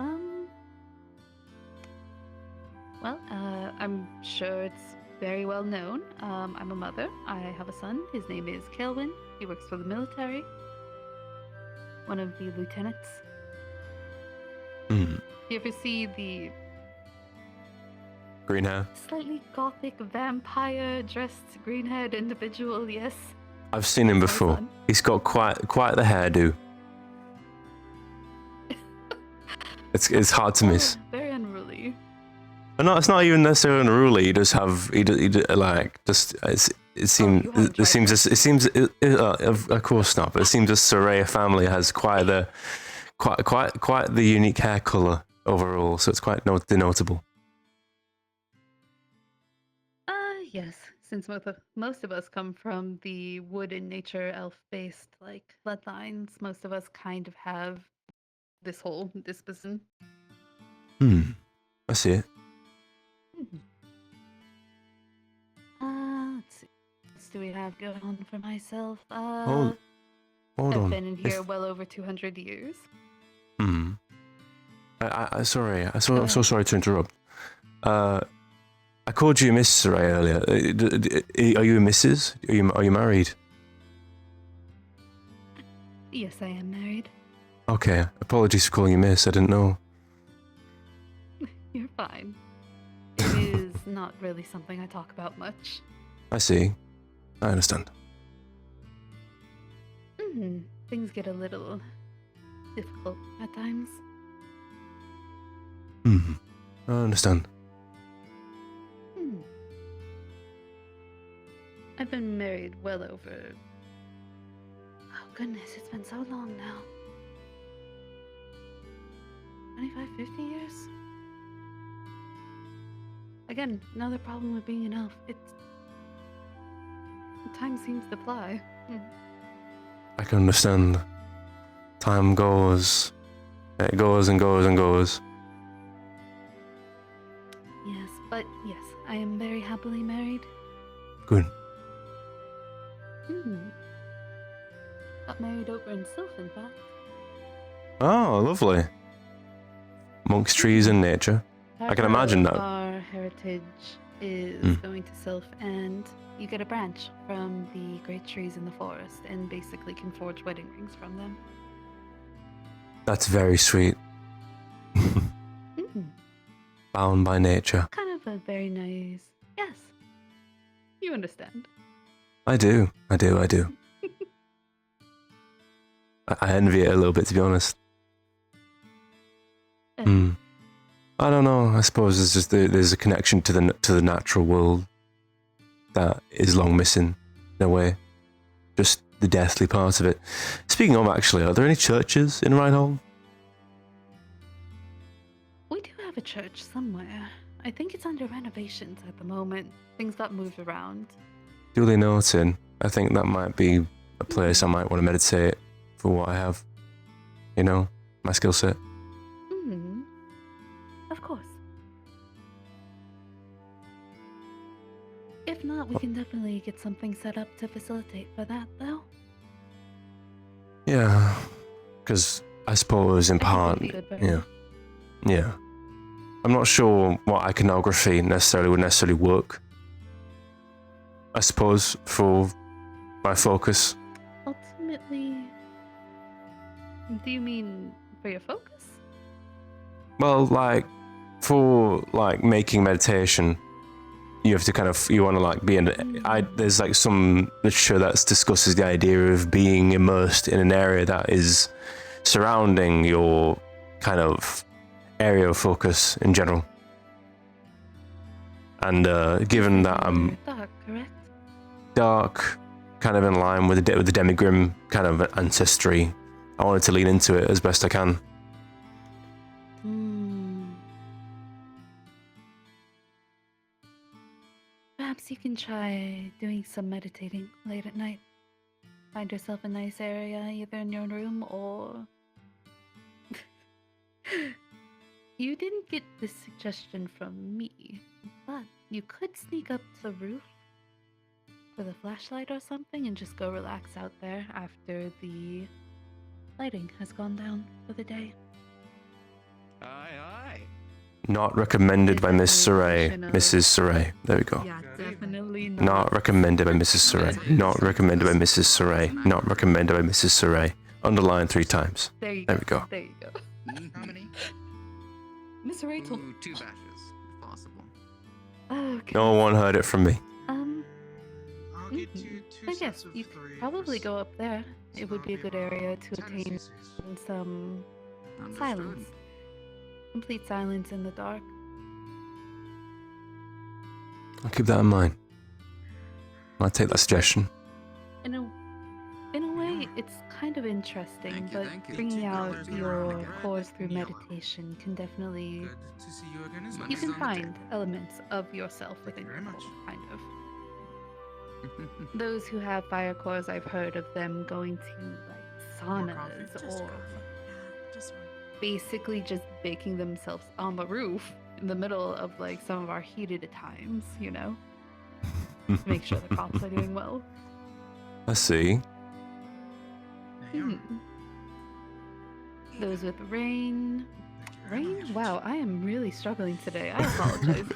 Well, I'm sure it's very well known. I'm a mother. I have a son. His name is Kelvin. He works for the military. One of the lieutenants. Hmm. You ever see the Green hair. slightly gothic vampire dressed green-haired individual? Yes. I've seen him before. He's got quite the hairdo. It's hard to miss. Very unruly. But no, it's not even necessarily unruly. He does have like just it seems of course not, but it seems the Soraya family has quite the unique hair color overall, so it's quite notable. Yes. Since most of us come from the wood and nature elf-based like bloodlines, most of us kind of have this whole disposition. I see it. Let's see. What do we have going on for myself? Hold I've on. been in here well over 200 years. Sorry. I'm so sorry to interrupt. I called you Miss Ray earlier. Are you a Mrs.? Are you married? Yes, I am married. Okay. Apologies for calling you Miss. I didn't know. You're fine. It is not really something I talk about much. I see. I understand. Things get a little difficult at times. I understand. I've been married well over... Oh goodness, it's been so long now. 25, 50 years? Again, another problem with being an elf. Time seems to fly. I can understand. Time goes. It goes and goes and goes. Yes, but yes, I am very happily married. Good. Got married over in Sylph, in fact. Oh, lovely. Monks, trees, and nature. I can imagine that. Our heritage is going to Sylph, and you get a branch from the great trees in the forest, and basically can forge wedding rings from them. That's very sweet. Bound by nature. Kind of a very nice... Yes. You understand. I do. I envy it a little bit, to be honest. I don't know. I suppose there's a connection to the natural world that is long missing in a way. Just the deathly part of it. Speaking of, actually, are there any churches in Reinhold? We do have a church somewhere. I think it's under renovations at the moment. Things got moved around. Duly noted. I think that might be a place I might want to meditate for what I have. You know, my skill set. Of course. If not, we can definitely get something set up to facilitate for that, though. Yeah, because I suppose in part, yeah. I'm not sure what iconography would necessarily work. I suppose for my focus. Ultimately, do you mean for your focus? Well, like for making meditation, you have to you want to be in. There's some literature that discusses the idea of being immersed in an area that is surrounding your kind of area of focus in general. And given that I'm dark, correct? Dark, kind of in line with the Demigrim kind of ancestry, I wanted to lean into it as best I can. Perhaps you can try doing some meditating late at night. Find yourself a nice area, either in your room or... You didn't get this suggestion from me, but you could sneak up to the roof with a flashlight or something and just go relax out there after the lighting has gone down for the day. Aye, aye. Not recommended by Miss Saray. Mrs. Saray. There we go. Yeah, definitely Not recommended by Mrs. Saray. Not recommended by Mrs. Saray. Not recommended by Mrs. Saray. Underline 3 times. There you There go. we go. There you go. How many? Miss Rachel. Ooh, 2 batches, if possible. Okay. No one heard it from me. I'll get you 2 I guess sets of you 3. could probably go up there. It would be a good area to attain some silence. Complete silence in the dark. I'll keep that in mind. I'll take that suggestion. In a way, it's kind of interesting, but bringing out your cores through meditation can definitely... To see you again as You can find elements of yourself within your core, kind of. Those who have fire cores, I've heard of them going to like saunas or basically just baking themselves on the roof in the middle of like some of our heated times, you know, to make sure the crops are doing well. I see. Those with rain. Rain? Wow, I am really struggling today. I apologize.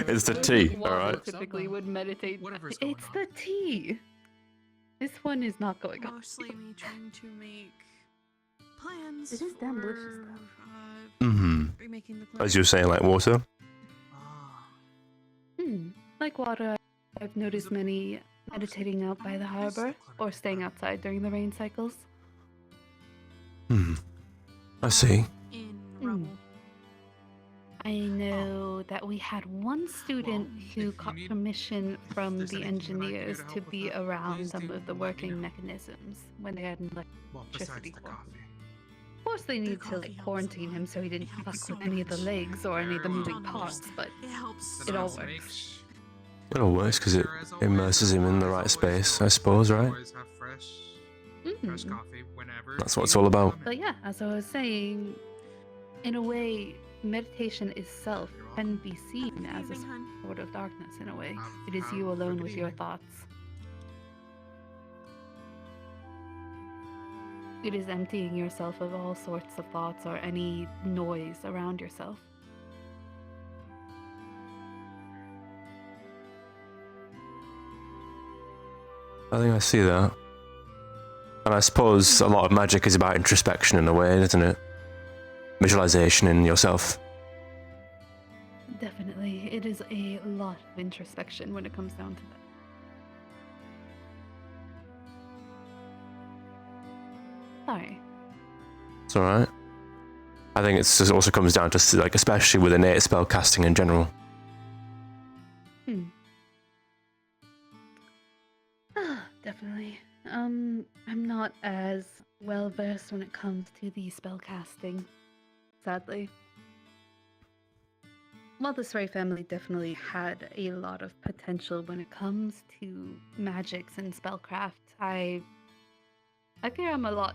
It's the tea, alright? Typically would meditate. It's the tea. This one is not going on. Mostly me trying to make plans. It is damn delicious remaking the As you were saying, like water? Like water, I've noticed many meditating out by the harbor or staying outside during the rain cycles. I see. I know that we had one student who got permission from the engineers to be around some of the working mechanisms when they had electricity. Of course, they need to like quarantine him so he didn't fuck with any of the legs or any of the moving parts, but it all works. It all works because it immerses him in the right space, I suppose, right? That's what it's all about. But yeah, as I was saying, in a way, meditation itself can be seen as a sort of darkness in a way. It is you alone with your thoughts. It is emptying yourself of all sorts of thoughts or any noise around yourself. I think I see that. And I suppose a lot of magic is about introspection in a way, isn't it? Visualization in yourself. Definitely. It is a lot of introspection when it comes down to that. Sorry. It's alright. I think it also comes down to, like, especially with innate spell casting in general. Definitely. I'm not as well versed when it comes to the spell casting, sadly. While the Sray family definitely had a lot of potential when it comes to magics and spellcraft, I fear I'm a lot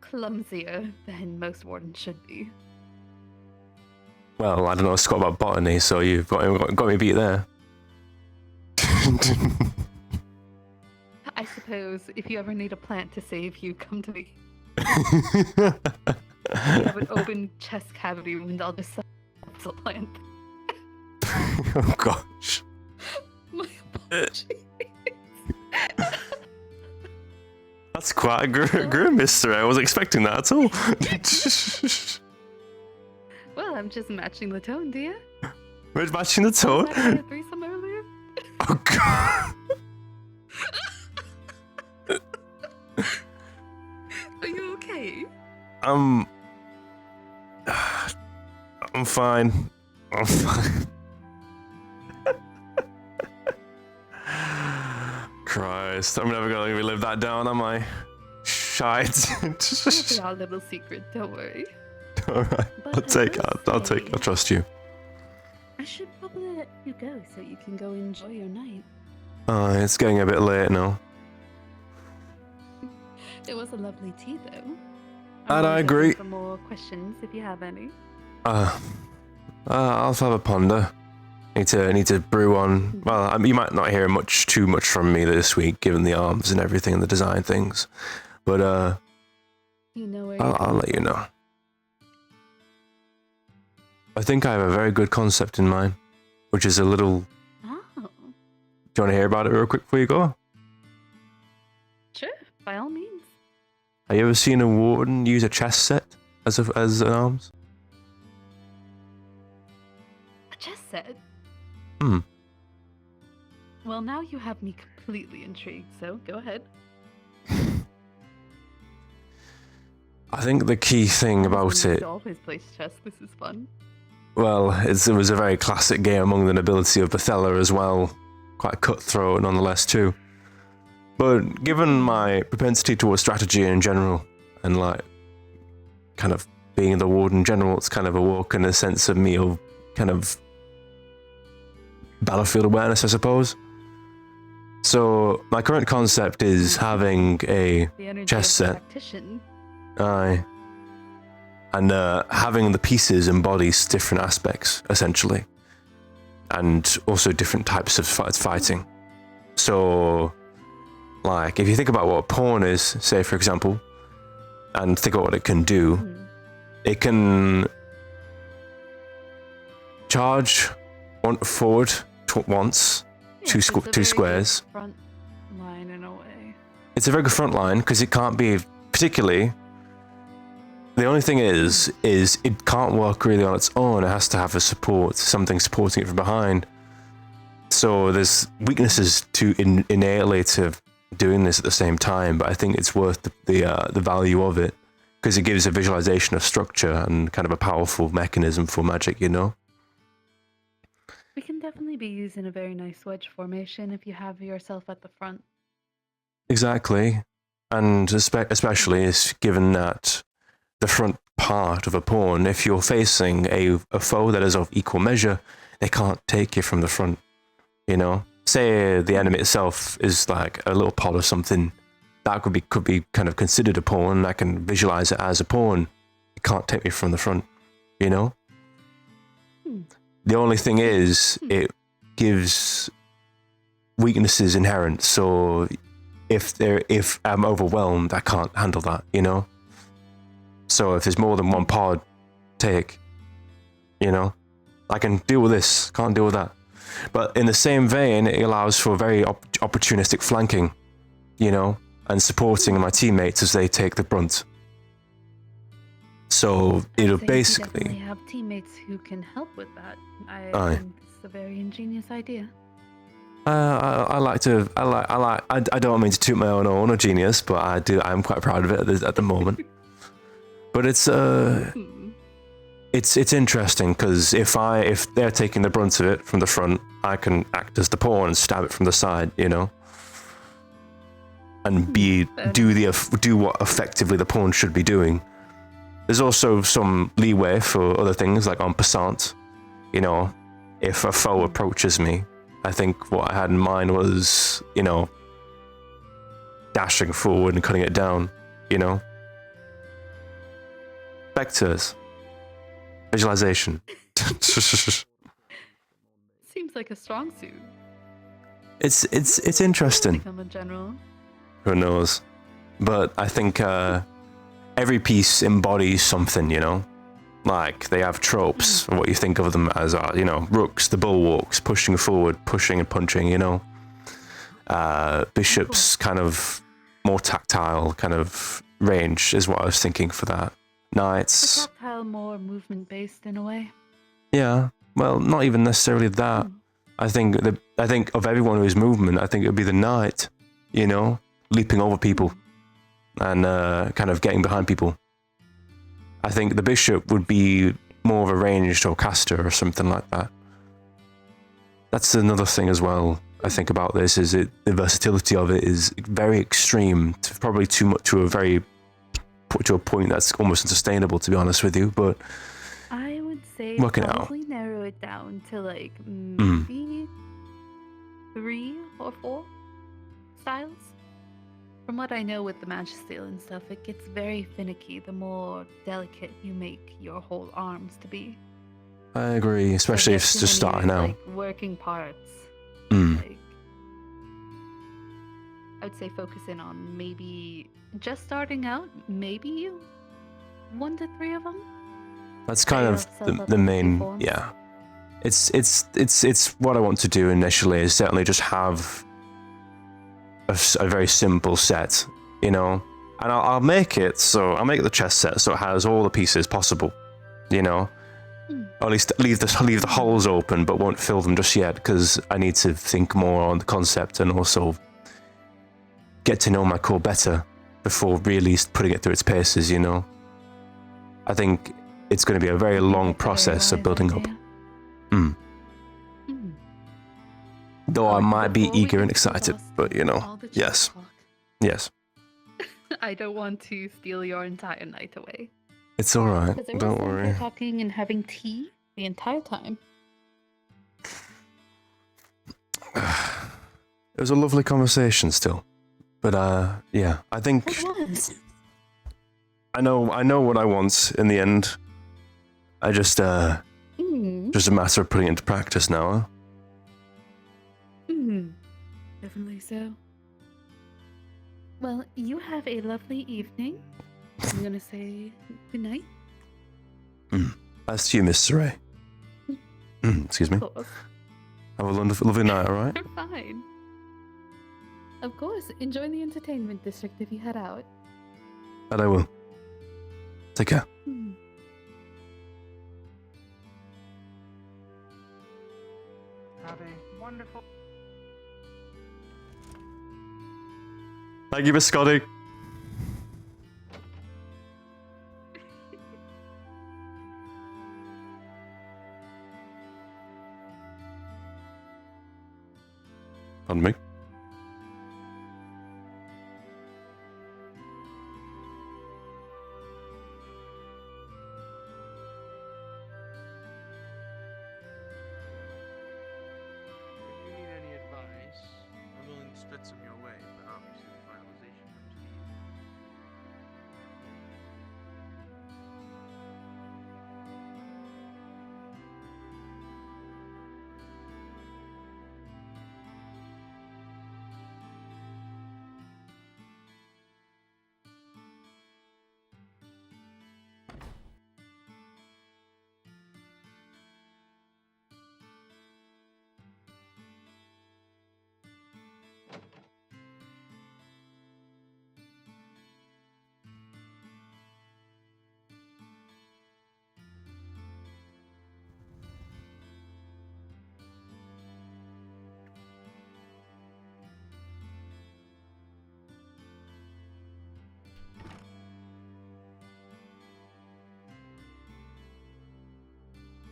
clumsier than most wardens should be. Well, I don't know Scott about botany, so you've got me beat there. I suppose if you ever need a plant to save you, come to me. You have an open chest cavity wound, I'll just a plant. Oh gosh. My apologies. That's quite a grim mystery. I wasn't expecting that at all. Well, I'm just matching the tone, dear. We're matching the tone? Was that a threesome earlier? Oh god. Are you okay? I'm fine. I'm fine. Christ, I'm never gonna relive that down, am I? Shite. It's our little secret, don't worry. Alright, I'll trust you. I should probably let you go so you can go enjoy your night. Oh, it's getting a bit late now. It was a lovely tea, though. And I agree. For more questions, if you have any. I'll have a ponder. Need to brew on. Well, you might not hear too much from me this week, given the arms and everything and the design things. But You know where I'll let you know. I think I have a very good concept in mind, which is a little... Oh. Do you want to hear about it real quick before you go? Sure, by all means. Have you ever seen a warden use a chess set as an arms? A chess set? Hmm. Well, now you have me completely intrigued, so go ahead. I think the key thing about it... always plays chess, this is fun. Well, it was a very classic game among the nobility of Bethella as well. Quite cutthroat nonetheless too. But given my propensity towards strategy in general, and like, kind of being the warden general, it's kind of awoken a sense of me of kind of battlefield awareness, I suppose. So my current concept is having a chess set. Aye. And having the pieces embody different aspects, essentially. And also different types of fighting. So, like, if you think about what a pawn is, say for example, and think about what it can do, it can charge forward once, two squares. Front line in a way. It's a very good front line because it can't be particularly. The only thing is it can't work really on its own. It has to have a support, something supporting it from behind. So there's weaknesses to innately to doing this at the same time, but I think it's worth the value of it because it gives a visualization of structure and kind of a powerful mechanism for magic, you know. We can definitely be using a very nice wedge formation if you have yourself at the front. Exactly, and especially is given that the front part of a pawn, if you're facing a foe that is of equal measure, they can't take you from the front, you know? Say the enemy itself is like a little pod or something, that could be kind of considered a pawn, I can visualize it as a pawn. It can't take me from the front, you know? The only thing is, it gives weaknesses inherent, so if I'm overwhelmed, I can't handle that, you know? So if there's more than one pod, take, you know, I can deal with this, can't deal with that. But in the same vein, it allows for very opportunistic flanking, you know, and supporting my teammates as they take the brunt. So it'll basically. You definitely have teammates who can help with that. I think it's a very ingenious idea. I don't mean to toot my own horn or genius, but I'm quite proud of it at the moment. But it's interesting because if they're taking the brunt of it from the front, I can act as the pawn and stab it from the side, you know, and do what effectively the pawn should be doing. There's also some leeway for other things like en passant, you know, if a foe approaches me. I think what I had in mind was, you know, dashing forward and cutting it down, you know. Vectors. Visualization. Seems like a strong suit. It's interesting. Become a general. Who knows? But I think every piece embodies something, you know? Like, they have tropes, what you think of them as, you know, rooks, the bulwarks, pushing forward, pushing and punching, you know? Bishops, kind of more tactile kind of range is what I was thinking for that. Knights. Tactile, more movement-based in a way. Yeah, well, not even necessarily that. I think of everyone who's movement, I think it would be the knight, you know? Leaping over people and kind of getting behind people. I think the bishop would be more of a ranged or caster or something like that. That's another thing as well I think about this, is the versatility of it is very extreme, probably too much to a point that's almost unsustainable, to be honest with you, but I would say probably narrow it down to like maybe 3 or 4 styles. From what I know with the Magisteel and stuff, it gets very finicky the more delicate you make your whole arms to be. I agree, especially if it's just starting out. Like working parts. I'd say focus in on maybe just starting out, maybe 1 to 3 of them. That's kind of the main, yeah. It's what I want to do initially is certainly just have a very simple set, you know, and I'll make it so I'll make the chess set so it has all the pieces possible, you know, or at least leave the holes open, but won't fill them just yet because I need to think more on the concept and also get to know my core better before really putting it through its paces, you know. I think it's going to be a very long process of building up. Though I might be eager and excited, but you know, yes. Yes. I don't want to steal your entire night away. It's alright, Because don't worry. talking and having tea the entire time. It was a lovely conversation still. But yeah, I think It was. I know what I want in the end. I just just a matter of putting it into practice now, huh? Definitely so. Well, you have a lovely evening. I'm gonna say good night. As to you, Miss Saray. Excuse me. Of course. Have a lovely night, alright? You're fine. Of course, enjoy the entertainment district if you head out. That I will. Take care. Have a wonderful. Thank you, Miss Scotty. Pardon me. If you need any advice, I'm willing to spit some your way, but obviously the finalization comes to you.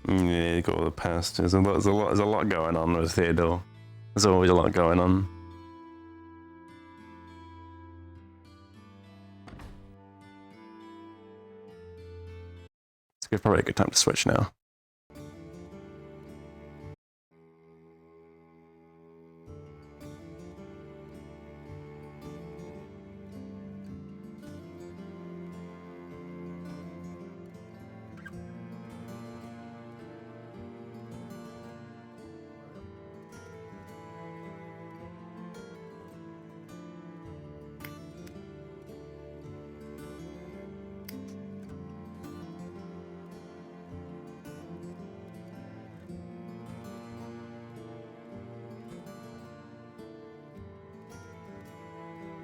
Yeah, go to the past. There's a lot going on with Theodore. There's always a lot going on. It's probably a good time to switch now.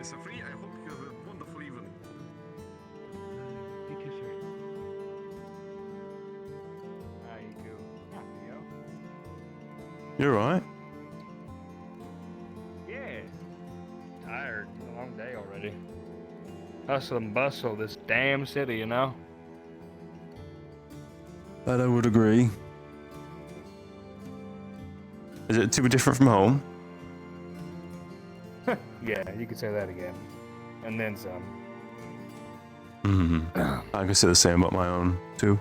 Mr. Free, I hope you have a wonderful evening. You too, sir. How you go? You're right. Yeah. Tired. A long day already. Hustle and bustle this damn city, you know? That I would agree. Is it too different from home? Yeah, you could say that again. And then some. I can say the same about my own, too.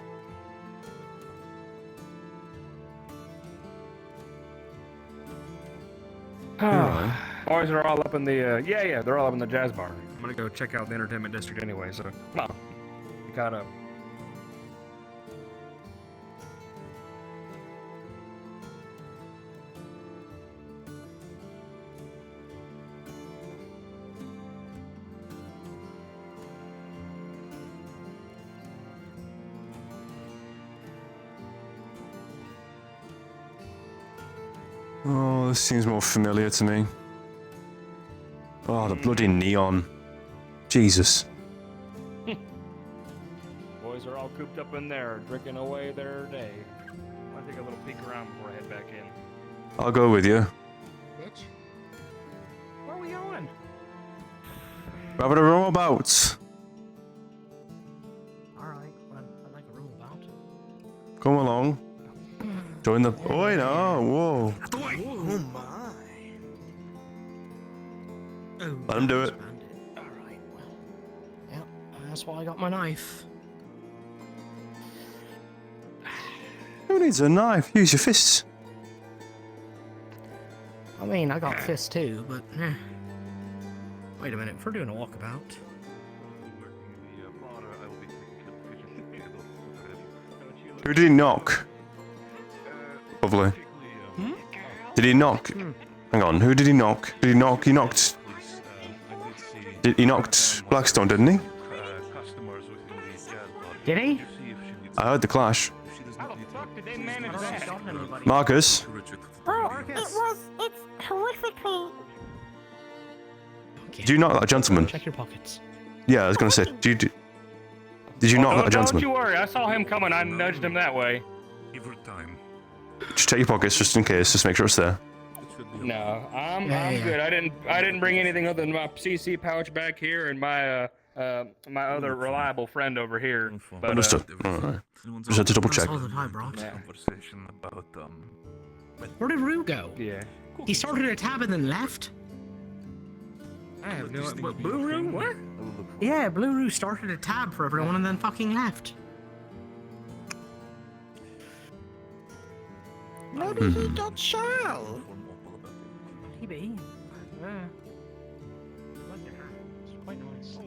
Boys are all up in the, yeah, they're all up in the jazz bar. I'm gonna go check out the entertainment district anyway, so come on. You caught up. Oh, this seems more familiar to me. Oh, the bloody neon. Jesus. Boys are all cooped up in there, drinking away their day. I take a little peek around before I head back in. I'll go with you. Bitch. Where are we going? We're having a roam about. Alright, well, I'd like a room about. Come along. Join the. Oh, no. Whoa. Oh my. Oh, Let him do it. Alright, well. Yep, that's why I got my knife. Who needs a knife? Use your fists. I mean, I got fists too, but wait a minute, if we're doing a walkabout. Who did he knock? Lovely. Did he knock? Hang on, who did he knock? Did he knock? He knocked. He knocked Blackstone, didn't he? Did he? I heard the clash. How the fuck did they manage that? Marcus? It's horrifically. Did you knock that gentleman? Check your pockets. Yeah, I was gonna say, did you knock that Don't gentleman? you worry, I saw him coming. I nudged him that way. Just check your pockets just in case, just make sure it's there. No, I'm good. I didn't bring anything other than my CC pouch back here and my my other reliable friend over here. But, Understood. Alright. Just had to double check. Conversation about Where did Rue go? Yeah. He started a tab and then left? I have no idea. What, Blue Rue? What? Yeah, Blue Rue started a tab for everyone and then fucking left. Maybe he got shy. Maybe. Yeah. It's quite nice.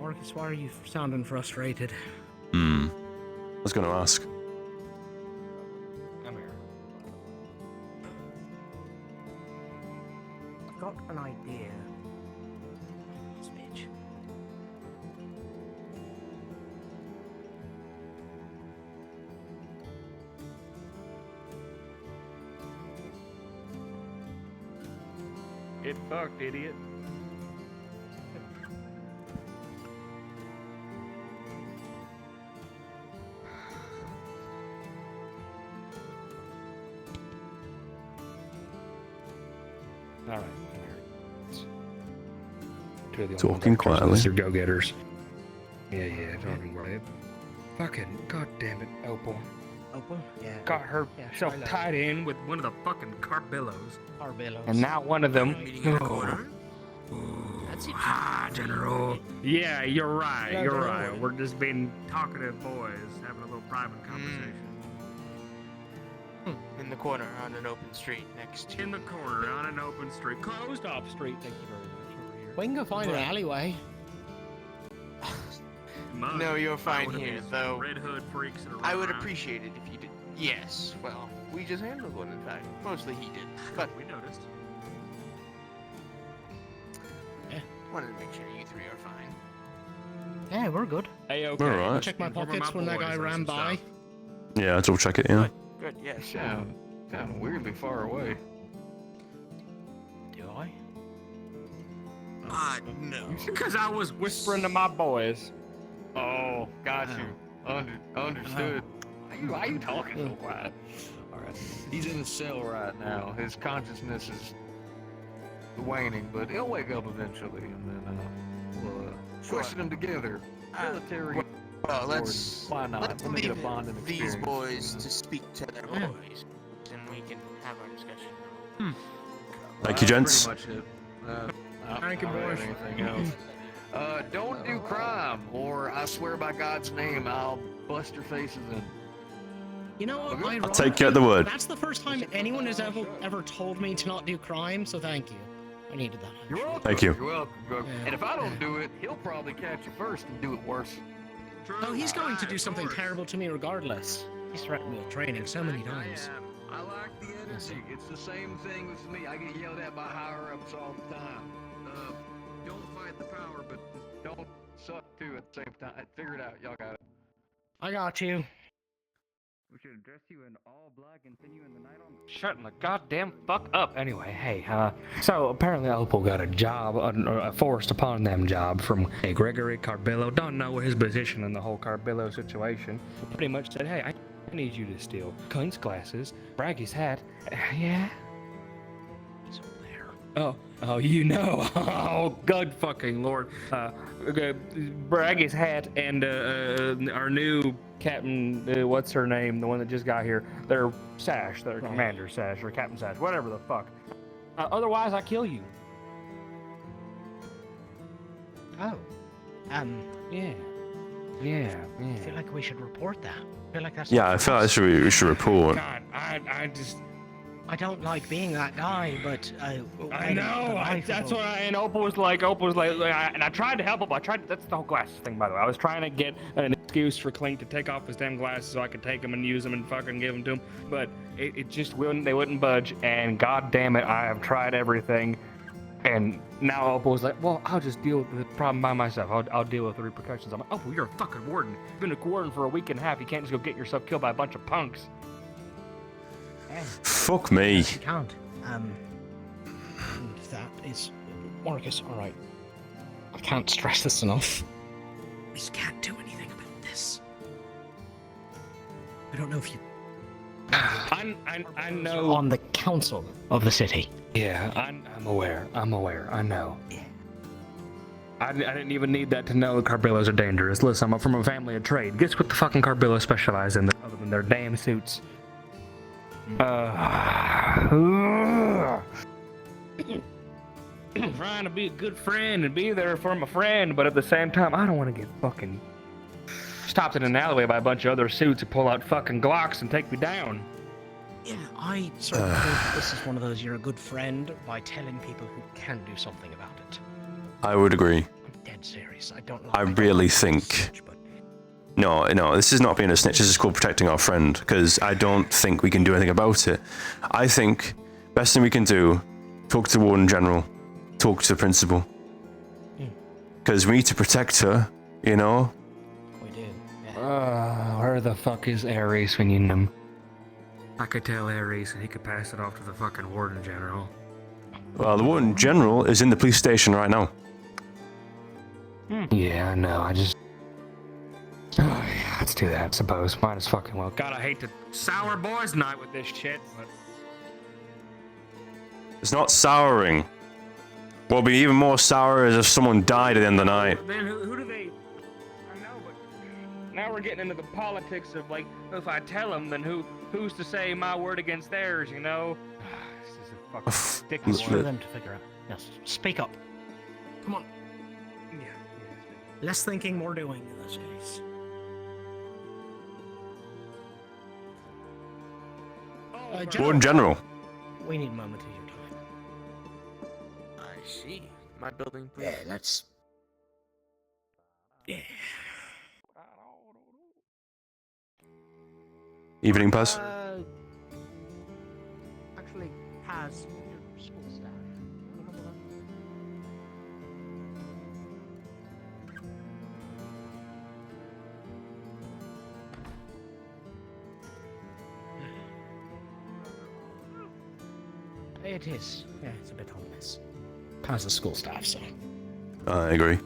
Marcus, why are you sounding frustrated? I was gonna ask. I'm here. I've got an idea. This bitch. Get fucked, idiot. All right. Two of the Talking quietly. They're go-getters. Yeah, talking quiet. Fucking goddamn it, Opal. Opal? Yeah. Got herself Shiloh. tied in with one of the fucking carbillos. Carbillos. And now one of them. General. Yeah, you're right. You're right. We're just being talkative boys, having a little private conversation. In the corner on an open street next to. In the corner on an open street, closed off street. Thank you very much. Over here. We can go find an alleyway. No, you're fine here, though. Red Hood freaks that are I would around. appreciate it if you did. Yes, well, we just handled one, in fact. Mostly he did. But We noticed. wanted to make sure you three are fine. Yeah, we're good. Hey, okay. All right. Check my Inform pockets when that boys guy on ran some by. stuff. Yeah, double check it, yeah. Good, yes. Sound weirdly far away. Do I? No. Because I was whispering to my boys. Oh, got you. Understood. Why are you talking so quiet? Alright. He's in a cell right now. His consciousness is waning, but he'll wake up eventually, and then we'll question him together. Military. Well, let's Why not? let's Let me get a leave bonding these experience. boys to speak to their boys, and we can have our discussion. Thank you, gents. Pretty much it. Thank you, I don't have boys. anything else. Don't do crime, or I swear by God's name, I'll bust your faces in. You know what? I'll take you at the word. That's the first time anyone has ever told me to not do crime, so thank you. I needed that. You're welcome. Thank you. You're welcome. And if I don't do it, he'll probably catch you first and do it worse. Oh, he's going to do something terrible to me regardless. He's threatened me with training so many times. I like the energy. It's the same thing with me. I get yelled at by higher ups all the time. Don't fight get the power, but don't suck too at the same time. Figure it out. Y'all got it. I got you. We should dress you in all black and pin you in the night on. Shutting the goddamn fuck up. Anyway, hey, so apparently Opal got a job, a forced upon them job from a Gregory Carbillo. Don't know his position in the whole Carbillo situation. Pretty much said, hey, I need you to steal Clink's glasses, Braggy's hat. Yeah? He's over there. Oh, you know. Oh, good fucking lord. Braggy's hat and our new captain, what's her name? The one that just got here. Their sash, their commander sash, or captain sash, whatever the fuck. Otherwise, I kill you. Oh. Yeah. I feel like we should report that. I feel like that's. Yeah, I feel like we should report. God, I just. I don't like being that guy, but I know. That's what and Opal was like, and I tried to help him. That's the whole glasses thing, by the way. I was trying to get an excuse for Clink to take off his damn glasses so I could take them and use them and fucking give them to him. But it just wouldn't. They wouldn't budge. And god damn it, I have tried everything. And now Opal was like, well, I'll just deal with the problem by myself. I'll deal with the repercussions. I'm like, Opal, you're a fucking warden. You've been a warden for a week and a half. You can't just go get yourself killed by a bunch of punks. Fuck me. You can't. That is... Marcus, alright. I can't stress this enough. We can't do anything about this. I don't know if you... I know... On the council of the city. Yeah, I'm aware. I know. Yeah. I didn't even need that to know the Carbillos are dangerous. Listen, I'm from a family of trade. Guess what the fucking Carbillos specialize in other than their damn suits? Trying to be a good friend and be there for my friend, but at the same time, I don't want to get fucking stopped in an alleyway by a bunch of other suits who pull out fucking Glocks and take me down. Yeah, I sort of think this is one of those you're a good friend by telling people who can do something about it. I would agree. I'm dead serious. I really think... No, this is not being a snitch, this is called protecting our friend, because I don't think we can do anything about it. I think best thing we can do, talk to the Warden General, talk to the Principal. Because we need to protect her, you know? We do, yeah. Where the fuck is Ares when you need him? I could tell Ares and he could pass it off to the fucking Warden General. Well, the Warden General is in the police station right now. Yeah, I know, I just... Oh, yeah, let's do that, I suppose. Might as fucking well. God, I hate to sour boys night with this shit, but... It's not souring. What'll be even more sour is if someone died at the end of the night. Then who do they... I know, but... Now we're getting into the politics of, like, if I tell them, then who's to say my word against theirs, you know? This is a fucking sticky It's for them to figure out. Yes, speak up. Come on. Yeah. Less thinking, more doing in this case. Warden General. We need a moment of your time. I see. My building, please. Yeah, let's... Yeah. Evening, Paz. Actually, Paz, your school staff. It is. Yeah, it's a bit ominous. Paz the school staff, so. I agree.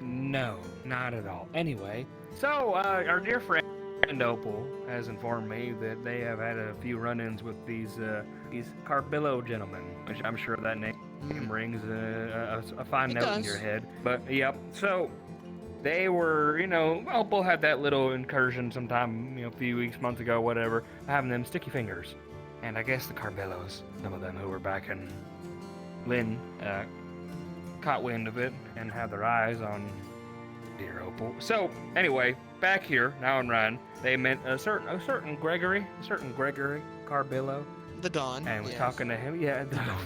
No, not at all. Anyway, so our dear friend Opal has informed me that they have had a few run-ins with these Carbillo gentlemen, which I'm sure that name rings a fine note in your head. But yep, so they were, Opal had that little incursion sometime, a few weeks, months ago, whatever, having them sticky fingers, and I guess the Carbillos, some of them who were back in Lynn, caught wind of it and had their eyes on dear Opal. So anyway, back here now in Ryan, they met a certain Gregory Carbillo. The Don. And was talking to him. Yeah, the Don.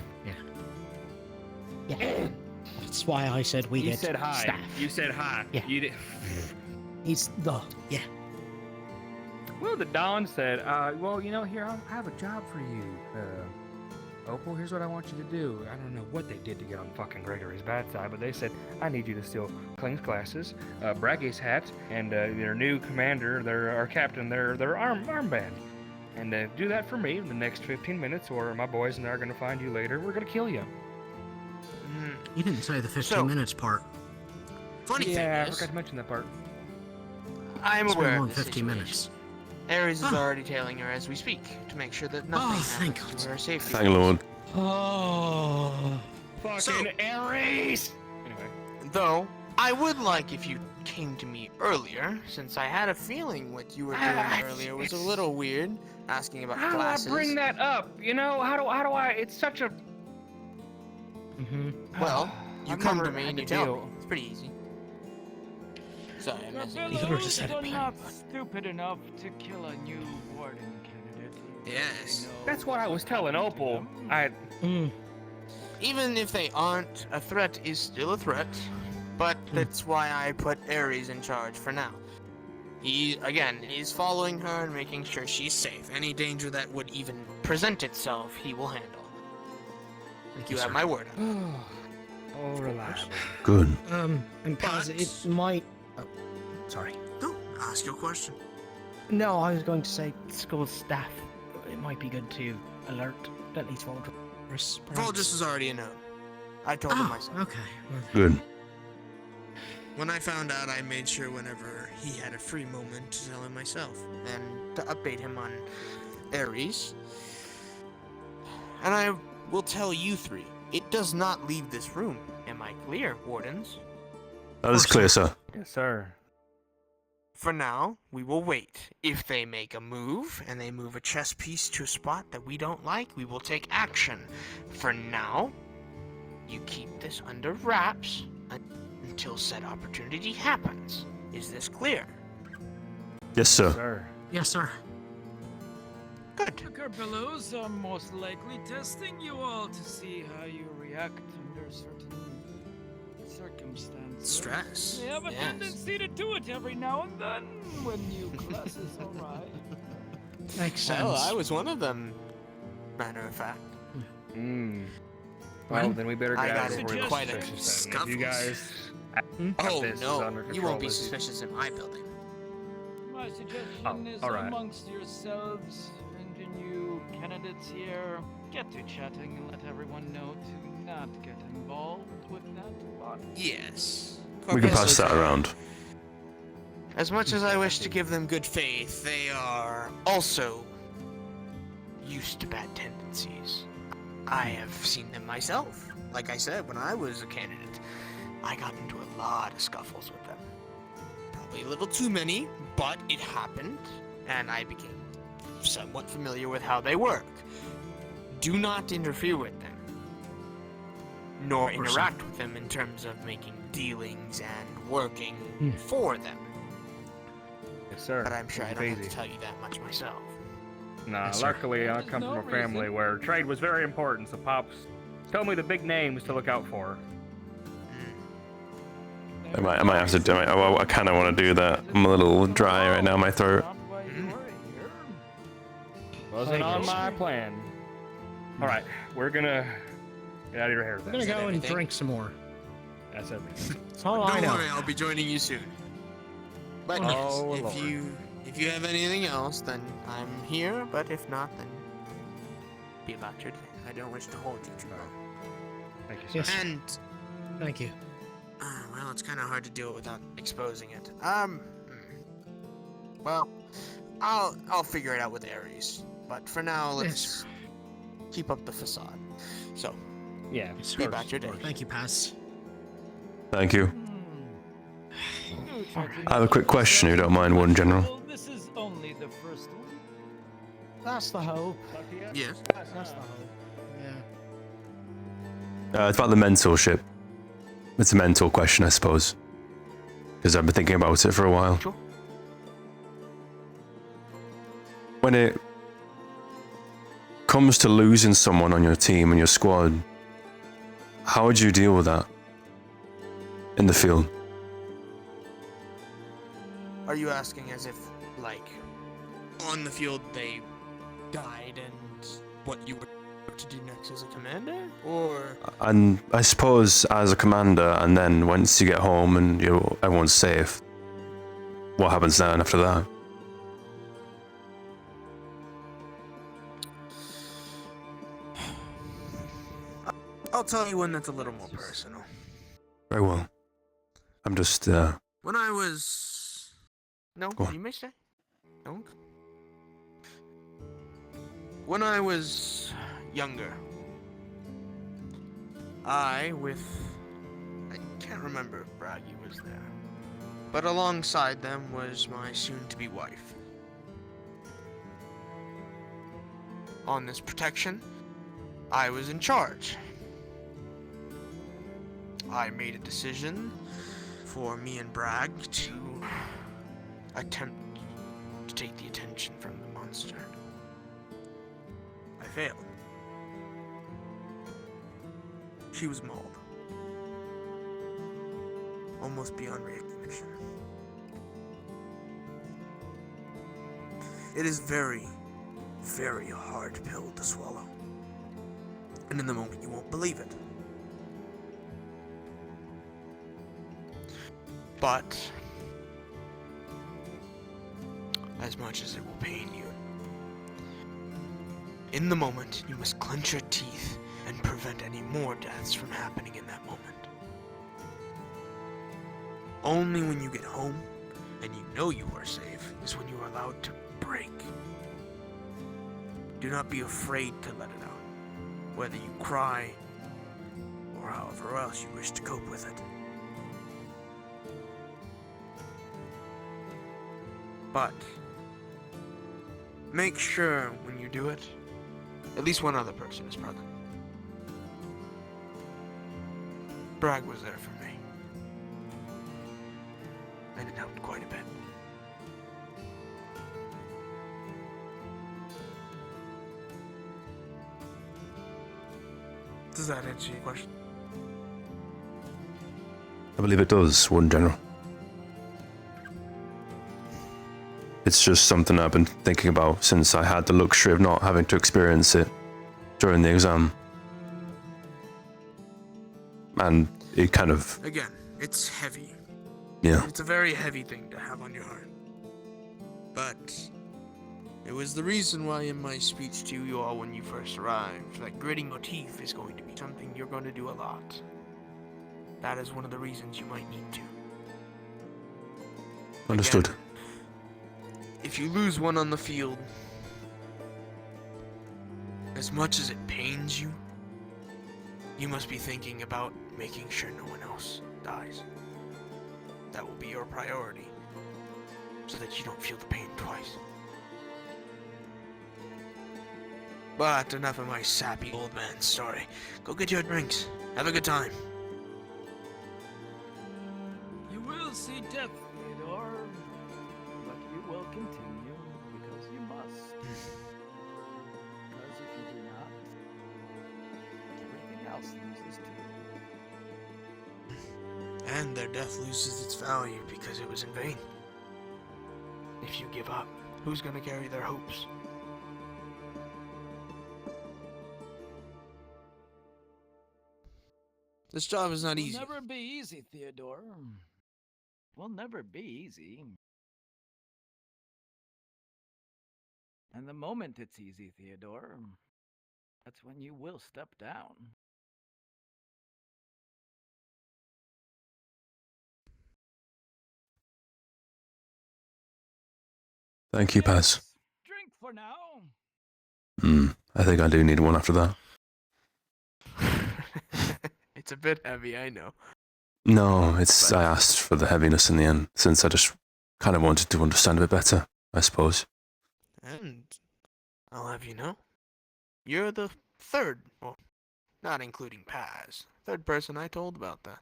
Yeah. That's why I said we get said hi. staff. You said hi. Yeah. You did. He's the... Yeah. Well, the Don said, well, you know, here, I have a job for you. Opal, here's what I want you to do. I don't know what they did to get on fucking Gregory's bad side, but they said, I need you to steal Kling's glasses, Bragg's hat, and their new commander, our captain, their armband. And do that for me in the next 15 minutes, or my boys and I are going to find you later. We're going to kill you. You didn't say the 15 minutes part. Funny thing I is, forgot to mention that part. I am It's been aware more of than this 15 situation. minutes. Ares is already tailing her as we speak to make sure that nothing thank happens to her safety. Thank Lord. Oh, fucking So- Ares! Anyway. Though, I would like if you came to me earlier, since I had a feeling what you were doing earlier was a little weird, asking about How do I glasses. bring that up? You know, how do I, it's such a... Well, you I've come never to me had and to you tell me. deal. It's pretty easy. Sorry, I'm messing You with could you. have just said it plain, not but- stupid enough to kill a new warden candidate. Yes. That's what I was telling Opal. Even if they aren't, a threat is still a threat. But that's why I put Ares in charge for now. He's following her and making sure she's safe. Any danger that would even present itself, he will handle. You have my word. Oh, relax. Good. And Paz, it might. Oh, sorry. No, ask your question. No, I was going to say school staff. It might be good to alert at least Voldris. Voldris is already a no. I told him myself. Okay. Good. When I found out, I made sure whenever he had a free moment to tell him myself and to update him on Ares. And I will tell you three, it does not leave this room. Am I clear, Wardens? That is clear, sir. Yes, sir. For now, we will wait. If they make a move, and they move a chess piece to a spot that we don't like, we will take action. For now, you keep this under wraps until said opportunity happens. Is this clear? Yes, sir. Yes, sir. Good. The Carpillos are most likely testing you all to see how you react under certain circumstances. Stress. They have a Yes. tendency to do it every now and then when new classes arrive. Makes sense. Well, I was one of them, matter of fact. Well, then we better I get out got of here. into quite a If you scuffle. guys have Oh this no, under you control, won't be as suspicious in my building. My suggestion is all right. amongst yourselves and the new candidates here, get to chatting and let everyone know to not get involved with that plot. Yes. We can pass that around. As much as I wish to give them good faith, they are also used to bad tendencies. I have seen them myself. Like I said, when I was a candidate, I got into a lot of scuffles with them. Probably a little too many, but it happened, and I became somewhat familiar with how they work. Do not interfere with them, nor interact with them in terms of making dealings and working for them. Yes, sir. But I'm sure I don't have to Easy. tell you that much myself. Nah, Yes, sir. luckily I come from a family where trade was very important, so Pops told me the big names to look out for. I might have to do it. I kind of want to do that. I'm a little dry right now in my throat. Wasn't on my plan. All right, we're gonna get out of your hair. We're gonna go and drink some more. That's everything. That's all I Don't know. worry, I'll be joining you soon. But Oh, yes, Lord. if you have anything else, then I'm here. But if not, then be about your day. I don't wish to hold you too long. Thank you, sir. Yes. And Thank you. well, it's kind of hard to do it without exposing it. Well, I'll figure it out with Ares. But for now, let's keep up the facade. So, yeah, be about your day. Thank you, Paz. Thank you. I have a quick question, if you don't mind, Warden General. This is only the first one. That's the hope. Yes. That's the hope. Yeah. It's about the mentorship. It's a mental question, I suppose. Because I've been thinking about it for a while. Sure. When it comes to losing someone on your team and your squad, how would you deal with that in the field? Are you asking as if, like, on the field they died, and what you were to do next as a commander, or And I suppose as a commander, and then once you get home and everyone's safe, what happens then after that? I'll tell you one that's a little more personal. Very well. I'm just, When I was... No, Go on. you may say. Don't. When I was younger, I can't remember if Braggy was there, but alongside them was my soon-to-be wife. On this protection, I was in charge. I made a decision for me and Bragg to attempt to take the attention from the monster. I failed. She was mauled. Almost beyond recognition. It is very, very hard pill to swallow. And in the moment you won't believe it. But as much as it will pain you, in the moment you must clench your teeth and prevent any more deaths from happening in that moment. Only when you get home and you know you are safe is when you are allowed to break. Do not be afraid to let it out, whether you cry or however else you wish to cope with it. But make sure when you do it, at least one other person is present. Bragg was there for me, and it helped quite a bit. Does that answer your question? I believe it does, Warden General. It's just something I've been thinking about since I had the luxury of not having to experience it during the exam. And it kind of... Again, it's heavy. Yeah. It's a very heavy thing to have on your heart. But it was the reason why in my speech to you all when you first arrived, that gritting your teeth is going to be something you're going to do a lot. That is one of the reasons you might need to. Understood. Again, if you lose one on the field, as much as it pains you, you must be thinking about making sure no one else dies. That will be your priority, so that you don't feel the pain twice. But enough of my sappy old man story. Go get your drinks. Have a good time. You will see death, Theodore, but you will continue because you must. Because if you do not, everything else loses too. And their death loses its value because it was in vain. If you give up, who's gonna carry their hopes? This job is not easy. Will never be easy, Theodore. Will never be easy. And the moment it's easy, Theodore, that's when you will step down. Thank you, Paz. Drink for now. I think I do need one after that. It's a bit heavy, I know. No, it's I asked for the heaviness in the end, since I just kind of wanted to understand a bit better, I suppose. And I'll have you know, you're the third, well, not including Paz, third person I told about that.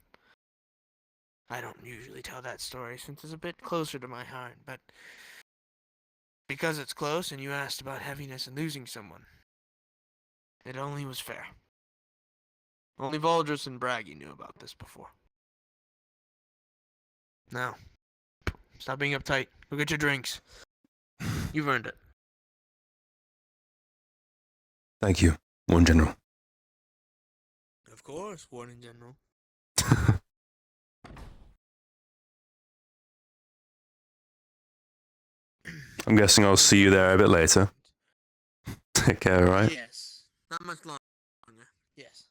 I don't usually tell that story since it's a bit closer to my heart, but because it's close and you asked about heaviness and losing someone, it only was fair. Only Valdris and Braggy knew about this before. Now, stop being uptight. Go get your drinks. You've earned it. Thank you, Warden General. Of course, Warden General. I'm guessing I'll see you there a bit later. Take care, right? Yes. Not much longer. Yes.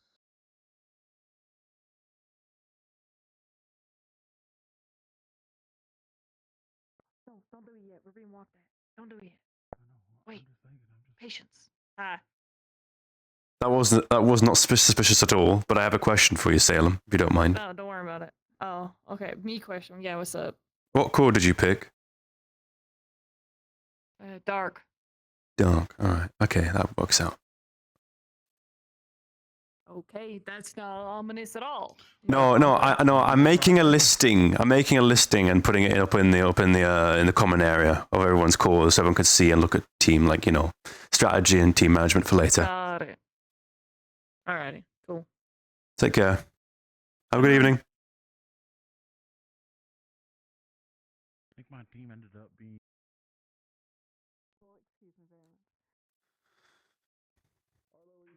Don't do it yet. We're being walked at. Don't do it yet. Wait. Patience. Ah. That was not suspicious at all, but I have a question for you, Salem, if you don't mind. No, don't worry about it. Oh, okay. Me question. Yeah, what's up? What core did you pick? Dark. Dark. Alright. Okay, that works out. Okay, that's not ominous at all. No, I'm making a listing. I'm making a listing and putting it up in the common area of everyone's cores so everyone could see and look at team, like, you know, strategy and team management for later. Got it. Alrighty, cool. Take care. Have a good evening. I think my team ended up being.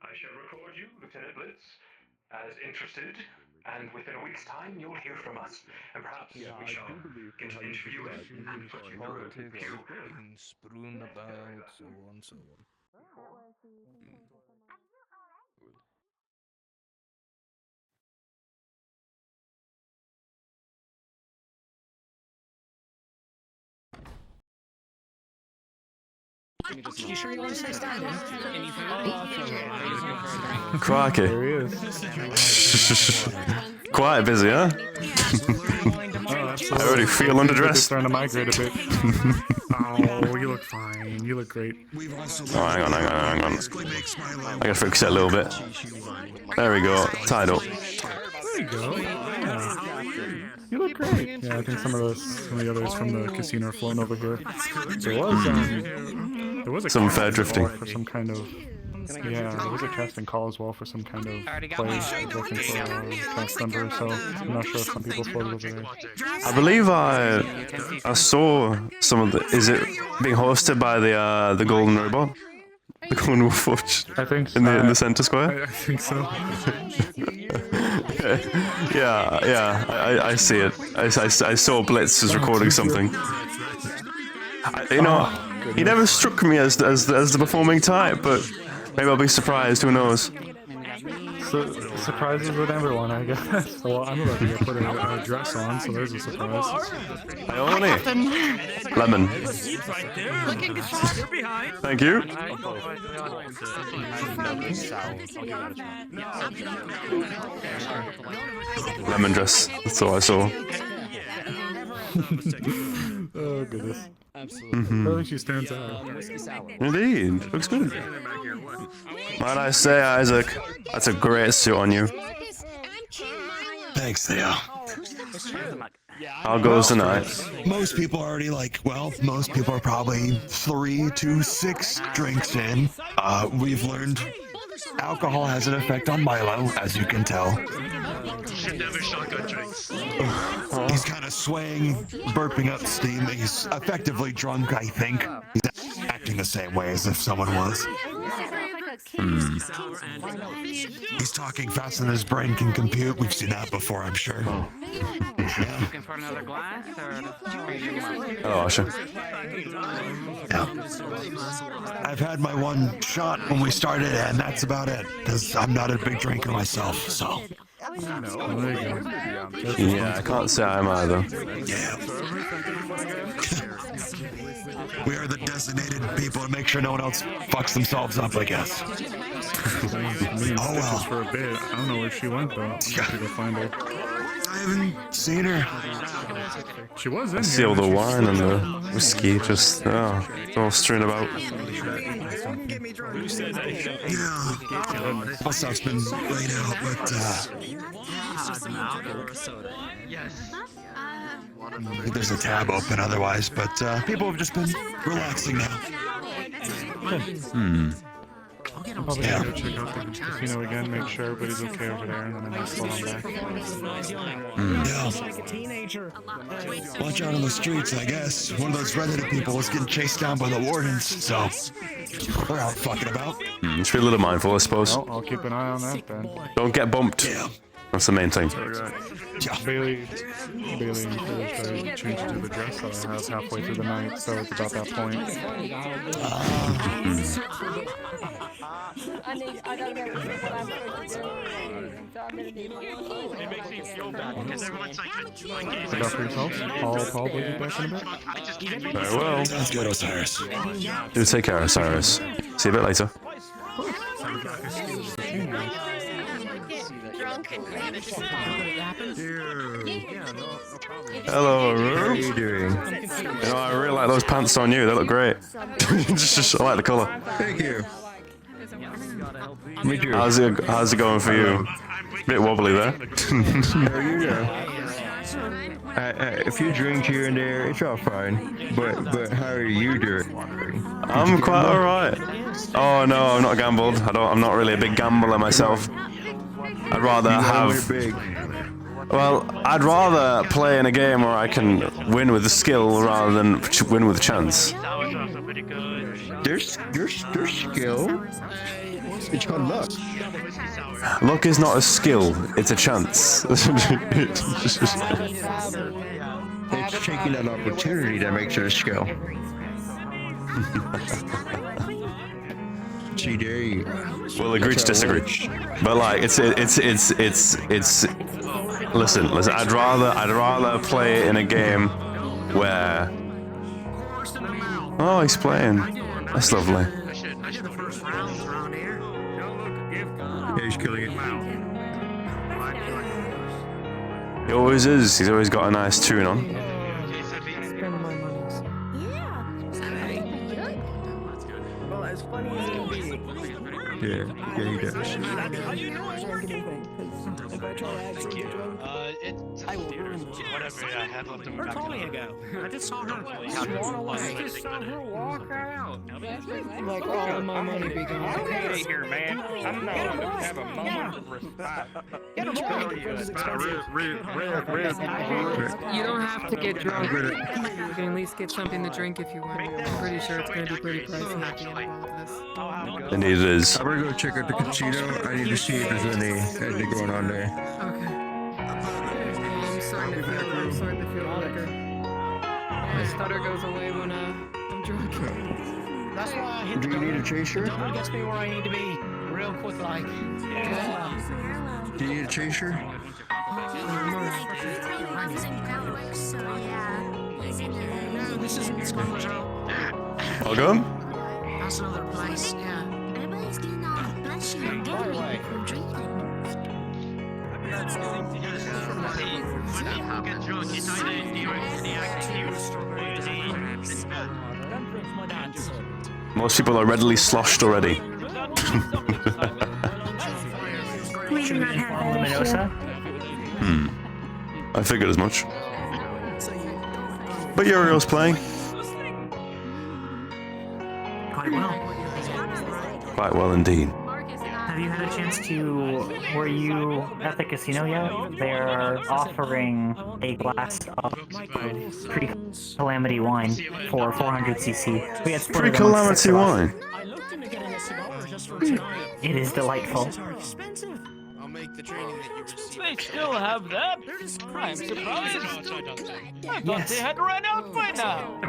I shall record you, Lieutenant Blitz, as interested, and within a week's time you'll hear from us. And perhaps we shall get to interview you and put you through a few. Being strewn about, so on, so on. You sure you want to stay standing? Crikey. There he is. Quite busy, huh? I already feel underdressed. Starting to migrate a bit. Oh, you look fine. You look great. Oh, hang on. I gotta fix it a little bit. There we go. Tied up. There you go. Yeah. You look great. Yeah, I think some of the others from the casino are floating over here. There was a some cast fair as drifting. well for some kind of. Yeah, there was a casting call as well for some kind of play looking for cast member, so I'm not sure if some people floated over there. I believe I saw some of the. Is it being hosted by the Golden Robot? The Golden Wolf Watch? I think in the center square. I think so. yeah. I see it. I saw Blitz is recording something. He never struck me as the performing type, but maybe I'll be surprised. Who knows? So, surprises with everyone, I guess. Well, I'm about to go put a dress on, so there's a surprise. Ione. Lemon. Thank you. Lemon dress. That's all I saw. Oh goodness. Absolutely. I think she stands out. Indeed. Looks good. Might I say, Isaac, that's a great suit on you. Thanks, Theo. How goes tonight? Most people are already most people are probably 3 to 6 drinks in. We've learned alcohol has an effect on Milo, as you can tell. He's kind of swaying, burping up steam. He's effectively drunk, I think. He's acting the same way as if someone was. He's talking faster than his brain can compute. We've seen that before, I'm sure. Looking for another glass, or? Oh, sure. Yeah. I've had my one shot when we started, and that's about it. Because I'm not a big drinker myself, so. Yeah, I can't say I'm either. Yeah. We are the designated people to make sure no one else fucks themselves up, I guess. Oh well. For a bit. I don't know where she went though. I'm gonna go find her. I haven't seen her. She was in I here. see all the wine and the whiskey just all strewn about. Yeah. All stuff's been laid out, but I think there's a tab open otherwise, but people have just been relaxing now. I'm probably gonna go check out the casino again, make sure everybody's okay over there, and then I'll slow on back. Like a teenager. Watch out on the streets, I guess. One of those redheaded people was getting chased down by the wardens, so they're out fucking about. Just be a little mindful, I suppose. I'll keep an eye on that then. Don't get bumped. That's the main thing. Bailey encouraged her to change to the dress that I have halfway through the night, so it's about that point. I gotta get what I'm supposed to do. It makes me feel bad because everyone's like Look out for yourselves. I'll probably be back in a bit. Very well. Sounds good, Osiris. Do take care, Osiris. See you a bit later. Hello, How are you doing? You know, I really like those pants on you. They look great. just I like the colour. Thank you. Me too. How's it going for you? Bit wobbly there. How are you doing? A few drinks here and there, it's all fine. But how are you doing? I'm quite alright. Oh no, I'm not gambled. I'm not really a big gambler myself. I'd rather have. Well, I'd rather play in a game where I can win with skill rather than win with chance. There's skill. It's called luck. Luck is not a skill, it's a chance. It's taking that opportunity that makes it a skill. See, there you go. We'll agree to disagree. But like, it's. Listen. I'd rather play in a game where. Oh, he's playing. That's lovely. Yeah, he's killing it. He always is. He's always got a nice tune on. Well, as funny as it can be. Yeah, he does. I will ruin whatever I had left in my back. Ago. I just saw her. I just saw her walk out. Like all my money be gone. Hey here, man. I'm not going to have a moment of respect. Get a You don't have to get drunk. You can at least get something to drink if you want. I'm pretty sure it's going to be pretty pricey at the end of all of this. Indeed it is. I'm gonna go check out the casino. I need to see if there's anything going on there. Okay. I'm starting to feel liquor. My stutter goes away when I'm drunk. That's why I hit Do you need a chaser? Don't gets me where I need to be real quick, like. Do you need a chaser? No, this isn't Scotland. Welcome. That's another place, yeah. Everybody's getting all bless you and getting me from drinking. Most people are readily sloshed already. We do not have that issue. I figured as much. But Uriel's playing. Quite well. Quite well indeed. Have you had a chance to, were you at the casino yet? They're offering a glass of pre-calamity wine for 400cc. We had split it amongst 6 of us. It is delightful. I'll make the training that you received. They still have that? I'm surprised. I thought they had run out by now.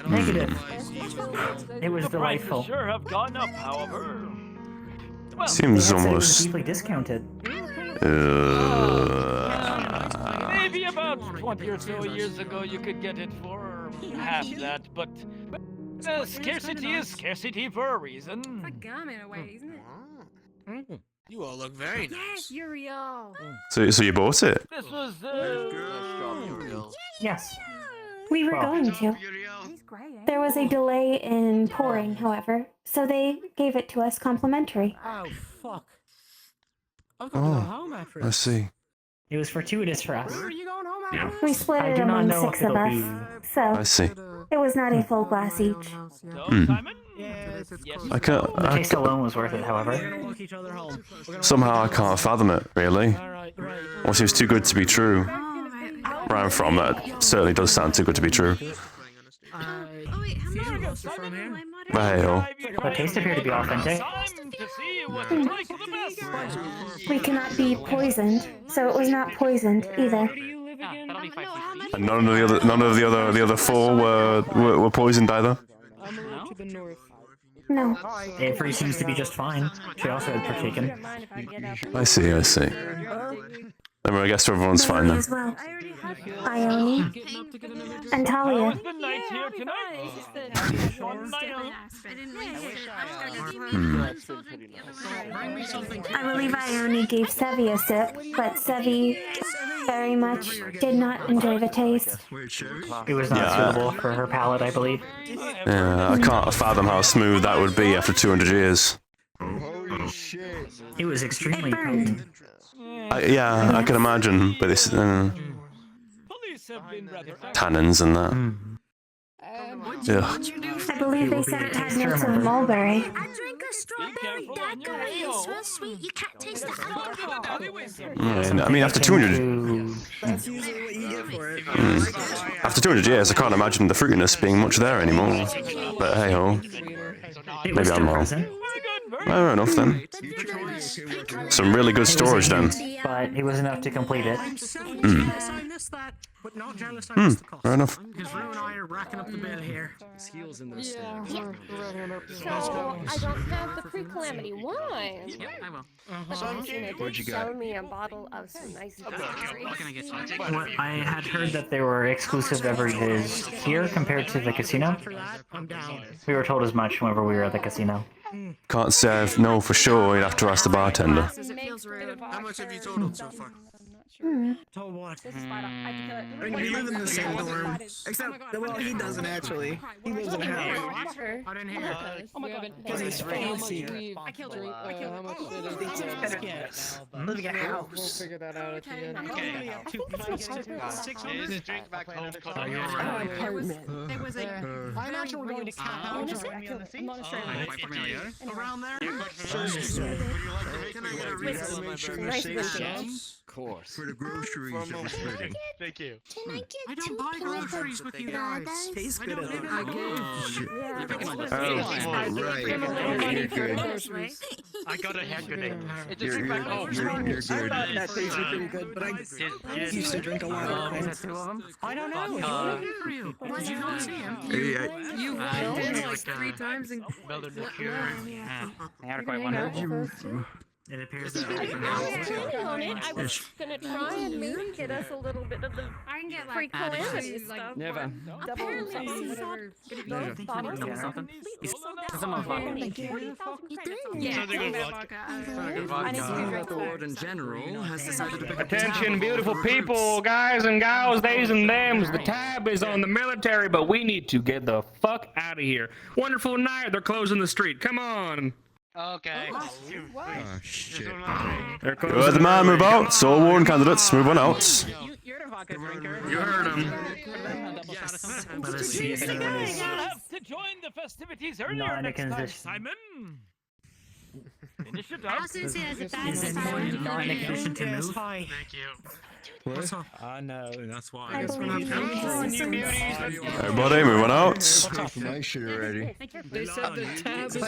Negative. It was The prices delightful. sure have gone up, however. Well, Seems They had said it was almost. deeply discounted. maybe about 20 or so years ago you could get it for half that, but scarcity is scarcity for a reason. It's like gum in a way, isn't it? You all look very nice. Yes, Uriel. So you bought it? This was Yes. We were going to. There was a delay in pouring, however, so they gave it to us complimentary. Oh, fuck. I've got to go Oh, home after I this. see. It was fortuitous for us. Where are you going home after this? We split I it do not among know 6 if of it'll us, be. so I see. it was not a full glass each. Simon? I can't. The taste alone was worth it, however. Somehow I can't fathom it, really. Or seems too good to be true. Where I'm from, that certainly does sound too good to be true. But hey-ho. The taste appeared to be authentic. We cannot be poisoned, so it was not poisoned either. And none of the other four were poisoned either. No. Avery seems to be just fine. She also had partaken. I see. I guess everyone's fine then. As well. Ione. And Talia. I believe Ione gave Sevi a sip, but Sevi very much did not enjoy the taste. It was not suitable for her palate, I believe. Yeah, I can't fathom how smooth that would be after 200 years. It was extremely potent. Yeah, I can imagine, but this tannins and that. Yeah. I believe they said it had notes of mulberry. I drink a strawberry daiquiri. It's so sweet you can't taste the alcohol. I mean, after 200... After 200 years, I can't imagine the fruitiness being much there anymore. But hey-ho. Maybe I'm wrong. Fair enough then. Some really good storage then. But it was enough to complete it. Fair enough. Because Rue and I are racking up the bill here. His heels in those So, I don't have the pre-calamity wine. Yeah, I will. But they did sell me a bottle of some nice blueberries. What I had heard that there were exclusive beverages here compared to the casino. We were told as much whenever we were at the casino. Can't say I know for sure. You'd have to ask the bartender. How much have you totaled so far? Told what? This is fine. I can We live in the same dorm. Except, well, he doesn't actually. He lives in a house. I didn't hear. Oh my god. Because he's fancy. I killed her. I killed her. Yes. Living in a house. We'll figure that out at the end. Okay. I'm actually going to count. I'm not Around there? Can I get a refill? Make sure you're safe. Of course. For the groceries that we're splitting. Thank you. I don't buy groceries with you guys. Tastes I don't live in I the Right. You're good. I got a haircut. You're good. That tastes pretty good, but I used to drink a lot of things. I don't know. Did you not see him? You walked in like 3 times and... I had quite one. It appears that I was gonna try and maybe get us a little bit of the pre-calamity stuff. Never. The Warden General has decided to pick up Attention, beautiful people, guys and gals, theys and thems. The tab is on the military, but we need to get the fuck out of here. Wonderful night. They're closing the street. Come on. Okay. Oh, shit. You're the man, move out. So, Warden Candidates, move on out. You're the vodka drinker. You heard him. Let us see if anyone is Have to join the festivities earlier not in a next time, condition. Simon. Finish it I up. was gonna say that's a bad Is anyone not in a condition to move? Hi. Thank you. What's up? I know, that's why. I believe Everybody, move on out. My shit already. They said the tab is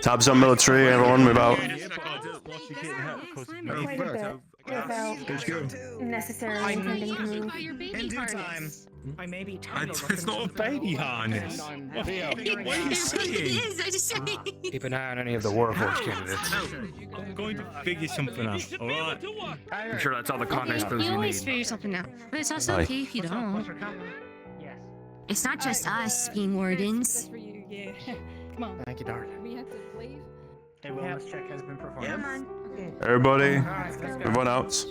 Tabs on military, everyone move out. quite a bit without necessarily intending to move. In due time. I may be tired. It's not a baby harness. What are you saying? Keep an eye on any of the Warforged candidates. I'm going to figure something out, alright? I'm sure that's all the context clues You you always need. figure something out. But it's also Aye. okay if you don't. It's not just us being wardens. Come on. Thank you, darling. We have to leave. A wellness check has been performed. Everybody, move on out.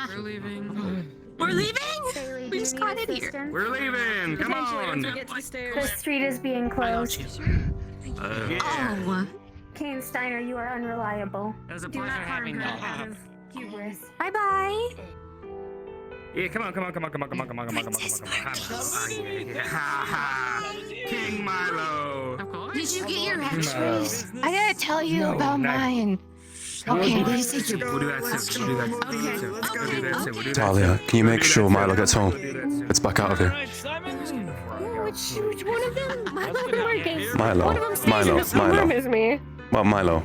We're leaving. We're leaving? We just got in here. We're leaving. Come on. The street is being closed. Oh. Kane Steiner, you are unreliable. It was a Do pleasure not harm having her you. out of hubris. Bye bye. Yeah, come on. Ah, yeah. Ha ha. King Milo. Did you get your extras? I gotta tell you about mine. Okay, these are We'll do that soon. We'll do that soon. Talia, can you make sure Milo gets home? It's back out of here. Which one of them? Milo or Marcus? Milo. One of them stays Milo. in the same room as me. Well, Milo.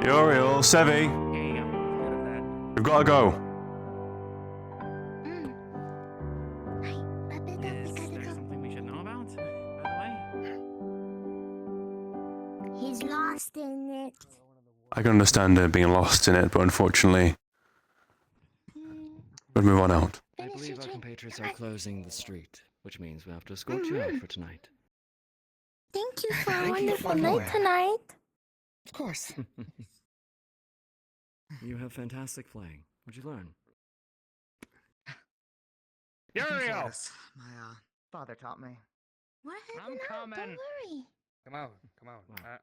Uriel, Sevi. We've got to go. Something we should know about, by the way? He's lost in it. I can understand being lost in it, but unfortunately, we'll move on out. I believe our compatriots are closing the street, which means we have to escort you out for tonight. Thank you for a wonderful night tonight. Of course. You have fantastic flying. What'd you learn? Uriel! My father taught me. What I'm coming. Don't worry. Come on. I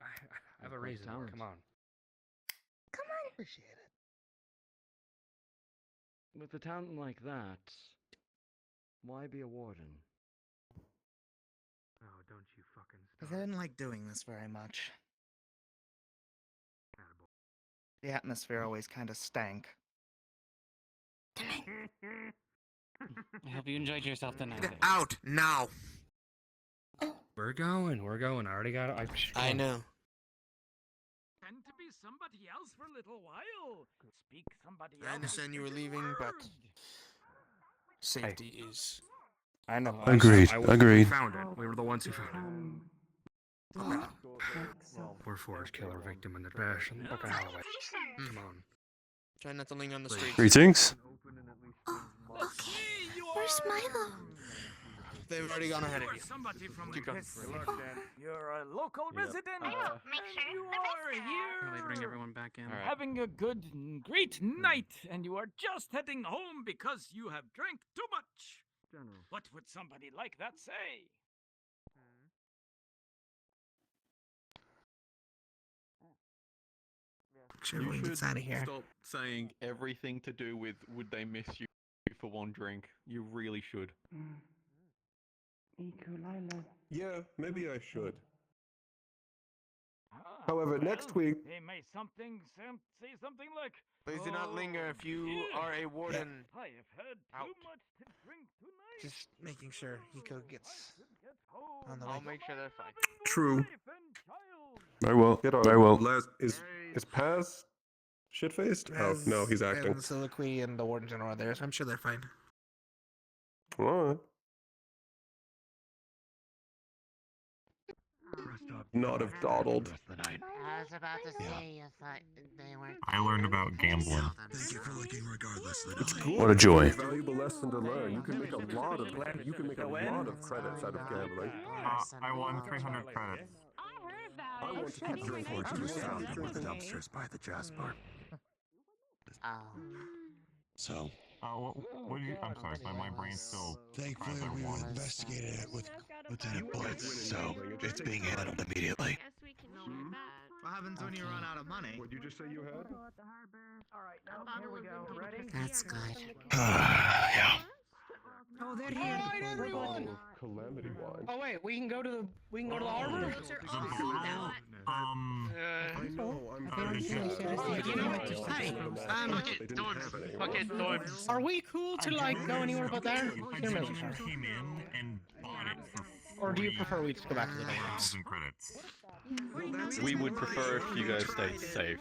have a reason. Come on. Come on. Appreciate it. With a talent like that, why be a warden? Oh, don't you fucking Because I didn't like doing this very much. The atmosphere always kind of stank. I hope you enjoyed yourself tonight. Get out now. We're going. I already got it. I know. And to be somebody else for a little while. Speak somebody else. I understand you were leaving, but safety is. I know. Agreed. We found it. We were the ones who found it. Poor forest killer victim in the trash and fucking hallway. Come on. Try not to linger on the street. Greetings. Okay. Where's Milo? They've already gone ahead of you. Somebody from Keep the going. You're a local resident. You are here. Really bring everyone back in. Having a good, great night, and you are just heading home because you have drank too much. What would somebody like that say? Everyone gets out of here. Stop saying everything to do with would they miss you for one drink. You really should. Yeah, maybe I should. However, next week. They may say something like. Please do not linger if you are a warden. I have had too much to drink tonight. Just making sure Hiko gets on the way. I'll make sure they're fine. True. Very well. Get on. Very well. Is Paz shit-faced? Oh, no, he's acting. And Soliloquy and the Warden General are there, so I'm sure they're fine. Alright. Not have dawdled. I was about to say if they weren't. I learned about gambling. Thank you for looking regardless. It's cool. What a joy. It's a valuable lesson to learn. You can make a lot of credits out of gambling. I won 300 credits. I want to keep drinking. I was found in one of the dumpsters by the jazz bar. So. What did you? I'm sorry, but my brain's still. Thankfully, we investigated it with Lieutenant Blitz, so it's being handled immediately. What happens when you run out of money? What did you just say you had? Here we go. Ready? That's good. Yeah. Oh, they're here. Alright, everyone. Calamity wine. Oh wait, we can go to the harbor. I know. Are we cool to like go anywhere but there? Your military. Came in and bought it for. Or do you prefer we just go back to the dorms? 1,000 credits. We would prefer if you guys stayed safe.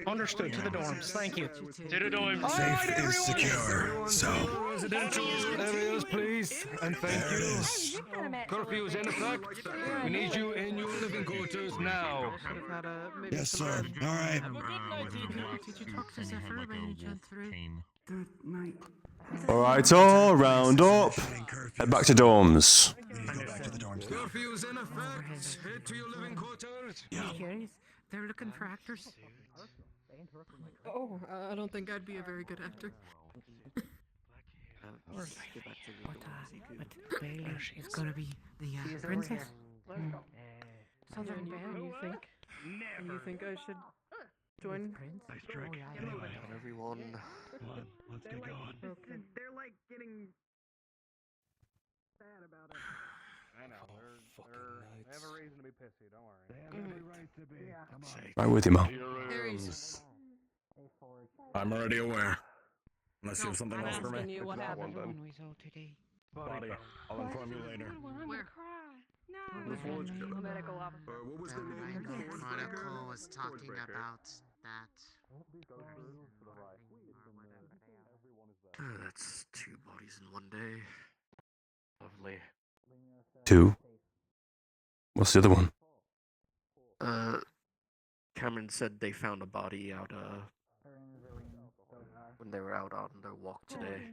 Understood. To the dorms. Thank you. To the dorms. Safe is secure, so. Residential areas, please, and thank you. Curfew is in effect. We need you in your living quarters now. Yes, sir. All right. Did you talk to Zephyr by any chance? Good night. Alright, all round up. Head back to dorms. Curfew's in effect. Head to your living quarters. Okay. They're looking for actors. Oh, I don't think I'd be a very good actor. But Bailey is gonna be the princess. Southern Belle, you think I should join? Everyone. Let's get going. Okay. They're like getting sad about it. I know. They have a reason to be pissy. Don't worry. They have every right to be. Come on. Right with you, Mo. I'm already aware. Unless you have something else for me. What happened? Body, I'll inform you later. Where? The forge. Medical officer. What was the The name? Chronicle was talking about that. That's 2 bodies in one day. Lovely. 2. What's the other one? Cameron said they found a body out, when they were out on their walk today.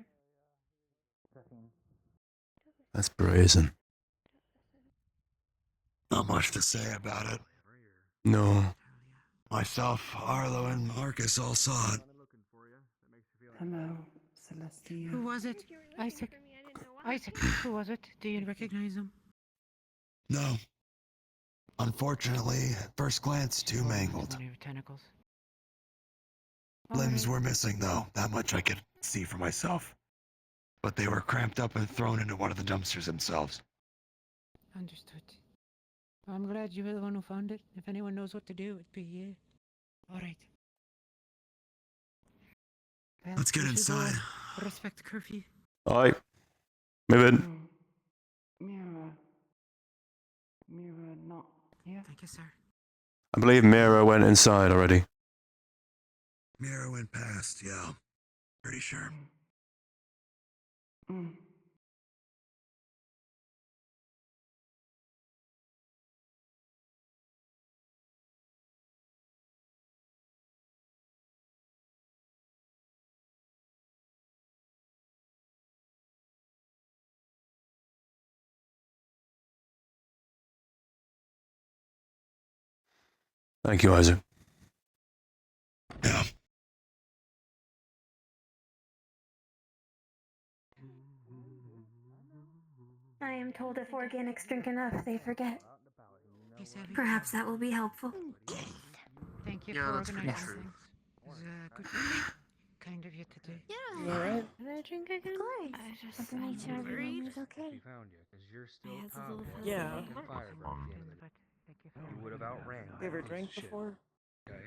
That's brazen. Not much to say about it. No. Myself, Arlo, and Marcus all saw it. Hello, Celestia. Who was it? Isaac. Isaac, who was it? Do you recognize him? No. Unfortunately, at first glance, too mangled. Tentacles. Limbs were missing, though. That much I could see for myself. But they were cramped up and thrown into one of the dumpsters themselves. Understood. I'm glad you were the one who found it. If anyone knows what to do, it'd be you. Alright. Well, Let's get we should go inside. Respect curfew. Alright. Move in. Mira, not here. Thank you, sir. I believe Mira went inside already. Mira went past, yeah. Pretty sure. Thank you, Isaac. Yeah. I am told if organics drink enough, they forget. Hey, Savvy. Perhaps that will be helpful. Thank you Yeah, for that's pretty organizing true. things. It was good. Kind of you to do. Yeah. You alright? Did I drink again? Of course. I just want to make sure everyone is okay. She found you, because you're still I had a Tom. little fuzzy. Yeah. Fucking fire breath kid. You would have outran. You ever drank before? Okay.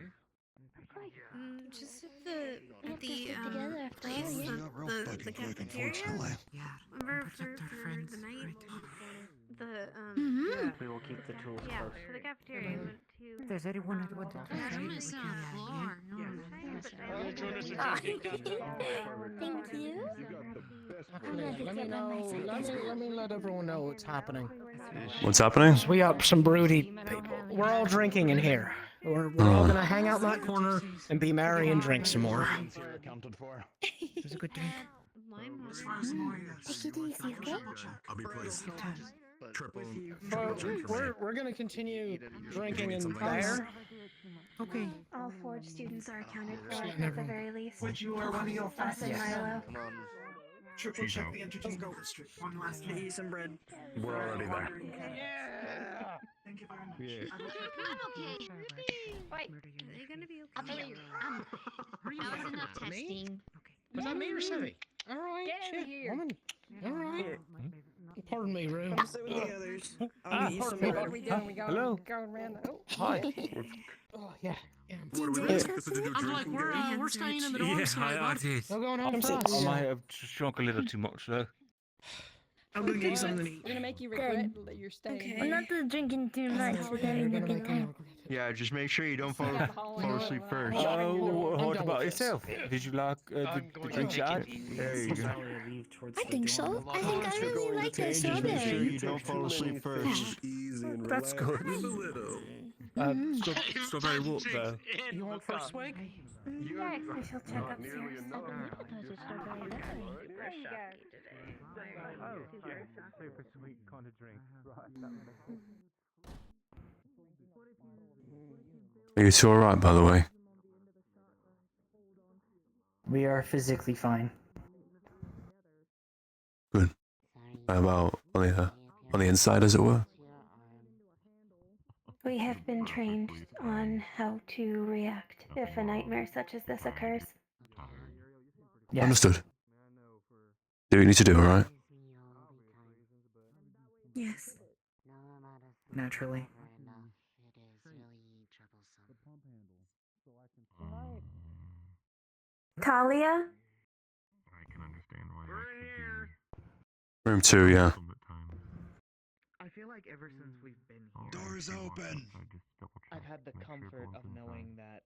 Just at the together after all, place, yeah. Not real the fucking quick, cafeteria. unfortunately. Yeah. Remember Protect our for friends. the night, the Yeah. We will keep the tools yeah, close. for the cafeteria. We went to. If there's anyone that would There's try, we missing can on the floor. Thank you. Let me let everyone know what's happening. What's happening? We got some broody people. We're all drinking in here. We're all gonna hang out in that corner and be merry and drink some more. It was a good drink. Take it easy, okay? I'll be pleased. Triple. We're gonna continue drinking in there. Okay. All Forge students are accounted for, Just at letting the everyone- very least. Would you or one of your Us and Milo. Come on. triple check the entertainment district one last time? Eat some bread. We're already there. Thank you very much. Yeah. I'm okay. Wait, are they gonna be okay? That was enough testing. Was that me or Savvy? All right. Get over here. Woman. All right. Pardon me, Rue. Come sit with the others. I'll eat some pardon me. bread. What are we doing? We going, Hello. going around the... Oh. Hi. Oh, yeah. What are we doing? Supposed to do I'm like, drinking game? we're staying in the dorms tonight, bud. did. We're going home I for might have drunk a little too much, though. I'll go get you something to eat. We're gonna make you regret that you're staying. Okay. here. Not the drinking too much, but having a good time. Yeah, just make sure you don't Stay alcohol in fall your asleep life. first. Oh, I'm what done about with this. yourself? Did you like the drinks you had? There you go. I think so. I think I really like that Just make sure strawberry. you don't fall asleep first. Easy and That's relax. good. Just a little. Strawberry what, though? You want first swig? Yes, we shall check upstairs. Super sweet kind of drink. Are you two alright, by the way? We are physically fine. Good. How about on the inside, as it were? We have been trained on how to react if a nightmare such as this occurs. Yes. Understood. Do what you need to do, alright? Yes. Naturally. Talia? Room 2, yeah. I feel like ever since we've been here, Doors open. I've had the comfort of knowing that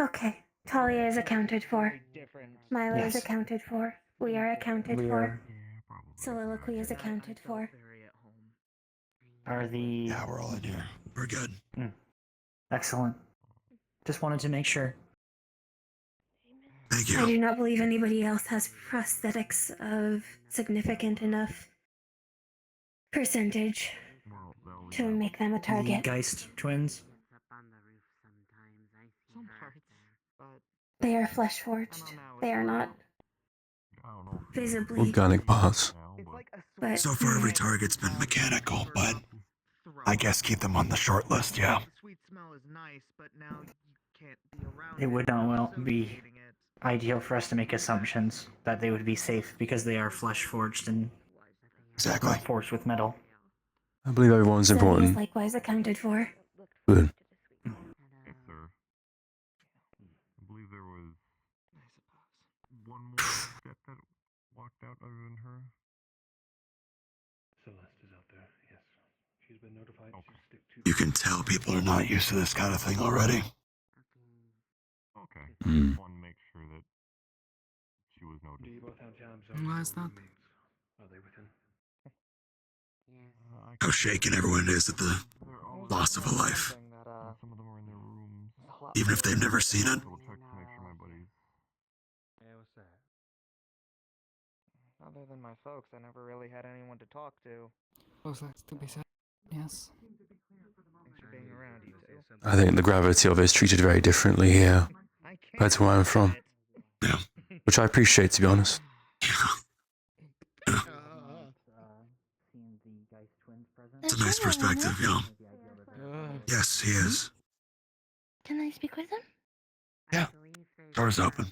Okay. Talia is accounted for. Milo is Yes. accounted for. We are accounted We for. are. Soliloquy is accounted for. Are the. Yeah, we're all in here. We're good. Excellent. Just wanted to make sure. Thank you. I do not believe anybody else has prosthetics of significant enough percentage to make them a The target. Geist twins. some parts, but They are flesh forged. They are not visibly. Organic parts. But So far, every target's been mechanical, but I guess keep them on the short list, yeah. the sweet smell is nice, but now you can't be around It would not be ideal for us to make assumptions that they would be safe because they are flesh forged and Exactly. forged with metal. I believe everyone's Zoe is important. likewise accounted for. Good. Yes, sir. I believe there was one more step that walked out other than her. Celeste is out there, yes. She's been notified. She'll stick to You can tell people are not used to this kind of thing already. Okay. Hmm. Just want to make sure that she was noticed. Do you both have jobs? Why is that? Are they within? How shaken everyone is at the loss of a life. Some of them are in their rooms. Even if they've never seen it. Double check to make sure my buddies. Yeah, what's that? other than my folks, I never really had anyone to talk to. Was that to be said? Yes. Thanks for being around, you two. I think the gravity of it is treated very differently here compared to where I'm from. Yeah. Which I appreciate, to be honest. It's a nice perspective, you know. Yes, he is. Can I speak with him? Yeah. Door's open.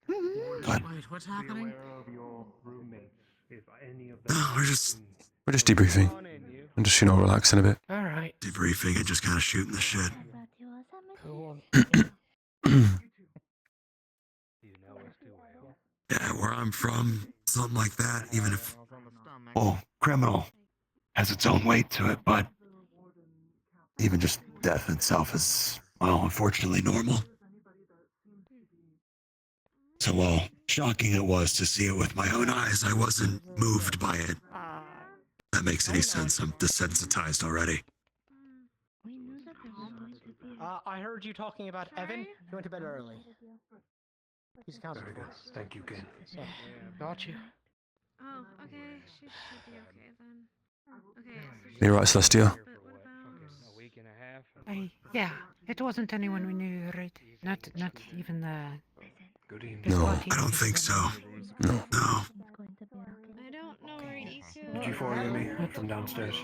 What? Wait, what's happening? No, we're just debriefing. And just, relaxing a bit. Alright. debriefing and just kind of shooting the shit. Cool. Yeah, where I'm from, something like that, even if... Well, criminal has its own weight to it, but even just death itself is, well, unfortunately normal. So, while shocking it was to see it with my own eyes, I wasn't moved by it. If that makes any sense. I'm desensitized already. I heard you talking about Evan. He went to bed early. He's accounted for. Thank you, Ken. So, got you. Oh, okay. She should be okay then. Okay. You're right, Celestia. Yeah, it wasn't anyone we knew, right? Not even the. No. I don't think so. No. No. I don't know where Iku. Did you forward me from downstairs?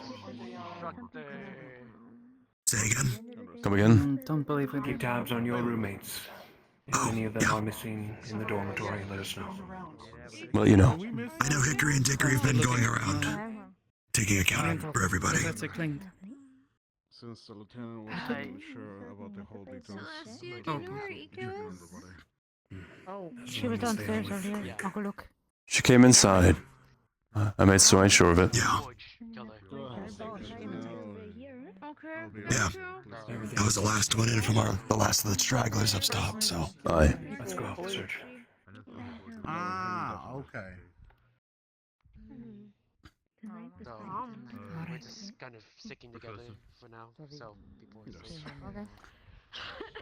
Say again? Come again? Don't believe it. Keep tabs on your roommates. If any of them are missing in the dormitory, let us know. Well, you know. I know Hickory and Dickory have been going around, taking account for everybody. That's a clink. Since the lieutenant was unsure about the whole details. Celestia, do you know where Iku is? Oh, she was downstairs earlier. I'll go look. She came inside. I made so sure of it. Yeah. Okay. Yeah. I was the last one in from the last of the stragglers up top, so. Aye. Let's go out the search. Ah, okay. We're just kind of sticking together for now, so people are safe.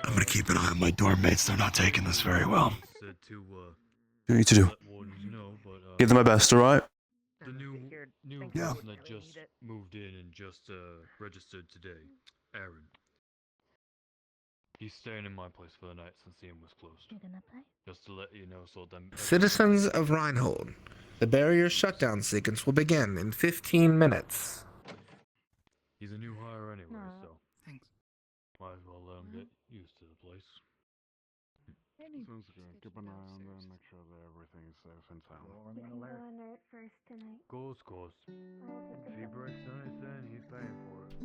I'm gonna keep an eye on my dorm mates. They're not taking this very well. You need to do. Give them my best, alright? The new Yeah. person that just moved in and just registered today, Aaron. He's staying in my place for the night since the inn was closed. Just to let you know, so then. Citizens of Reinhold, the barrier shutdown sequence will begin in 15 minutes. He's a new hire anyway, so Thanks. might as well let him get used to the place. Sounds good. Keep an eye on them, make sure that everything is safe and sound. We can go under it first tonight. Course. If he breaks anything, he's paying for it.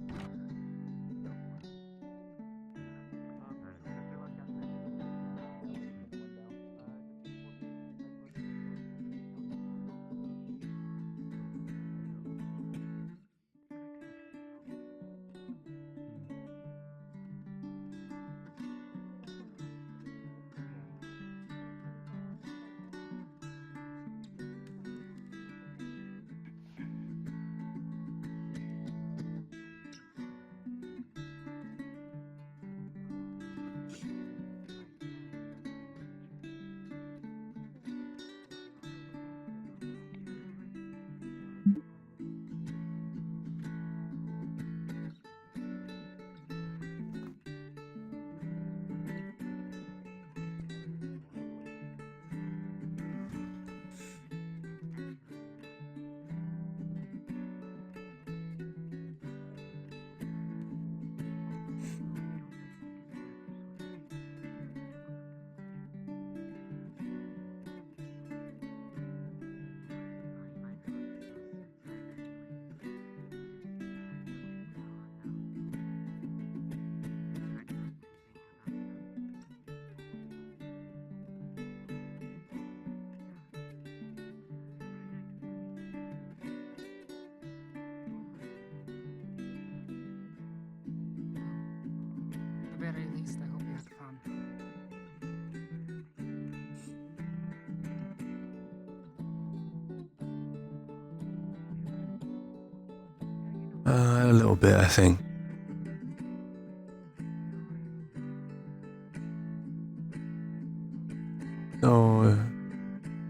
At the very least, I hope you had fun. A little bit, I think. Oh,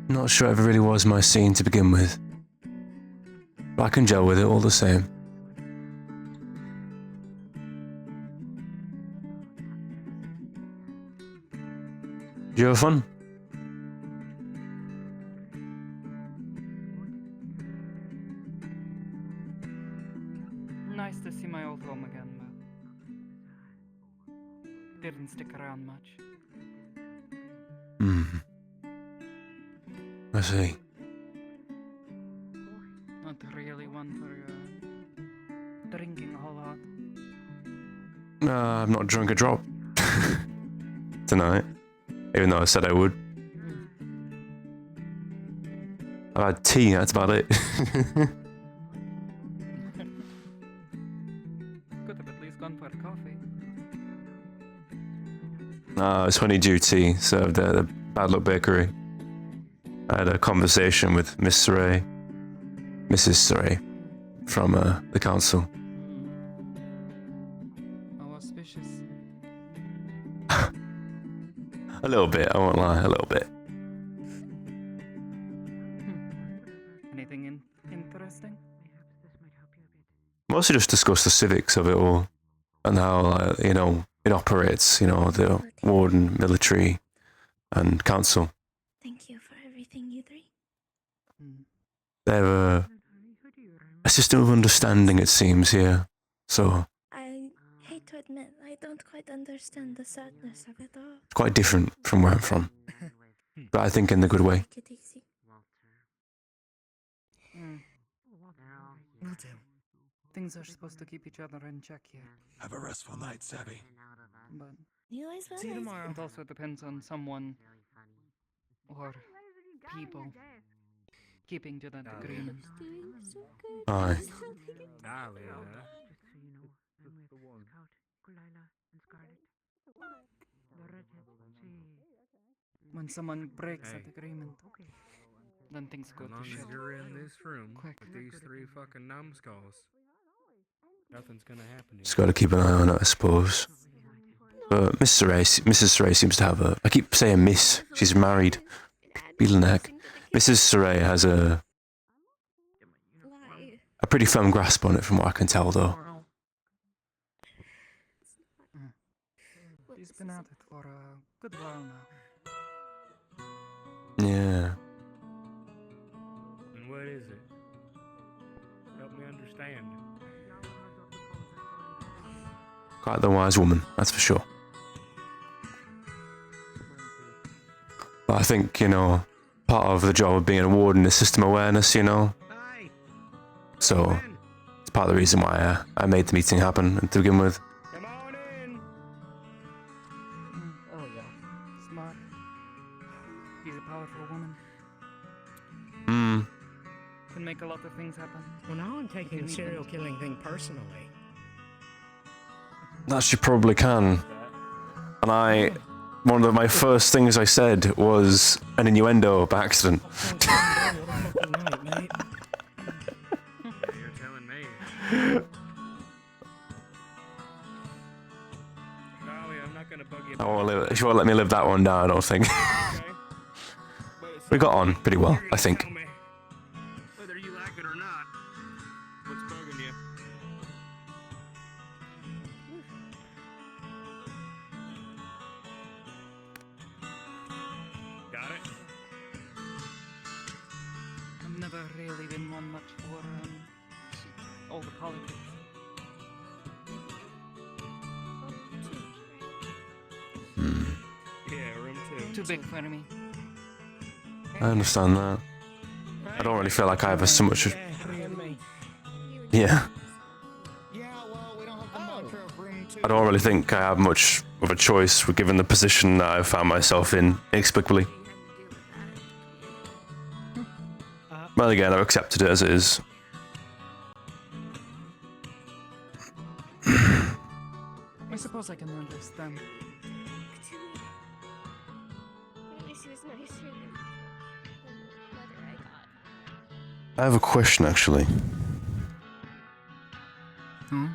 not sure it ever really was my scene to begin with. But I can gel with it all the same. Did you have fun? Nice to see my old home again, but didn't stick around much. I see. Not really one for drinking a whole lot. I've not drunk a drop tonight, even though I said I would. I've had tea, that's about it. Could have at least gone for coffee. It's honeydew tea, served at the Bad Luck Bakery. I had a conversation with Miss Saray, Mrs. Saray, from the council. How auspicious. A little bit, I won't lie, a little bit. Anything interesting? Mostly just discuss the civics of it all, and how, you know, it operates, you know, the warden, military, and council. Thank you for everything, you three. They're a system of understanding, it seems, here. So, I hate to admit, I don't quite understand the sadness of it all. it's quite different from where I'm from. But I think in the good way. Take it easy. Will do. Things are supposed to keep each other in check here. Have a restful night, Savvy. But You as well. see you tomorrow. It also depends on someone or people keeping to that agreement. Aye. When someone breaks that agreement, then things go As to long shit. as you're in this room Quick. with these three fucking numbskulls, nothing's gonna happen to Just gotta keep an eye on it, I suppose. But Mrs. Saray seems to have a... I keep saying Miss. She's married. Beetle neck. Mrs. Saray has a pretty firm grasp on it from what I can tell, though. He's been at it for a good while now. Yeah. And what is it? Help me understand. Quite the wise woman, that's for sure. But I think, you know, part of the job of being a warden is system awareness, you know? So, it's part of the reason why I made the meeting happen to begin with. Oh yeah, smart. She's a powerful woman. Can make a lot of things happen. Well, now I'm taking the serial killing thing personally. That she probably can. And one of my first things I said was an innuendo by accident. You're telling me. Golly, I'm not gonna bug you. She won't let me live that one down, I don't think. We got on pretty well, I think. Whether you like it or not, what's bugging you? Got it? I've never really been one much for all the politics. Yeah, room 2. Too big for me. I understand that. I don't really feel like I have so much. Yeah. I don't really think I have much of a choice given the position that I've found myself in inexplicably. Well, again, I've accepted it as it is. I suppose I can understand. I have a question, actually. I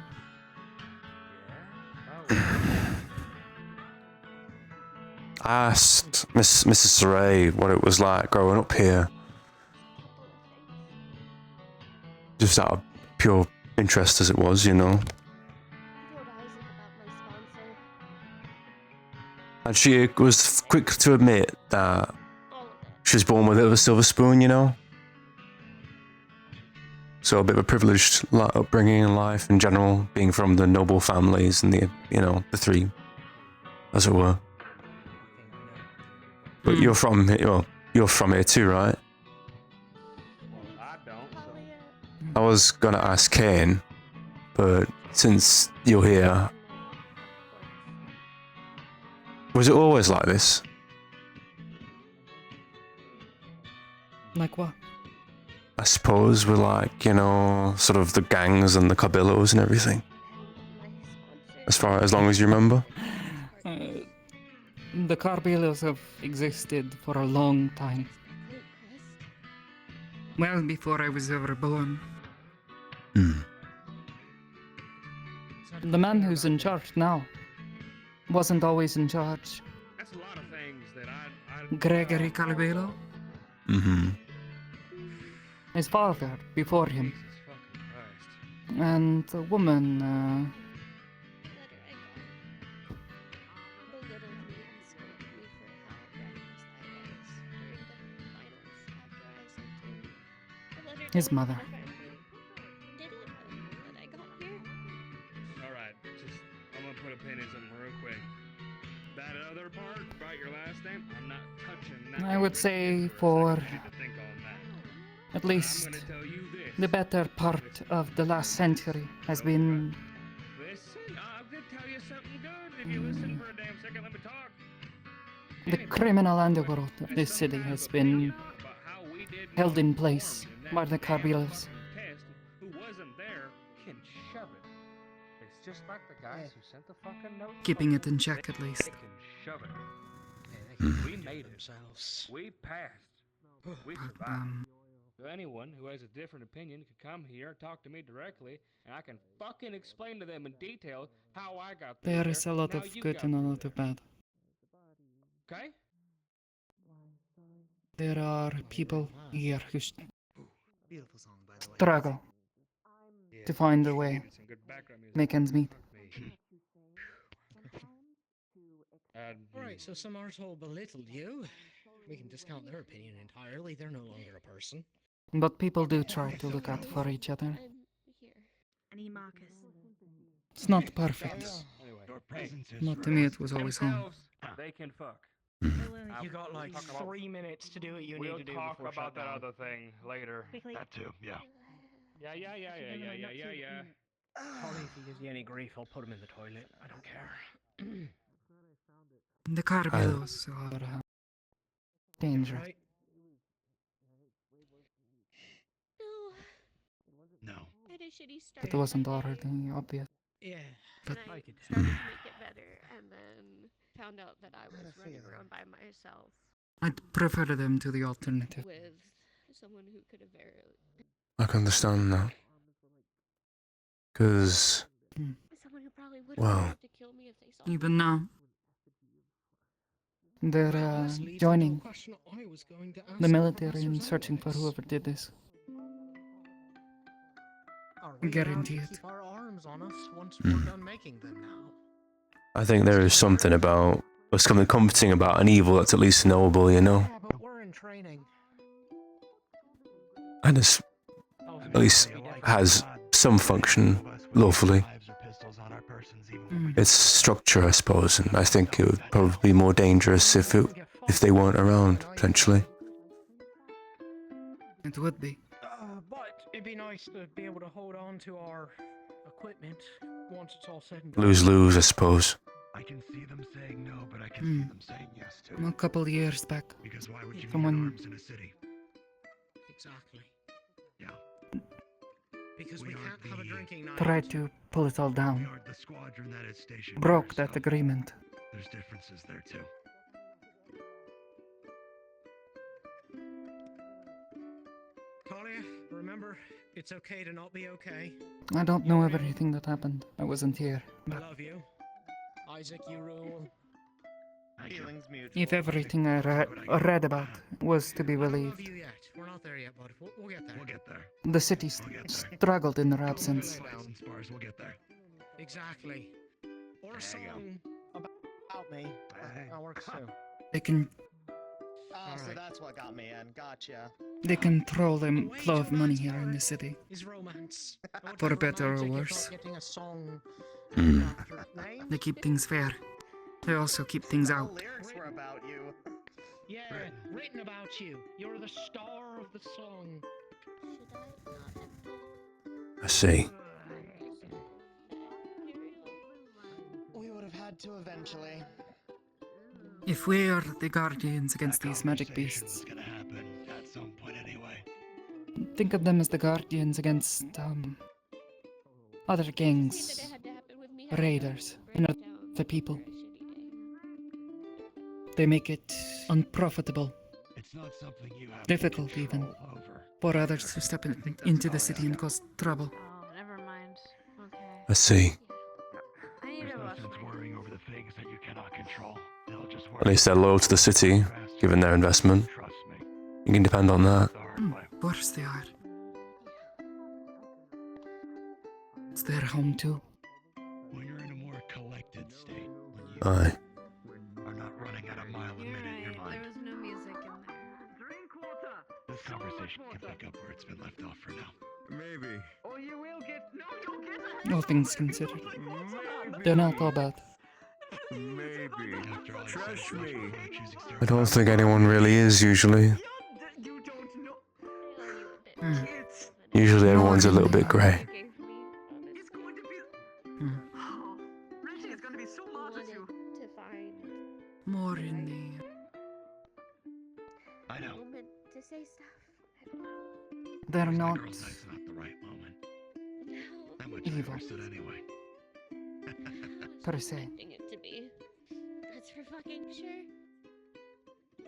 asked Mrs. Saray what it was like growing up here. Just out of pure interest as it was, you know. And she was quick to admit that she was born with a silver spoon, you know. So a bit of a privileged upbringing in life in general, being from the noble families and the, you know, the three, as it were. But you're from here too, right? I was gonna ask Kane, but since you're here, was it always like this? Like what? I suppose with like, you know, sort of the gangs and the cabillos and everything. As long as you remember. The Carbillos have existed for a long time. Well, before I was ever born. The man who's in charge now wasn't always in charge. That's a lot of things that I Gregory Carbillo. His father before him. And a woman, his mother. Alright, I'm gonna put a pin in something real quick. That other part about your last name, I'm not touching that. I would say for at least the better part of the last century has been the criminal underworld of this city has been held in place by the Carbillos. Who wasn't there can shove it. It's just like the guys who sent the fucking note. Keeping it in check at least. They can shove it. We made themselves. We passed. We survived. So anyone who has a different opinion can come here and talk to me directly, and I can fucking explain to them in detail how I got there. There is a lot of good and a lot of bad. Okay? There are people here who struggle to find a way, make ends meet. Right, so some arsehole belittled you. We can discount their opinion entirely. They're no longer a person. But people do try to look out for each other. Any Marcus? It's not perfect. Not to me, it was always home. They can fuck. You got like 3 minutes to do what you We'll need to do talk before about that shutdown. other thing later. That too, yeah. Yeah. Holly, if he gives you any grief, I'll put him in the toilet. I don't care. The Carbilos are dangerous. Right? No. Had a shitty start. It wasn't already obvious. Yeah. But I I could started to make it better, and then found out that I was running around by myself I'd prefer them to the alternative. with someone who could have very I can understand that. Because, someone who probably would have well, tried to kill me if they saw Even me. now, they're joining the military and searching for whoever did this. Guarantee it. Keep our arms on us once we're done making them now. I think there is something about, or something comforting about an evil that's at least knowable, you know? Yeah, but we're in training. And it's, at least has some function, lawfully. It's structure, I suppose, and I think it would probably be more dangerous if they weren't around, potentially. It would be. But it'd be nice to be able to hold on to our equipment once it's all said and done. Lose-lose, I suppose. I can see them saying no, but I can see them saying yes too. A couple of years back, Because why would you need someone arms in a city? Exactly. Yeah. Because we can't have a drinking night. tried to pull it all We down. are the squadron that is stationed Broke there, that so agreement. There's differences there too. Talia, remember, it's okay to not be okay. I don't know everything that happened. I wasn't here. I But love you. Isaac, you rule. Feelings mutual. if everything I read about was to be I don't love believed, you yet. We're not there yet, bud. We'll get there. We'll get there. the city struggled in their absence. Spars, we'll get there. Exactly. Or a There you go. song about me. That works too. They can Ah, so that's what got me in. Gotcha. they control the flow of money here in the city. Is romance. For better or worse. Getting a song Mm. after name? They keep things fair. They also keep things The out. lyrics were about you. Yeah, written about you. You're the star of the song. I see. We would have had to eventually. If we are the guardians against these magic beasts, It's gonna happen at some point anyway. think of them as the guardians against other gangs, raiders, and other people. They make it unprofitable, It's not something you have difficult even, control over. for others to step into the city and cause trouble. Oh, never mind. Okay. I see. I need There's to no wash sense my worrying over the things that you cannot control. They'll just worry. At least they're loyal to the city, given their investment. Trust me. You can depend on that. Of course they are. It's their home too. When you're in a more collected state, when you Aye. are not running at a mile a minute in your mind, There was no music in there. this conversation can pick up where it's been left off for now. Maybe. Oh, you will get. No, you'll get All things considered, they're not all bad. Maybe. After all, Trust me. I don't think anyone really is, usually. Hmm. Usually everyone's a little bit grey. Hmm. Reggie is gonna be so mad at you. To find More in the I know. moment to say stuff. they're not Girls' night's not the right moment. No. That much I evil understood anyway. per se. Expecting it to be. That's for fucking sure.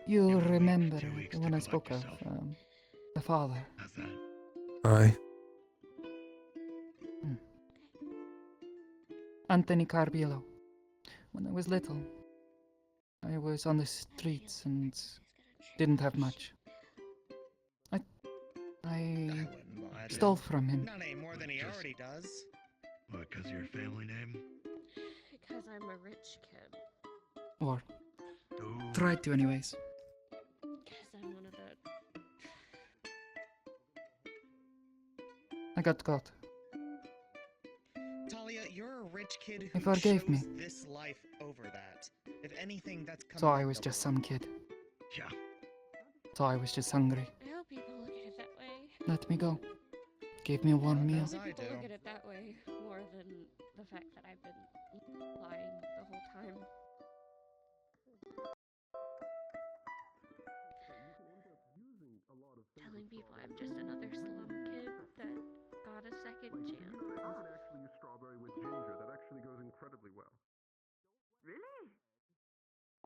You remember when I spoke of the father? How's that? Aye. Anthony Carbiello. When I was little, I was on the streets and didn't have much. I stole from him. Not any more than he already does. What, because your family name? Because I'm a rich kid. Or Ooh. tried to anyways. Because I'm one of the. I got caught. Talia, you're a rich rich kid He who forgave chose me. this life over that. If anything, that's coming So I up was double just some kid. Yeah. So I was just hungry. I hope people look at it that way. Let me go. Gave me one meal. I hope people look at it that way more than the fact that I've been lying the whole time. Telling people I'm just another slum kid that got a second chance. I can actually use strawberry with ginger. That actually goes incredibly well. Really?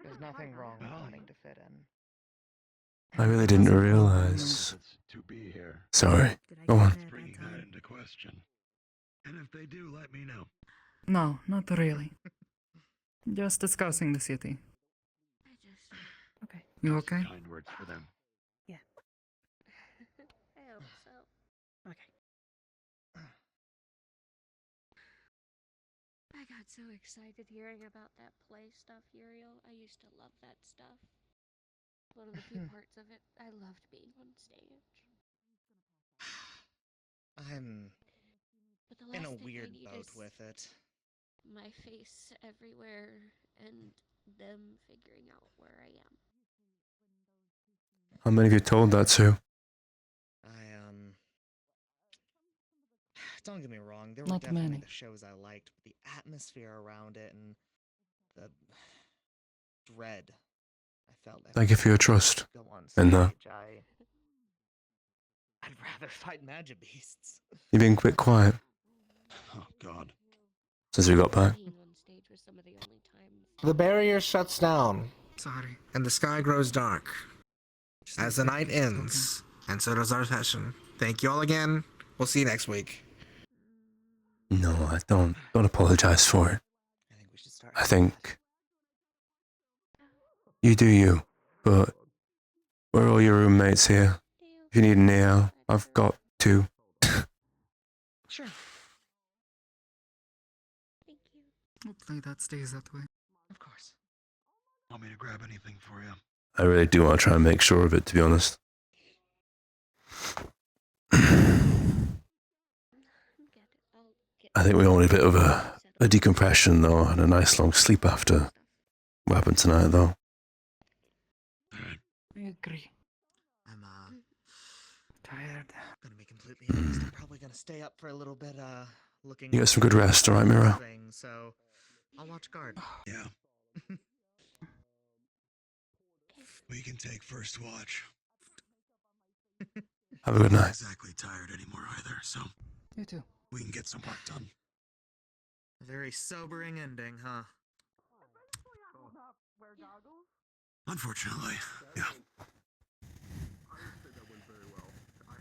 There's nothing wrong with wanting to fit in. I really didn't realize. To be here. Sorry. Go on. Bringing that into question. And if they do, let me know. No, not really. Just discussing the city. Okay. You okay? Kind words for them. I hope so. Okay. I got so excited hearing about that play stuff, Uriel. I used to love that stuff. One of the few parts of it I loved being on stage. I'm But the in last a thing I weird need boat is with it. my face everywhere and them figuring out where I am. How many of you told that to? Don't get me wrong, there were Not definitely many. the shows I liked, but the atmosphere around it and the dread I felt. Thank you for your trust Go on in that. stage, I'd rather fight magic beasts. You've been quite quiet Oh, God. since we got back. Being on stage was some of the only times. The barrier shuts down, Sorry. and the sky grows dark as the night ends, and so does our session. Thank you all again. We'll see you next week. No, I don't apologize for it. I think you do you, but we're all your roommates here. If you need an ear, I've got two. Sure. Hopefully that stays that way. Of course. Want me to grab anything for you? I really do want to try and make sure of it, to be honest. I think we all need a bit of a decompression, though, and a nice long sleep after what happened tonight, though. I agree. I'm Tired. gonna be completely honest. I'm probably gonna stay up for a little bit, looking. You get some good rest, alright, Mira? So I'll watch guard. Yeah. We can take first watch. Have a good I'm not night. exactly tired anymore either, so You too. we can get some work done. Very sobering ending, huh? Unfortunately, yeah. That went very well. I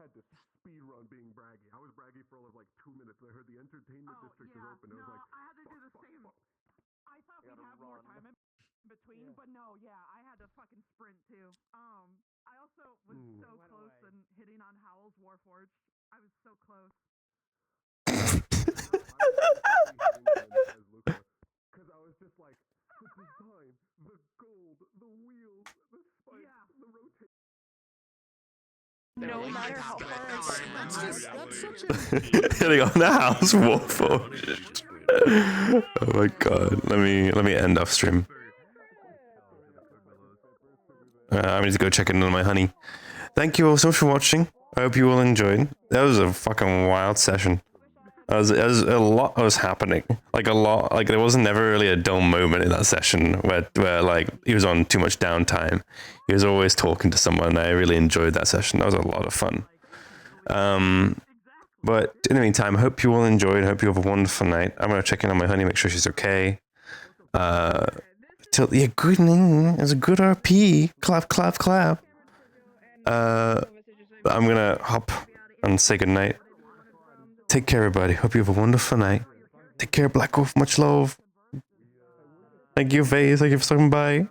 had to speed run being braggy. I was braggy for all of like 2 minutes. I heard the entertainment district is open. I was like, I had to do the same. I thought we'd have more time in between, but no, yeah, I had to fucking sprint too. I also was so close and hitting on Howl's Warforged. I was so close. Because I was just like, the design, the gold, the wheels, the spikes, the rotation. No matter how hard. Hitting on the house Warforged. Oh my god. Let me end off stream. I need to go check in on my honey. Thank you all so much for watching. I hope you all enjoyed. That was a fucking wild session. There was a lot was happening. Like a lot. Like there wasn't never really a dull moment in that session where like he was on too much downtime. He was always talking to someone. I really enjoyed that session. That was a lot of fun. But in the meantime, I hope you all enjoyed. I hope you have a wonderful night. I'm gonna check in on my honey, make sure she's okay. Yeah, good. It was a good RP. Clap, clap, clap. I'm gonna hop and say goodnight. Take care, everybody. Hope you have a wonderful night. Take care, Black Wolf. Much love. Thank you, Faye. Thank you for stopping by.